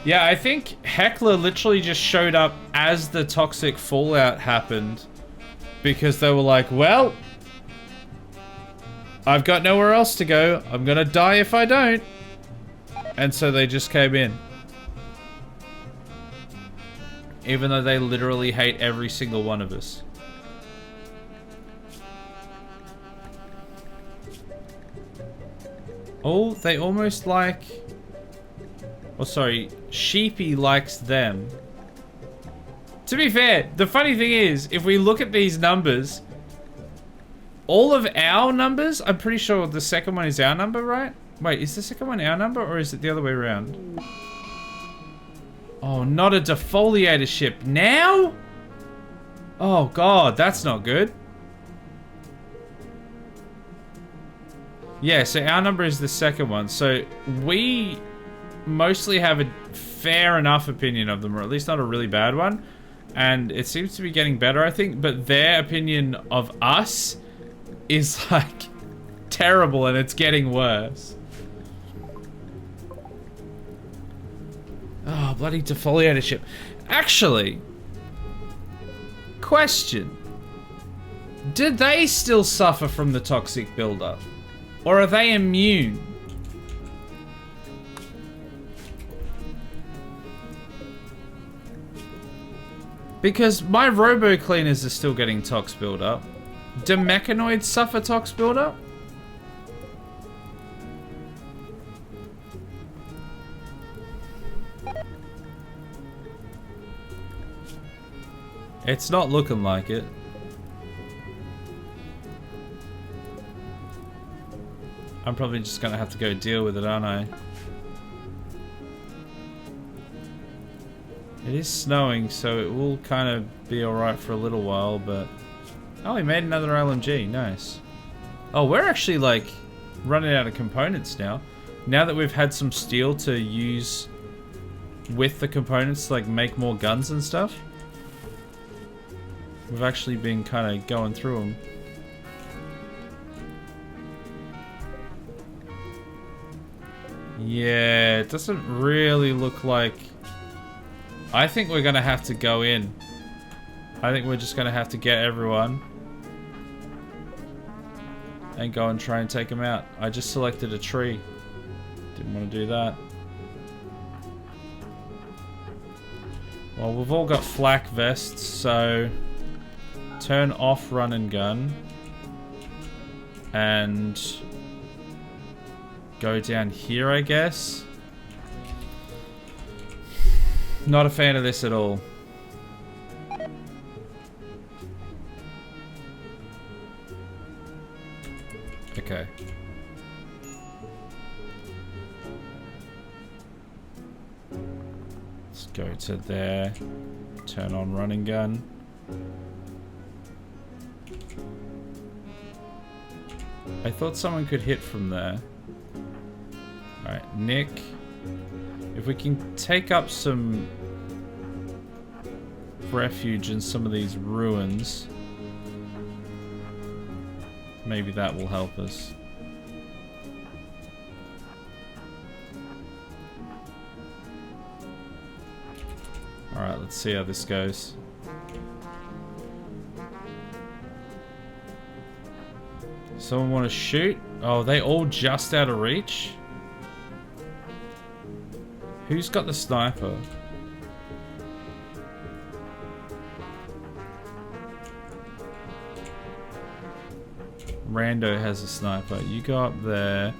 Yeah, I think Heckler literally just showed up as the toxic fallout happened because they were like, well, I've got nowhere else to go. I'm gonna die if I don't. And so they just came in. Even though they literally hate every single one of us. Oh, they almost like... Oh, sorry. Sheepy likes them. To be fair, the funny thing is, if we look at these numbers, all of our numbers, I'm pretty sure the second one is our number, right? Wait, is the second one our number, or is it the other way around? Oh, not a defoliator ship now? Oh, God, that's not good. Yeah, so our number is the second one. So we mostly have a fair enough opinion of them, or at least not a really bad one. And it seems to be getting better, I think. But their opinion of us is, like, terrible, and it's getting worse. Oh, bloody defoliator ship. Actually, question. Did they still suffer from the toxic buildup? Or are they immune? Because my robo cleaners are still getting tox buildup. Do mechanoids suffer tox buildup? It's not looking like it. I'm probably just gonna have to go deal with it, aren't I? It is snowing, so it will kind of be alright for a little while, but... Oh, we made another LMG. Nice. Oh, we're actually, like, running out of components now. Now that we've had some steel to use with the components to, like, make more guns and stuff. We've actually been kind of going through them. Yeah, it doesn't really look like... I think we're gonna have to go in. I think we're just gonna have to get everyone and go and try and take them out. I just selected a tree. Didn't want to do that. Well, we've all got flak vests, so turn off run and gun and go down here, I guess. Not a fan of this at all. Okay. Let's go to there. Turn on running gun. I thought someone could hit from there. Alright, Nick. If we can take up some refuge in some of these ruins, maybe that will help us. Alright, let's see how this goes. Someone want to shoot? Oh, they all just out of reach? Who's got the sniper? Rando has a sniper. You go up there.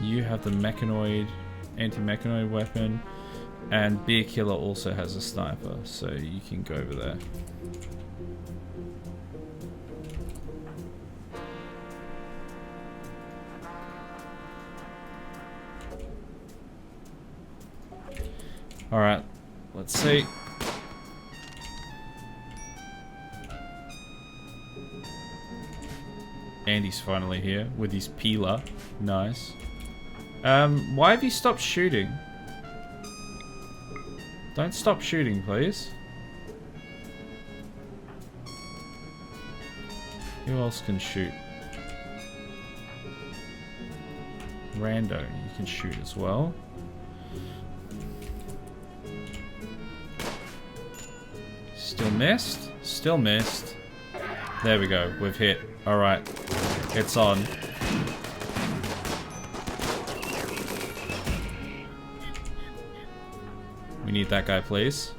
You have the mechanoid, anti-mechanoid weapon. And Beer Killer also has a sniper, so you can go over there. Alright, let's see. Andy's finally here with his peeler. Nice. Why have you stopped shooting? Don't stop shooting, please. Who else can shoot? Rando, you can shoot as well. Still missed? Still missed. There we go, we've hit. Alright, it's on. We need that guy, please.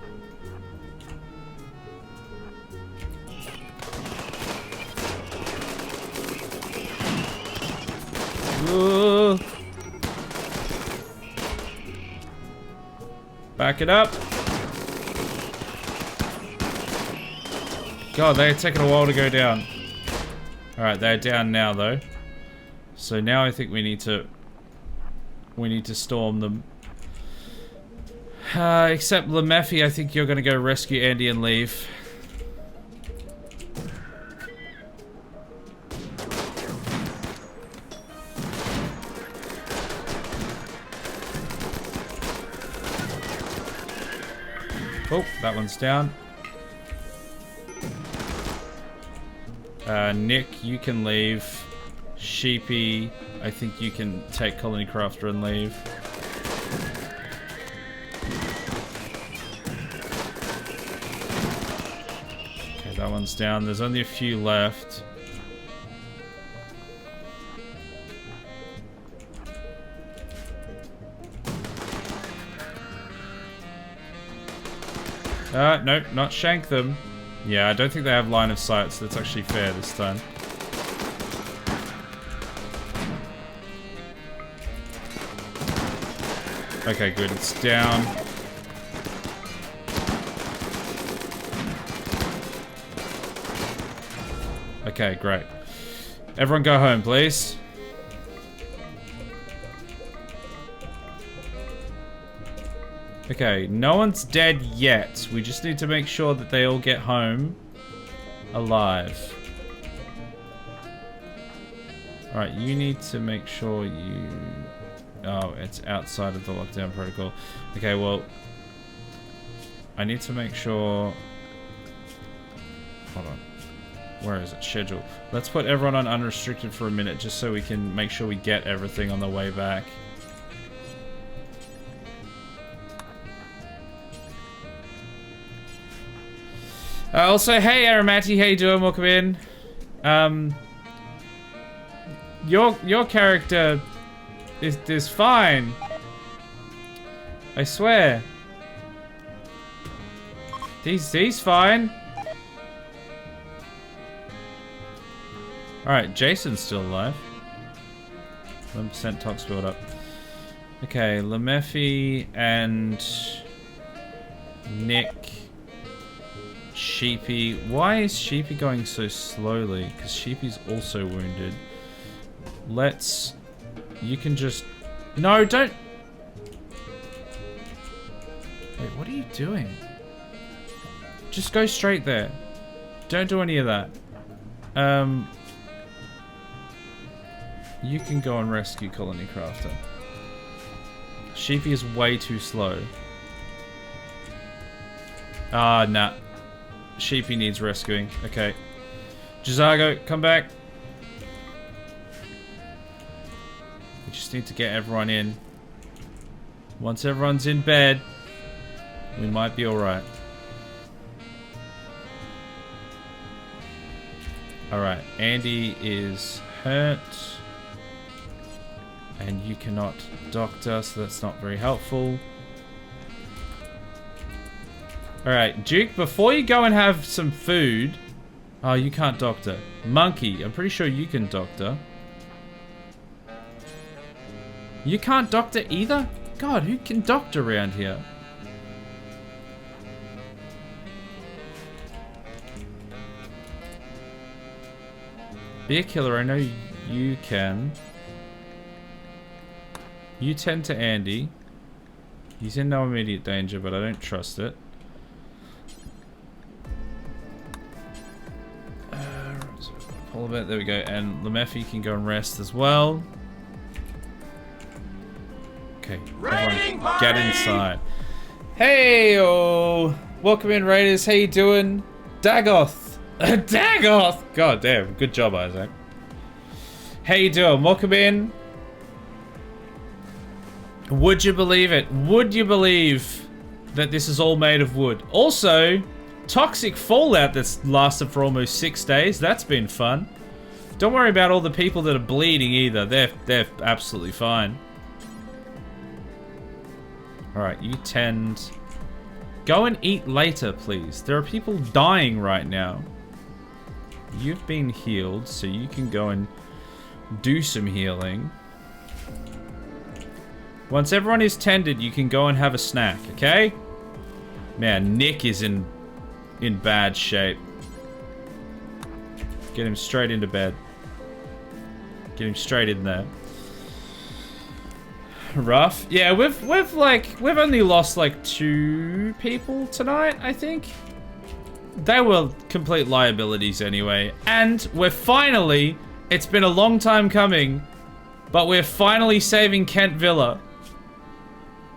Ooh. Back it up. God, they're taking a while to go down. Alright, they're down now though. So now I think we need to storm them. Except Lemeffy, I think you're gonna go rescue Andy and leave. Oh, that one's down. Nick, you can leave. Sheepy, I think you can take Colony Crafter and leave. Okay, that one's down. There's only a few left. Nope, not shank them. Yeah, I don't think they have line of sight, so that's actually fair this time. Okay, good, it's down. Okay, great. Everyone go home, please. Okay, no one's dead yet. We just need to make sure that they all get home alive. Alright, you need to make sure you... Oh, it's outside of the lockdown protocol. Okay, well... I need to make sure... Hold on. Where is it? Schedule. Let's put everyone on unrestricted for a minute just so we can make sure we get everything on the way back. Also, hey Aramati, how you doing? Welcome in. Your character is fine. I swear. He's fine. Alright, Jason's still alive. 11% tox build up. Okay, Lemephi and Nick. Sheepy. Why is Sheepy going so slowly? Because Sheepy's also wounded. Let's... You can just... No, don't... Wait, what are you doing? Just go straight there. Don't do any of that. You can go and rescue Colony Crafter. Sheepy is way too slow. Ah, nah. Sheepy needs rescuing. Okay. Jazago, come back. We just need to get everyone in. Once everyone's in bed, we might be alright. Alright, Andy is hurt. And you cannot doctor, so that's not very helpful. Alright, Duke, before you go and have some food... Oh, you can't doctor. Monkey, I'm pretty sure you can doctor. You can't doctor either? God, who can doctor around here? Beer Killer, I know you can. You tend to Andy. He's in no immediate danger, but I don't trust it. Pull a bit, there we go. And Lemephi can go and rest as well. Okay, everyone get inside. Hey, oh, welcome in, Raiders. How you doing? Dagoth. Dagoth. God damn, good job, Isaac. How you doing? Welcome in. Would you believe it? Would you believe that this is all made of wood? Also, toxic fallout that's lasted for almost 6 days. That's been fun. Don't worry about all the people that are bleeding either. They're absolutely fine. Alright, you tend... Go and eat later, please. There are people dying right now. You've been healed, so you can go and do some healing. Once everyone is tended, you can go and have a snack, okay? Man, Nick is in bad shape. Get him straight into bed. Get him straight in there. Rough. Yeah, we've only lost like 2 people tonight, I think. They were complete liabilities anyway. And we're finally, it's been a long time coming, but we're finally saving Kentvilla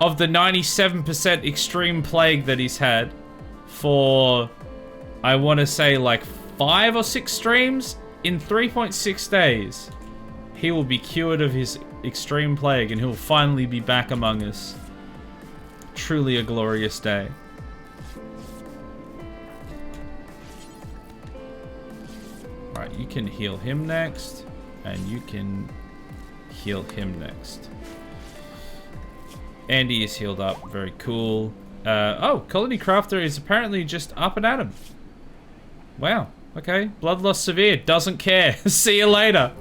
of the 97% extreme plague that he's had for, I want to say, like 5 or 6 streams. In 3.6 days, he will be cured of his extreme plague and he'll finally be back among us. Truly a glorious day. Right, you can heal him next, and you can heal him next. Andy is healed up, very cool. Oh, Colony Crafter is apparently just up and at him. Wow, okay. Blood loss severe, doesn't care. See you later.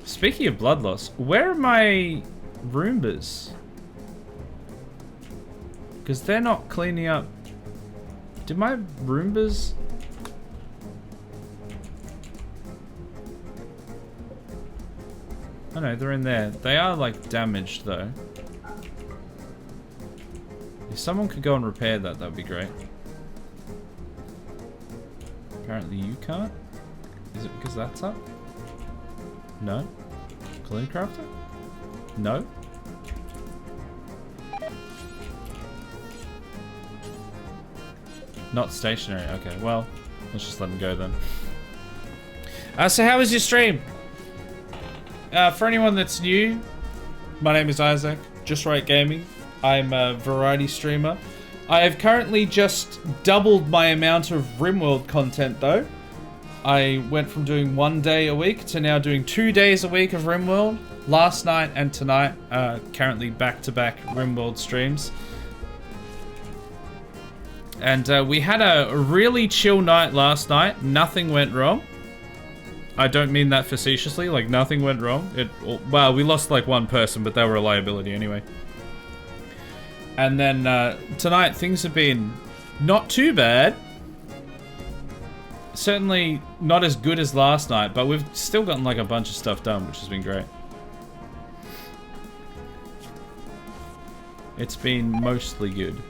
Speaking of blood loss, where are my Roombas? Because they're not cleaning up. Did my Roombas... Oh no, they're in there. They are like damaged though. If someone could go and repair that, that'd be great. Apparently you can't? Is it because that's up? No? Clone crafter? No? Not stationary. Okay, well, let's just let him go then. So how was your stream? For anyone that's new, my name is Isaac, JustWrightGaming. I'm a variety streamer. I have currently just doubled my amount of RimWorld content though. I went from doing 1 day a week to now doing 2 days a week of RimWorld. Last night and tonight, currently back-to-back RimWorld streams. And we had a really chill night last night. Nothing went wrong. I don't mean that facetiously, like nothing went wrong. Well, we lost like one person, but they were a liability anyway. And then tonight things have been not too bad. Certainly not as good as last night, but we've still gotten like a bunch of stuff done, which has been great. It's been mostly good.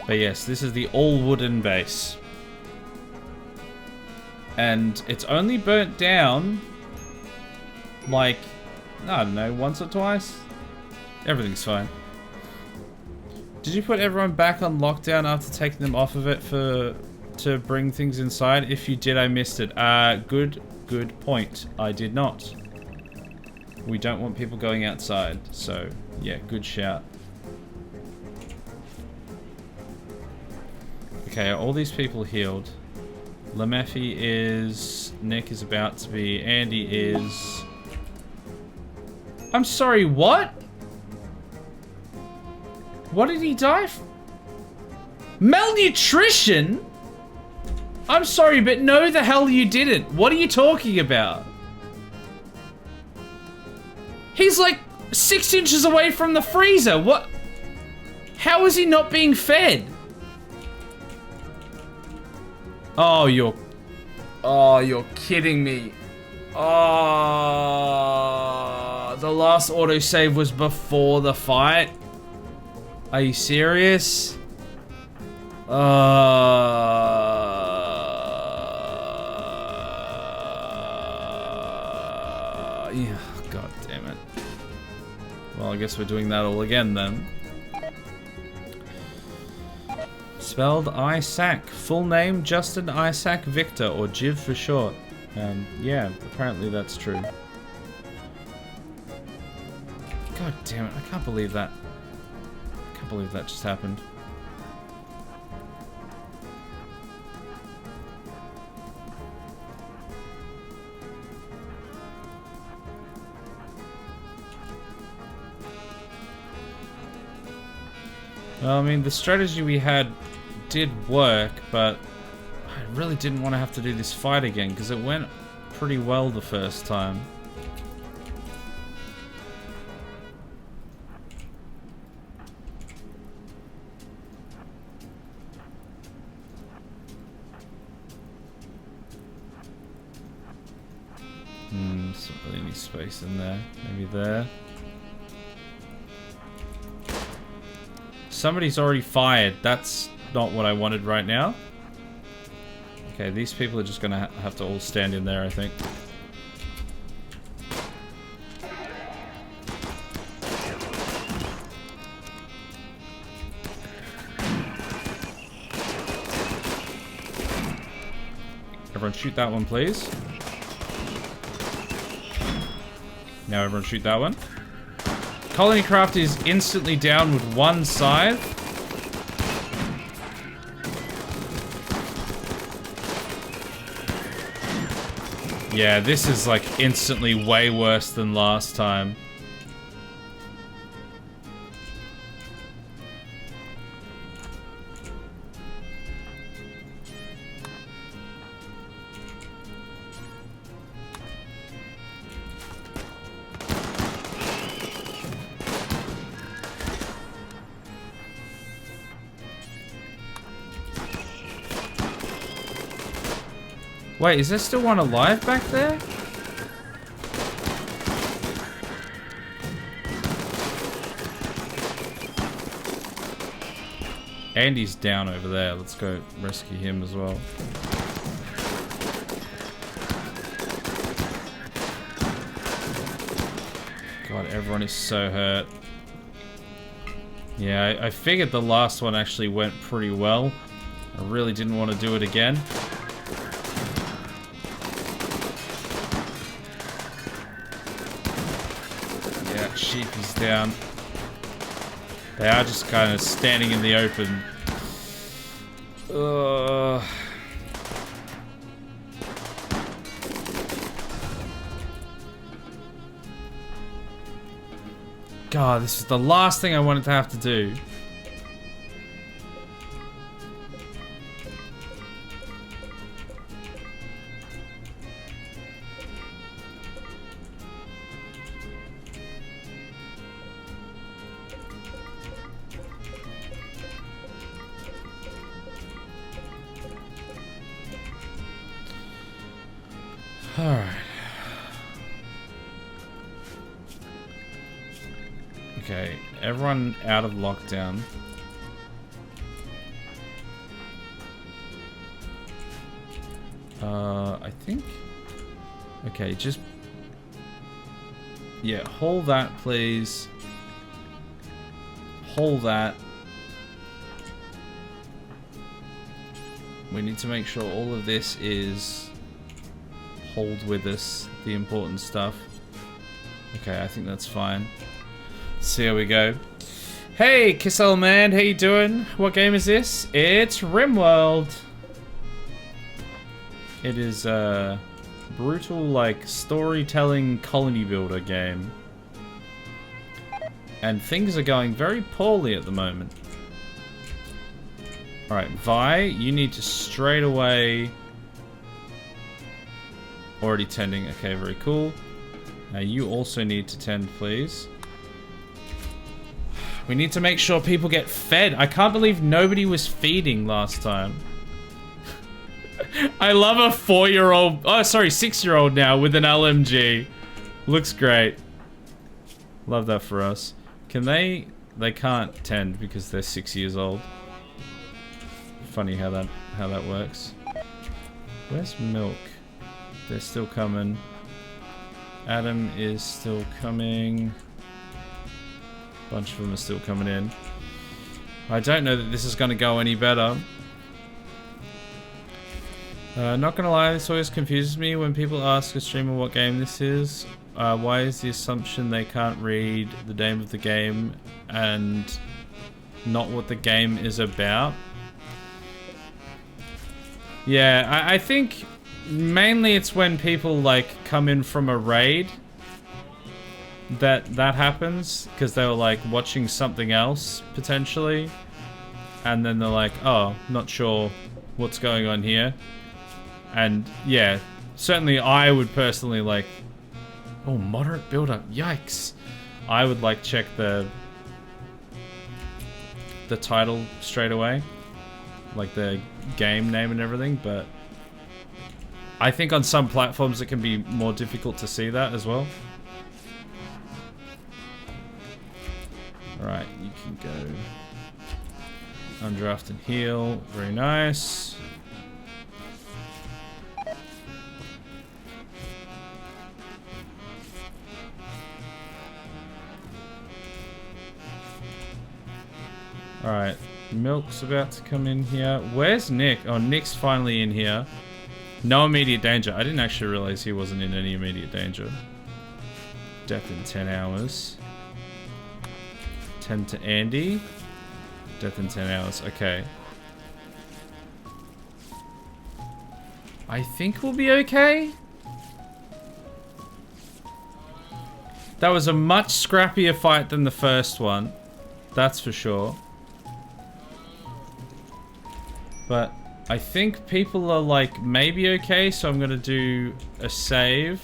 But yes, this is the all wooden base. And it's only burnt down like, I don't know, once or twice? Everything's fine. Did you put everyone back on lockdown after taking them off of it to bring things inside? If you did, I missed it. Good point. I did not. We don't want people going outside, so yeah, good shout. Okay, are all these people healed? Lemeffi is... Nick is about to be... Andy is... I'm sorry, what? What did he die from? Malnutrition? I'm sorry, but no the hell you didn't. What are you talking about? He's like 6 inches away from the freezer. What? How is he not being fed? Oh, you're kidding me. Oh, the last autosave was before the fight. Are you serious? Yeah, god damn it. Well, I guess we're doing that all again then. Spelled Isaac. Full name Justin Isaac Victor, or Jiv for short. Yeah, apparently that's true. God damn it, I can't believe that. I can't believe that just happened. Well, I mean, the strategy we had did work, but I really didn't want to have to do this fight again because it went pretty well the first time. There's not really any space in there. Maybe there. Somebody's already fired. That's not what I wanted right now. Okay, these people are just gonna have to all stand in there, I think. Everyone shoot that one, please. Now everyone shoot that one. Colonycraft is instantly down with one scythe. Yeah, this is like instantly way worse than last time. Wait, is there still one alive back there? Andy's down over there. Let's go rescue him as well. God, everyone is so hurt. Yeah, I figured the last one actually went pretty well. I really didn't want to do it again. Yeah, Sheepy's down. They are just kind of standing in the open. God, this is the last thing I wanted to have to do. Alright. Okay, everyone out of lockdown. I think... Okay, just... Yeah, hold that, please. Hold that. We need to make sure all of this is... hold with us, the important stuff. Okay, I think that's fine. So here we go. Hey, Kissel Man, how you doing? What game is this? It's RimWorld. It is a brutal, like, storytelling colony builder game. And things are going very poorly at the moment. Alright, Vi, you need to straight away... Already tending. Okay, very cool. Now you also need to tend, please. We need to make sure people get fed. I can't believe nobody was feeding last time. I love a 4-year-old... Oh, sorry, 6-year-old now with an LMG. Looks great. Love that for us. Can they... They can't tend because they're 6 years old. Funny how that works. Where's Milk? They're still coming. Adam is still coming. Bunch of them are still coming in. I don't know that this is going to go any better. Not gonna lie, this always confuses me when people ask a streamer what game this is. Why is the assumption they can't read the name of the game and not what the game is about? Yeah, I think mainly it's when people like come in from a raid that happens, because they were like watching something else potentially, and then they're like, oh, not sure what's going on here. And yeah, certainly I would personally like, oh, moderate build-up, yikes. I would like check the title straight away, like the game name and everything, but I think on some platforms it can be more difficult to see that as well. Alright, you can go undraft and heal, very nice. Alright, Milk's about to come in here. Where's Nick? Oh, Nick's finally in here. No immediate danger. I didn't actually realize he wasn't in any immediate danger. Death in 10 hours. 10 to Andy. Death in 10 hours. Okay. I think we'll be okay. That was a much scrappier fight than the first one. That's for sure. But I think people are like maybe okay, so I'm gonna do a save.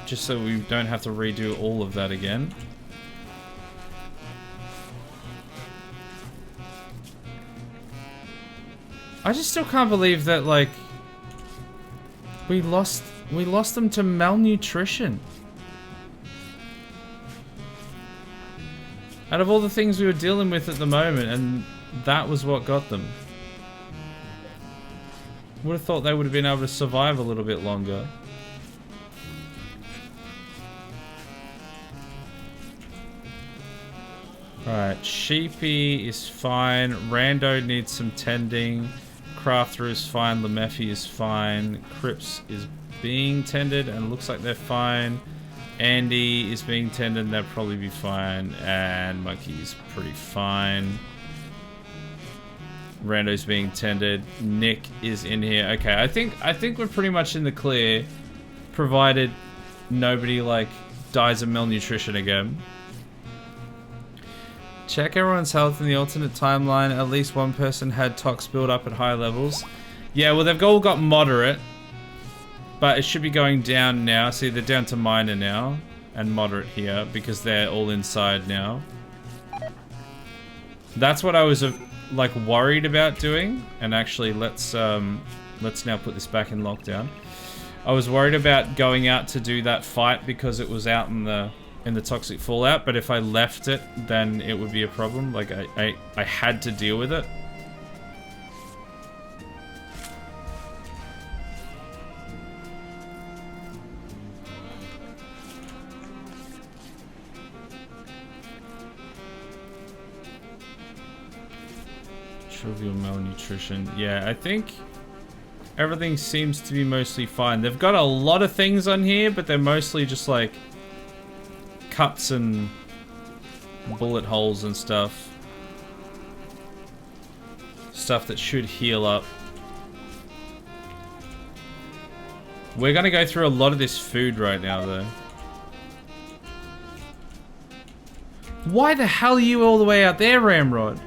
Just so we don't have to redo all of that again. I just still can't believe that, like, we lost them to malnutrition. Out of all the things we were dealing with at the moment, and that was what got them. Would have thought they would have been able to survive a little bit longer. Alright, Sheepy is fine. Rando needs some tending. Crafter is fine. Lemephi is fine. Crips is being tended and looks like they're fine. Andy is being tended and they'll probably be fine. And Monkey's pretty fine. Rando's being tended. Nick is in here. Okay, I think we're pretty much in the clear, provided nobody like dies of malnutrition again. Check everyone's health in the alternate timeline. At least one person had tox build up at high levels. Yeah, well they've all got moderate, but it should be going down now. See, they're down to minor now and moderate here because they're all inside now. That's what I was like worried about doing. And actually, let's now put this back in lockdown. I was worried about going out to do that fight because it was out in the toxic fallout, but if I left it, then it would be a problem. Like I had to deal with it. Trivial malnutrition. Yeah, I think everything seems to be mostly fine. They've got a lot of things on here, but they're mostly just like cuts and bullet holes and stuff. Stuff that should heal up. We're gonna go through a lot of this food right now, though. Why the hell are you all the way out there, Ramrod?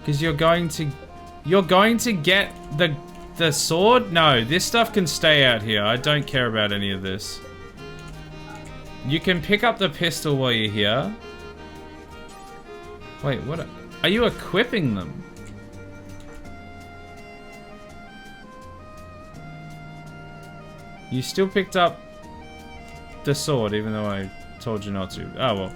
Because you're going to get the sword? No, this stuff can stay out here. I don't care about any of this. You can pick up the pistol while you're here. Wait, what? Are you equipping them? You still picked up the sword, even though I told you not to. Oh, well.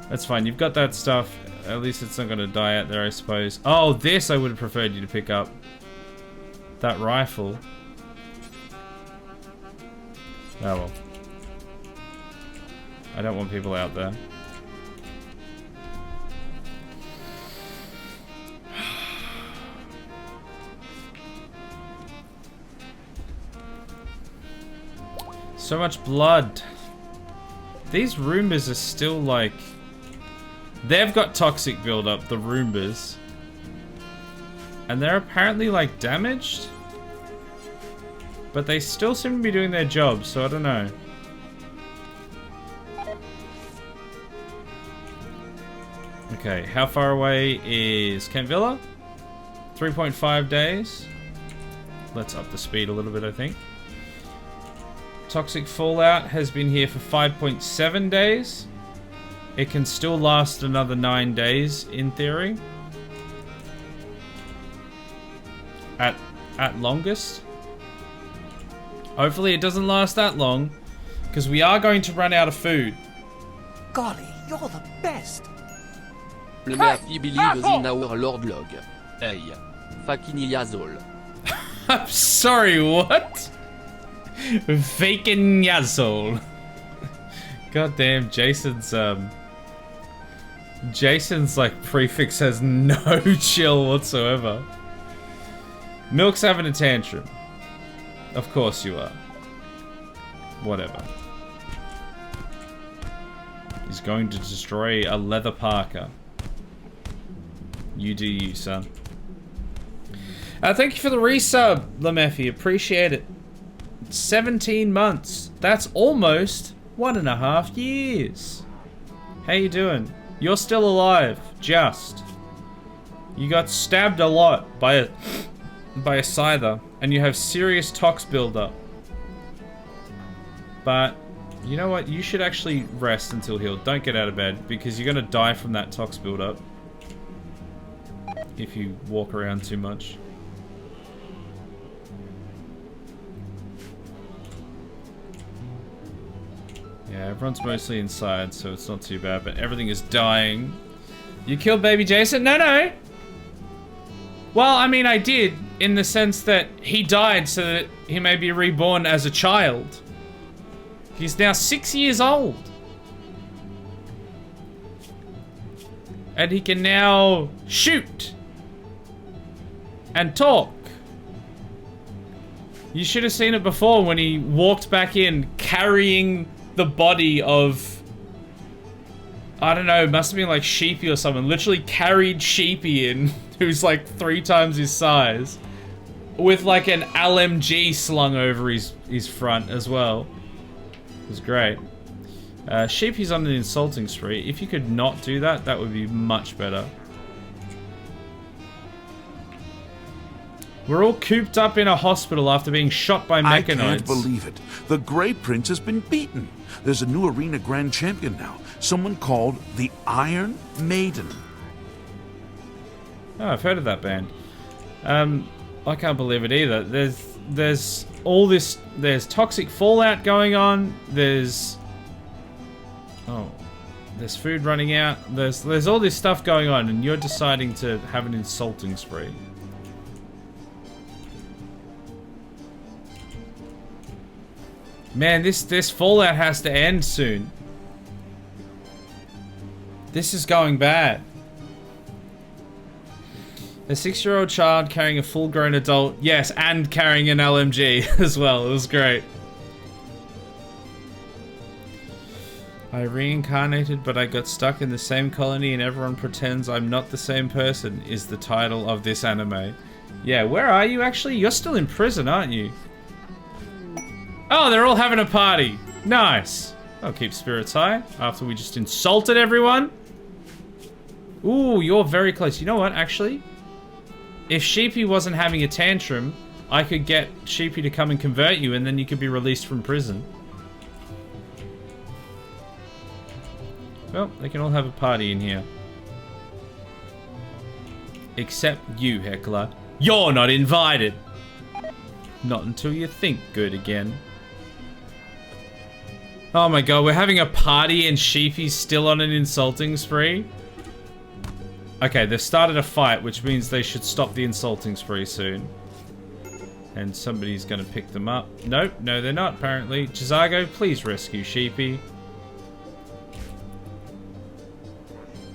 That's fine. You've got that stuff. At least it's not going to die out there, I suppose. Oh, this I would have preferred you to pick up. That rifle. Oh, well. I don't want people out there. So much blood. These Roombas are still like... They've got toxic buildup, the Roombas. And they're apparently like damaged. But they still seem to be doing their job, so I don't know. Okay, how far away is Kentvilla? 3.5 days. Let's up the speed a little bit, I think. Toxic Fallout has been here for 5.7 days. It can still last another 9 days, in theory. At longest. Hopefully it doesn't last that long, because we are going to run out of food. Golly, you're the best. Le Murphy believes in our Lord Log. Hey, fucking Yazol. I'm sorry, what? Faking Yazol. Goddamn, Jason's like prefix has no chill whatsoever. Milk's having a tantrum. Of course you are. Whatever. He's going to destroy a leather parka. You do you, son. Thank you for the resub, Lemephi. Appreciate it. 17 months. That's almost 1.5 years. How you doing? You're still alive. Just. You got stabbed a lot by a scyther, and you have serious tox buildup. But You know what? You should actually rest until healed. Don't get out of bed because you're gonna die from that tox buildup if you walk around too much. Yeah, everyone's mostly inside, so it's not too bad, but everything is dying. You killed baby Jason? No, no! Well, I mean, I did, in the sense that he died so that he may be reborn as a child. He's now 6 years old. And he can now shoot. And talk. You should have seen it before when he walked back in carrying the body of... I don't know, it must have been like Sheepy or someone. Literally carried Sheepy in, who's like 3 times his size. With like an LMG slung over his front as well. It was great. Sheepy's on an insulting spree. If you could not do that, that would be much better. We're all cooped up in a hospital after being shot by mechanoids. I can't believe it. The Grey Prince has been beaten. There's a new arena grand champion now. Someone called the Iron Maiden. Oh, I've heard of that band. I can't believe it either. There's all this, there's toxic fallout going on. There's food running out. There's all this stuff going on, and you're deciding to have an insulting spree. Man, this fallout has to end soon. This is going bad. A 6-year-old child carrying a full-grown adult. Yes, and carrying an LMG as well. It was great. I reincarnated, but I got stuck in the same colony and everyone pretends I'm not the same person, is the title of this anime. Yeah, where are you actually? You're still in prison, aren't you? Oh, they're all having a party. Nice. I'll keep spirits high after we just insulted everyone. Ooh, you're very close. You know what, actually? If Sheepy wasn't having a tantrum, I could get Sheepy to come and convert you, and then you could be released from prison. Well, they can all have a party in here. Except you, Heckler. You're not invited! Not until you think good again. Oh my god, we're having a party and Sheepy's still on an insulting spree? Okay, they've started a fight, which means they should stop the insulting spree soon. And somebody's gonna pick them up. Nope, no they're not apparently. Chisago, please rescue Sheepy.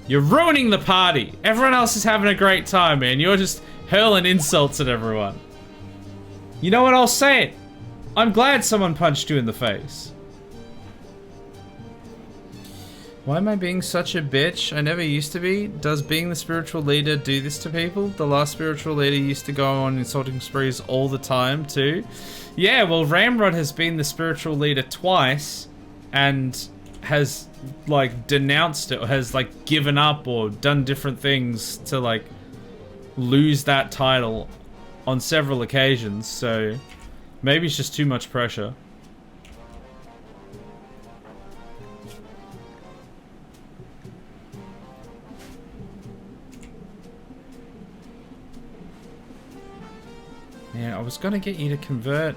You're ruining the party! Everyone else is having a great time, man. You're just hurling insults at everyone. You know what, I'll say it. I'm glad someone punched you in the face. Why am I being such a bitch? I never used to be. Does being the spiritual leader do this to people? The last spiritual leader used to go on insulting sprees all the time too. Yeah, well RimWorld has been the spiritual leader twice and has like denounced it or has like given up or done different things to like lose that title on several occasions, so maybe it's just too much pressure. Man, I was gonna get you to convert.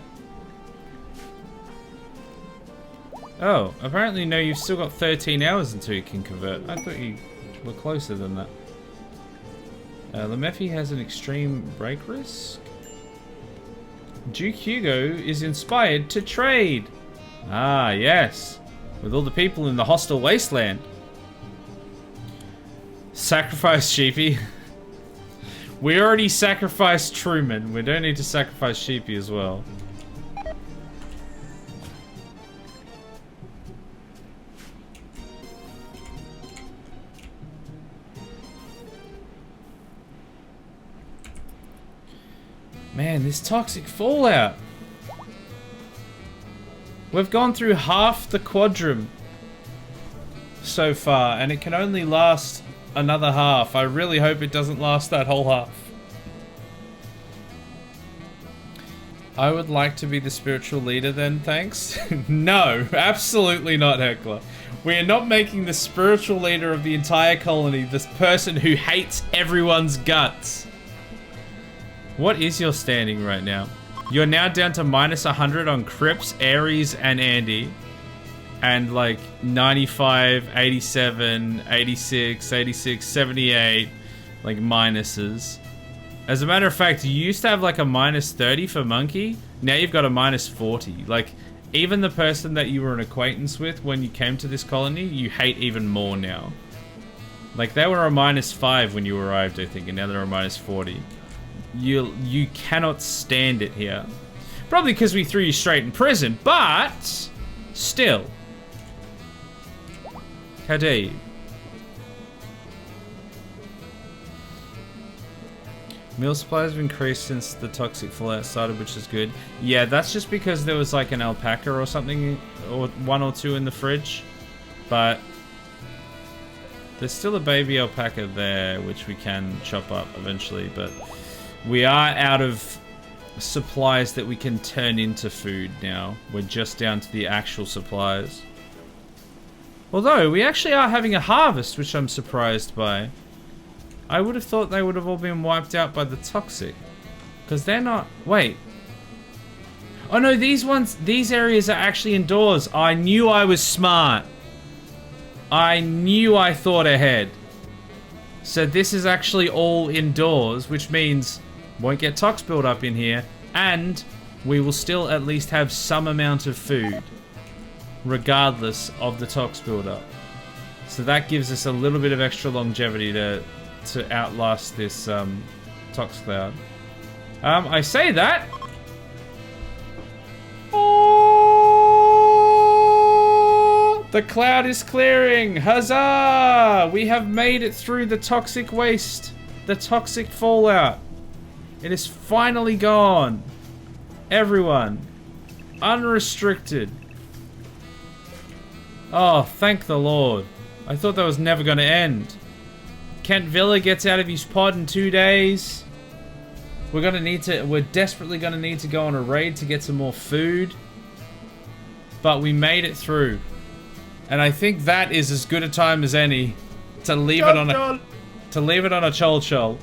Oh, apparently no, you've still got 13 hours until you can convert. I thought you were closer than that. Lemeffi has an extreme break risk. Duke Hugo is inspired to trade. Ah, yes. With all the people in the hostile wasteland. Sacrifice Sheepy. We already sacrificed Truman. We don't need to sacrifice Sheepy as well. Man, this toxic fallout. We've gone through half the quadrum so far, and it can only last another half. I really hope it doesn't last that whole half. I would like to be the spiritual leader then, thanks. No, absolutely not, Heckler. We are not making the spiritual leader of the entire colony this person who hates everyone's guts. What is your standing right now? You're now down to minus 100 on Crips, Ares, and Andy. And like 95, 87, 86, 86, 78, like minuses. As a matter of fact, you used to have like a minus 30 for Monkey. Now you've got a minus 40. Like, even the person that you were an acquaintance with when you came to this colony, you hate even more now. Like, they were a minus 5 when you arrived, I think, and now they're a minus 40. You cannot stand it here. Probably because we threw you straight in prison, but still. How dare you? Meal supplies have increased since the toxic fallout started, which is good. Yeah, that's just because there was like an alpaca or something, or one or two in the fridge. But there's still a baby alpaca there, which we can chop up eventually. But we are out of supplies that we can turn into food now. We're just down to the actual supplies. Although, we actually are having a harvest, which I'm surprised by. I would have thought they would have all been wiped out by the toxic. Because they're not... Wait. Oh no, these areas are actually indoors. I knew I was smart. I knew I thought ahead. So this is actually all indoors, which means won't get tox build up in here. And we will still at least have some amount of food. Regardless of the tox buildup. So that gives us a little bit of extra longevity to outlast this tox cloud. I say that. Oh, the cloud is clearing. Huzzah! We have made it through the toxic waste. The toxic fallout. It is finally gone. Everyone. Unrestricted. Oh, thank the Lord. I thought that was never going to end. Kentvilla gets out of his pod in 2 days. We're desperately going to need to go on a raid to get some more food. But we made it through. And I think that is as good a time as any to leave it on a chol chol.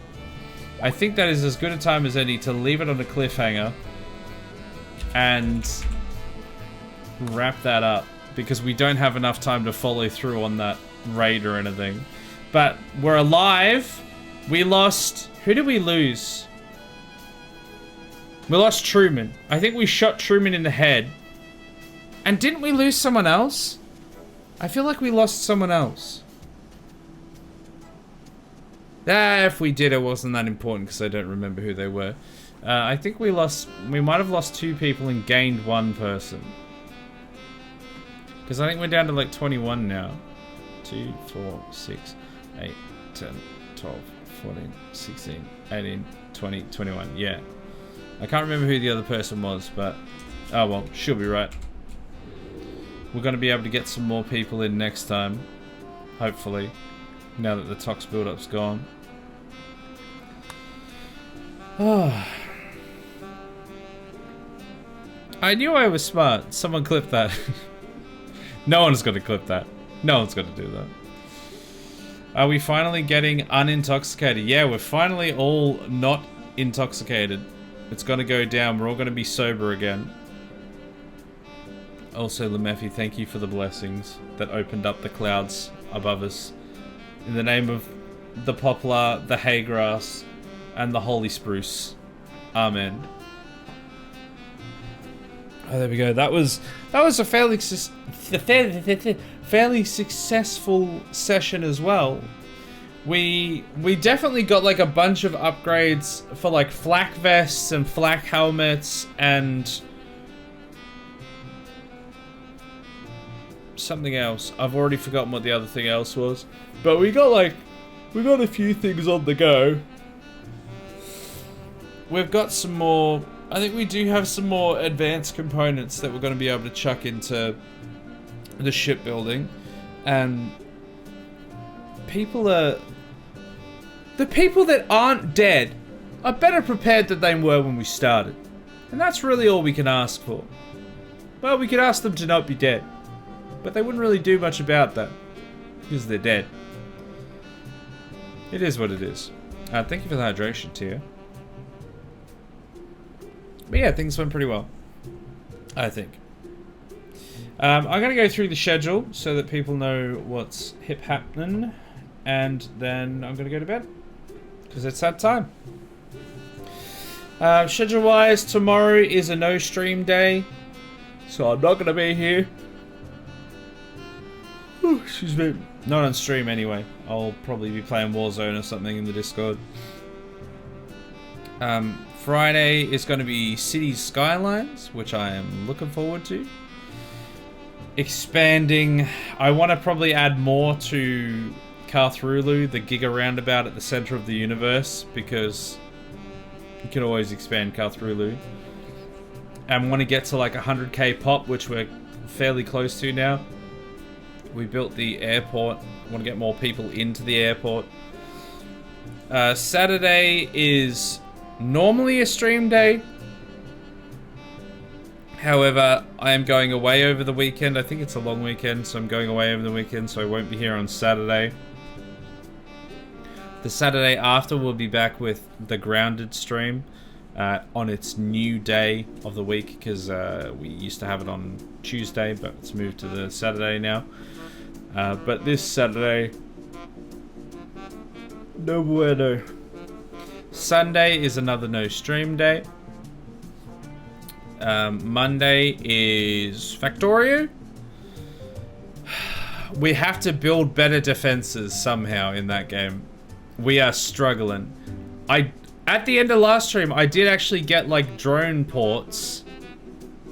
I think that is as good a time as any to leave it on a cliffhanger and wrap that up. Because we don't have enough time to follow through on that raid or anything. But we're alive. We lost... Who did we lose? We lost Truman. I think we shot Truman in the head. And didn't we lose someone else? I feel like we lost someone else. If we did, it wasn't that important because I don't remember who they were. I think we might have lost 2 people and gained 1 person. Because I think we're down to like 21 now. 2, 4, 6, 8, 10, 12, 14, 16, 18, 20, 21. Yeah. I can't remember who the other person was, but... Oh well, she'll be right. We're going to be able to get some more people in next time. Hopefully. Now that the tox build-up's gone. Oh. I knew I was smart. Someone clip that. No one's going to clip that. No one's going to do that. Are we finally getting unintoxicated? Yeah, we're finally all not intoxicated. It's going to go down. We're all going to be sober again. Also, Lemephi, thank you for the blessings that opened up the clouds above us. In the name of the poplar, the hay grass, and the holy spruce. Amen. Oh, there we go. That was a fairly successful session as well. We definitely got like a bunch of upgrades for like flak vests and flak helmets and something else. I've already forgotten what the other thing else was, but we got a few things on the go. We've got some more. I think we do have some more advanced components that we're going to be able to chuck into the shipbuilding, and the people that aren't dead are better prepared than they were when we started. And that's really all we can ask for. Well, we could ask them to not be dead. But they wouldn't really do much about that. Because they're dead. It is what it is. Thank you for the hydration, Tia. But yeah, things went pretty well. I think. I'm going to go through the schedule so that people know what's hip happening. And then I'm going to go to bed. Because it's that time. Schedule-wise, tomorrow is a no-stream day. So I'm not going to be here. Ooh, excuse me. Not on stream anyway. I'll probably be playing Warzone or something in the Discord. Friday is going to be Cities Skylines, which I am looking forward to. Expanding. I want to probably add more to Carthrulu, the Giga Roundabout at the center of the universe, because you can always expand Carthrulu. And want to get to like 100k pop, which we're fairly close to now. We built the airport. Want to get more people into the airport. Saturday is normally a stream day. However, I am going away over the weekend. I think it's a long weekend, so I'm going away over the weekend, so I won't be here on Saturday. The Saturday after, we'll be back with the Grounded stream on its new day of the week, because we used to have it on Tuesday, but it's moved to the Saturday now. But this Saturday, no bueno. Sunday is another no stream day. Monday is Factorio. We have to build better defenses somehow in that game. We are struggling. At the end of last stream, I did actually get like drone ports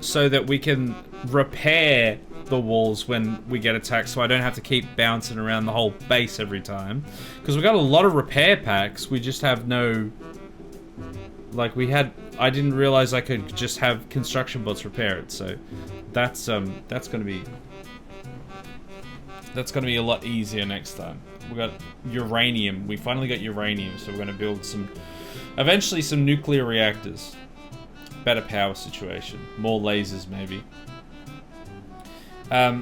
so that we can repair the walls when we get attacked, so I don't have to keep bouncing around the whole base every time. Because we got a lot of repair packs, we just have no... Like I didn't realize I could just have construction bots repair it, so that's gonna be a lot easier next time. We got uranium. We finally got uranium, so we're gonna build eventually some nuclear reactors. Better power situation. More lasers, maybe.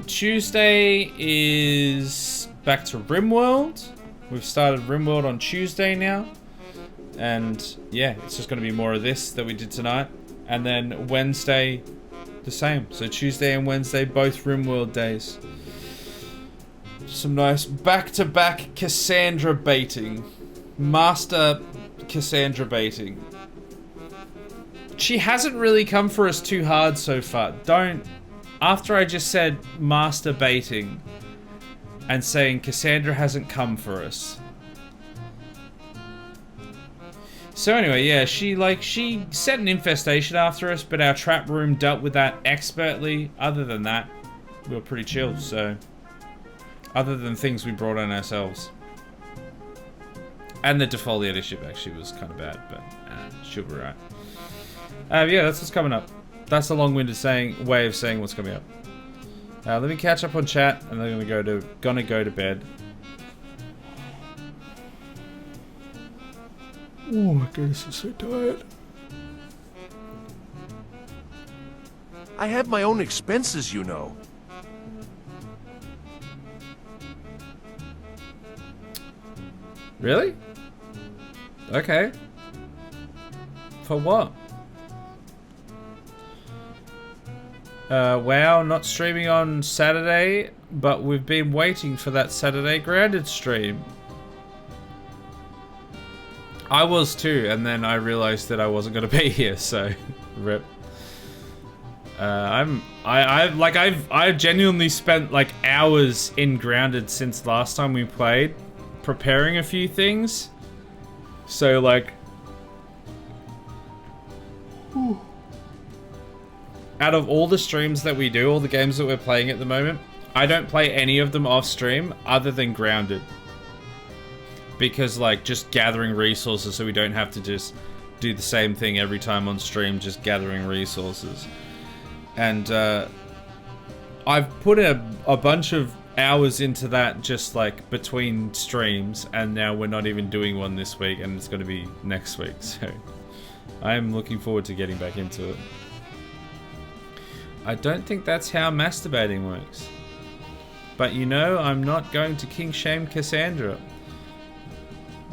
Tuesday is back to RimWorld. We've started RimWorld on Tuesday now. And yeah, it's just going to be more of this that we did tonight. And then Wednesday, the same. So Tuesday and Wednesday, both RimWorld days. Some nice back-to-back Cassandra baiting. Master Cassandra baiting. She hasn't really come for us too hard so far. After I just said master baiting and saying Cassandra hasn't come for us. So anyway, yeah, she set an infestation after us, but our trap room dealt with that expertly. Other than that, we were pretty chill, so... Other than things we brought on ourselves. And the defoliator ship actually was kind of bad, but she'll be right. Yeah, that's what's coming up. That's a long-winded way of saying what's coming up. Let me catch up on chat, and then I'm gonna go to bed. Oh my goodness, I'm so tired. I have my own expenses, you know. Really? Okay. For what? WoW not streaming on Saturday, but we've been waiting for that Saturday Grounded stream. I was too, and then I realized that I wasn't gonna be here, so rip. I've genuinely spent like hours in Grounded since last time we played, preparing a few things. So like, out of all the streams that we do, all the games that we're playing at the moment, I don't play any of them off stream other than Grounded. Because like just gathering resources so we don't have to just do the same thing every time on stream, just gathering resources. And I've put a bunch of hours into that just like between streams, and now we're not even doing one this week, and it's going to be next week, so I am looking forward to getting back into it. I don't think that's how masturbating works. But you know, I'm not going to king shame Cassandra.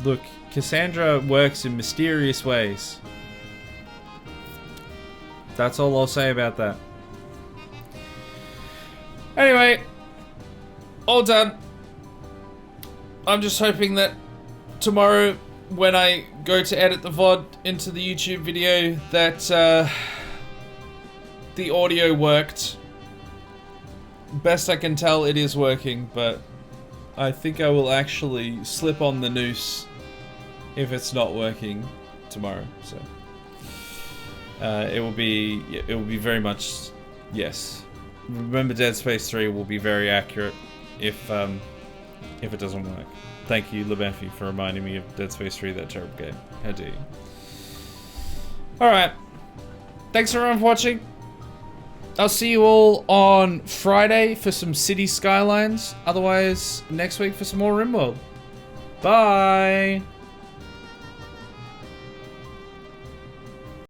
Look, Cassandra works in mysterious ways. That's all I'll say about that. Anyway, all done. I'm just hoping that tomorrow, when I go to edit the VOD into the YouTube video, that the audio worked. Best I can tell, it is working, but I think I will actually slip on the noose if it's not working tomorrow. So it will be very much yes. Remember, Dead Space 3 will be very accurate if it doesn't work. Thank you, Lebefi, for reminding me of Dead Space 3, that terrible game. How dare you? Alright. Thanks everyone for watching. I'll see you all on Friday for some City Skylines. Otherwise, next week for some more RimWorld. Bye!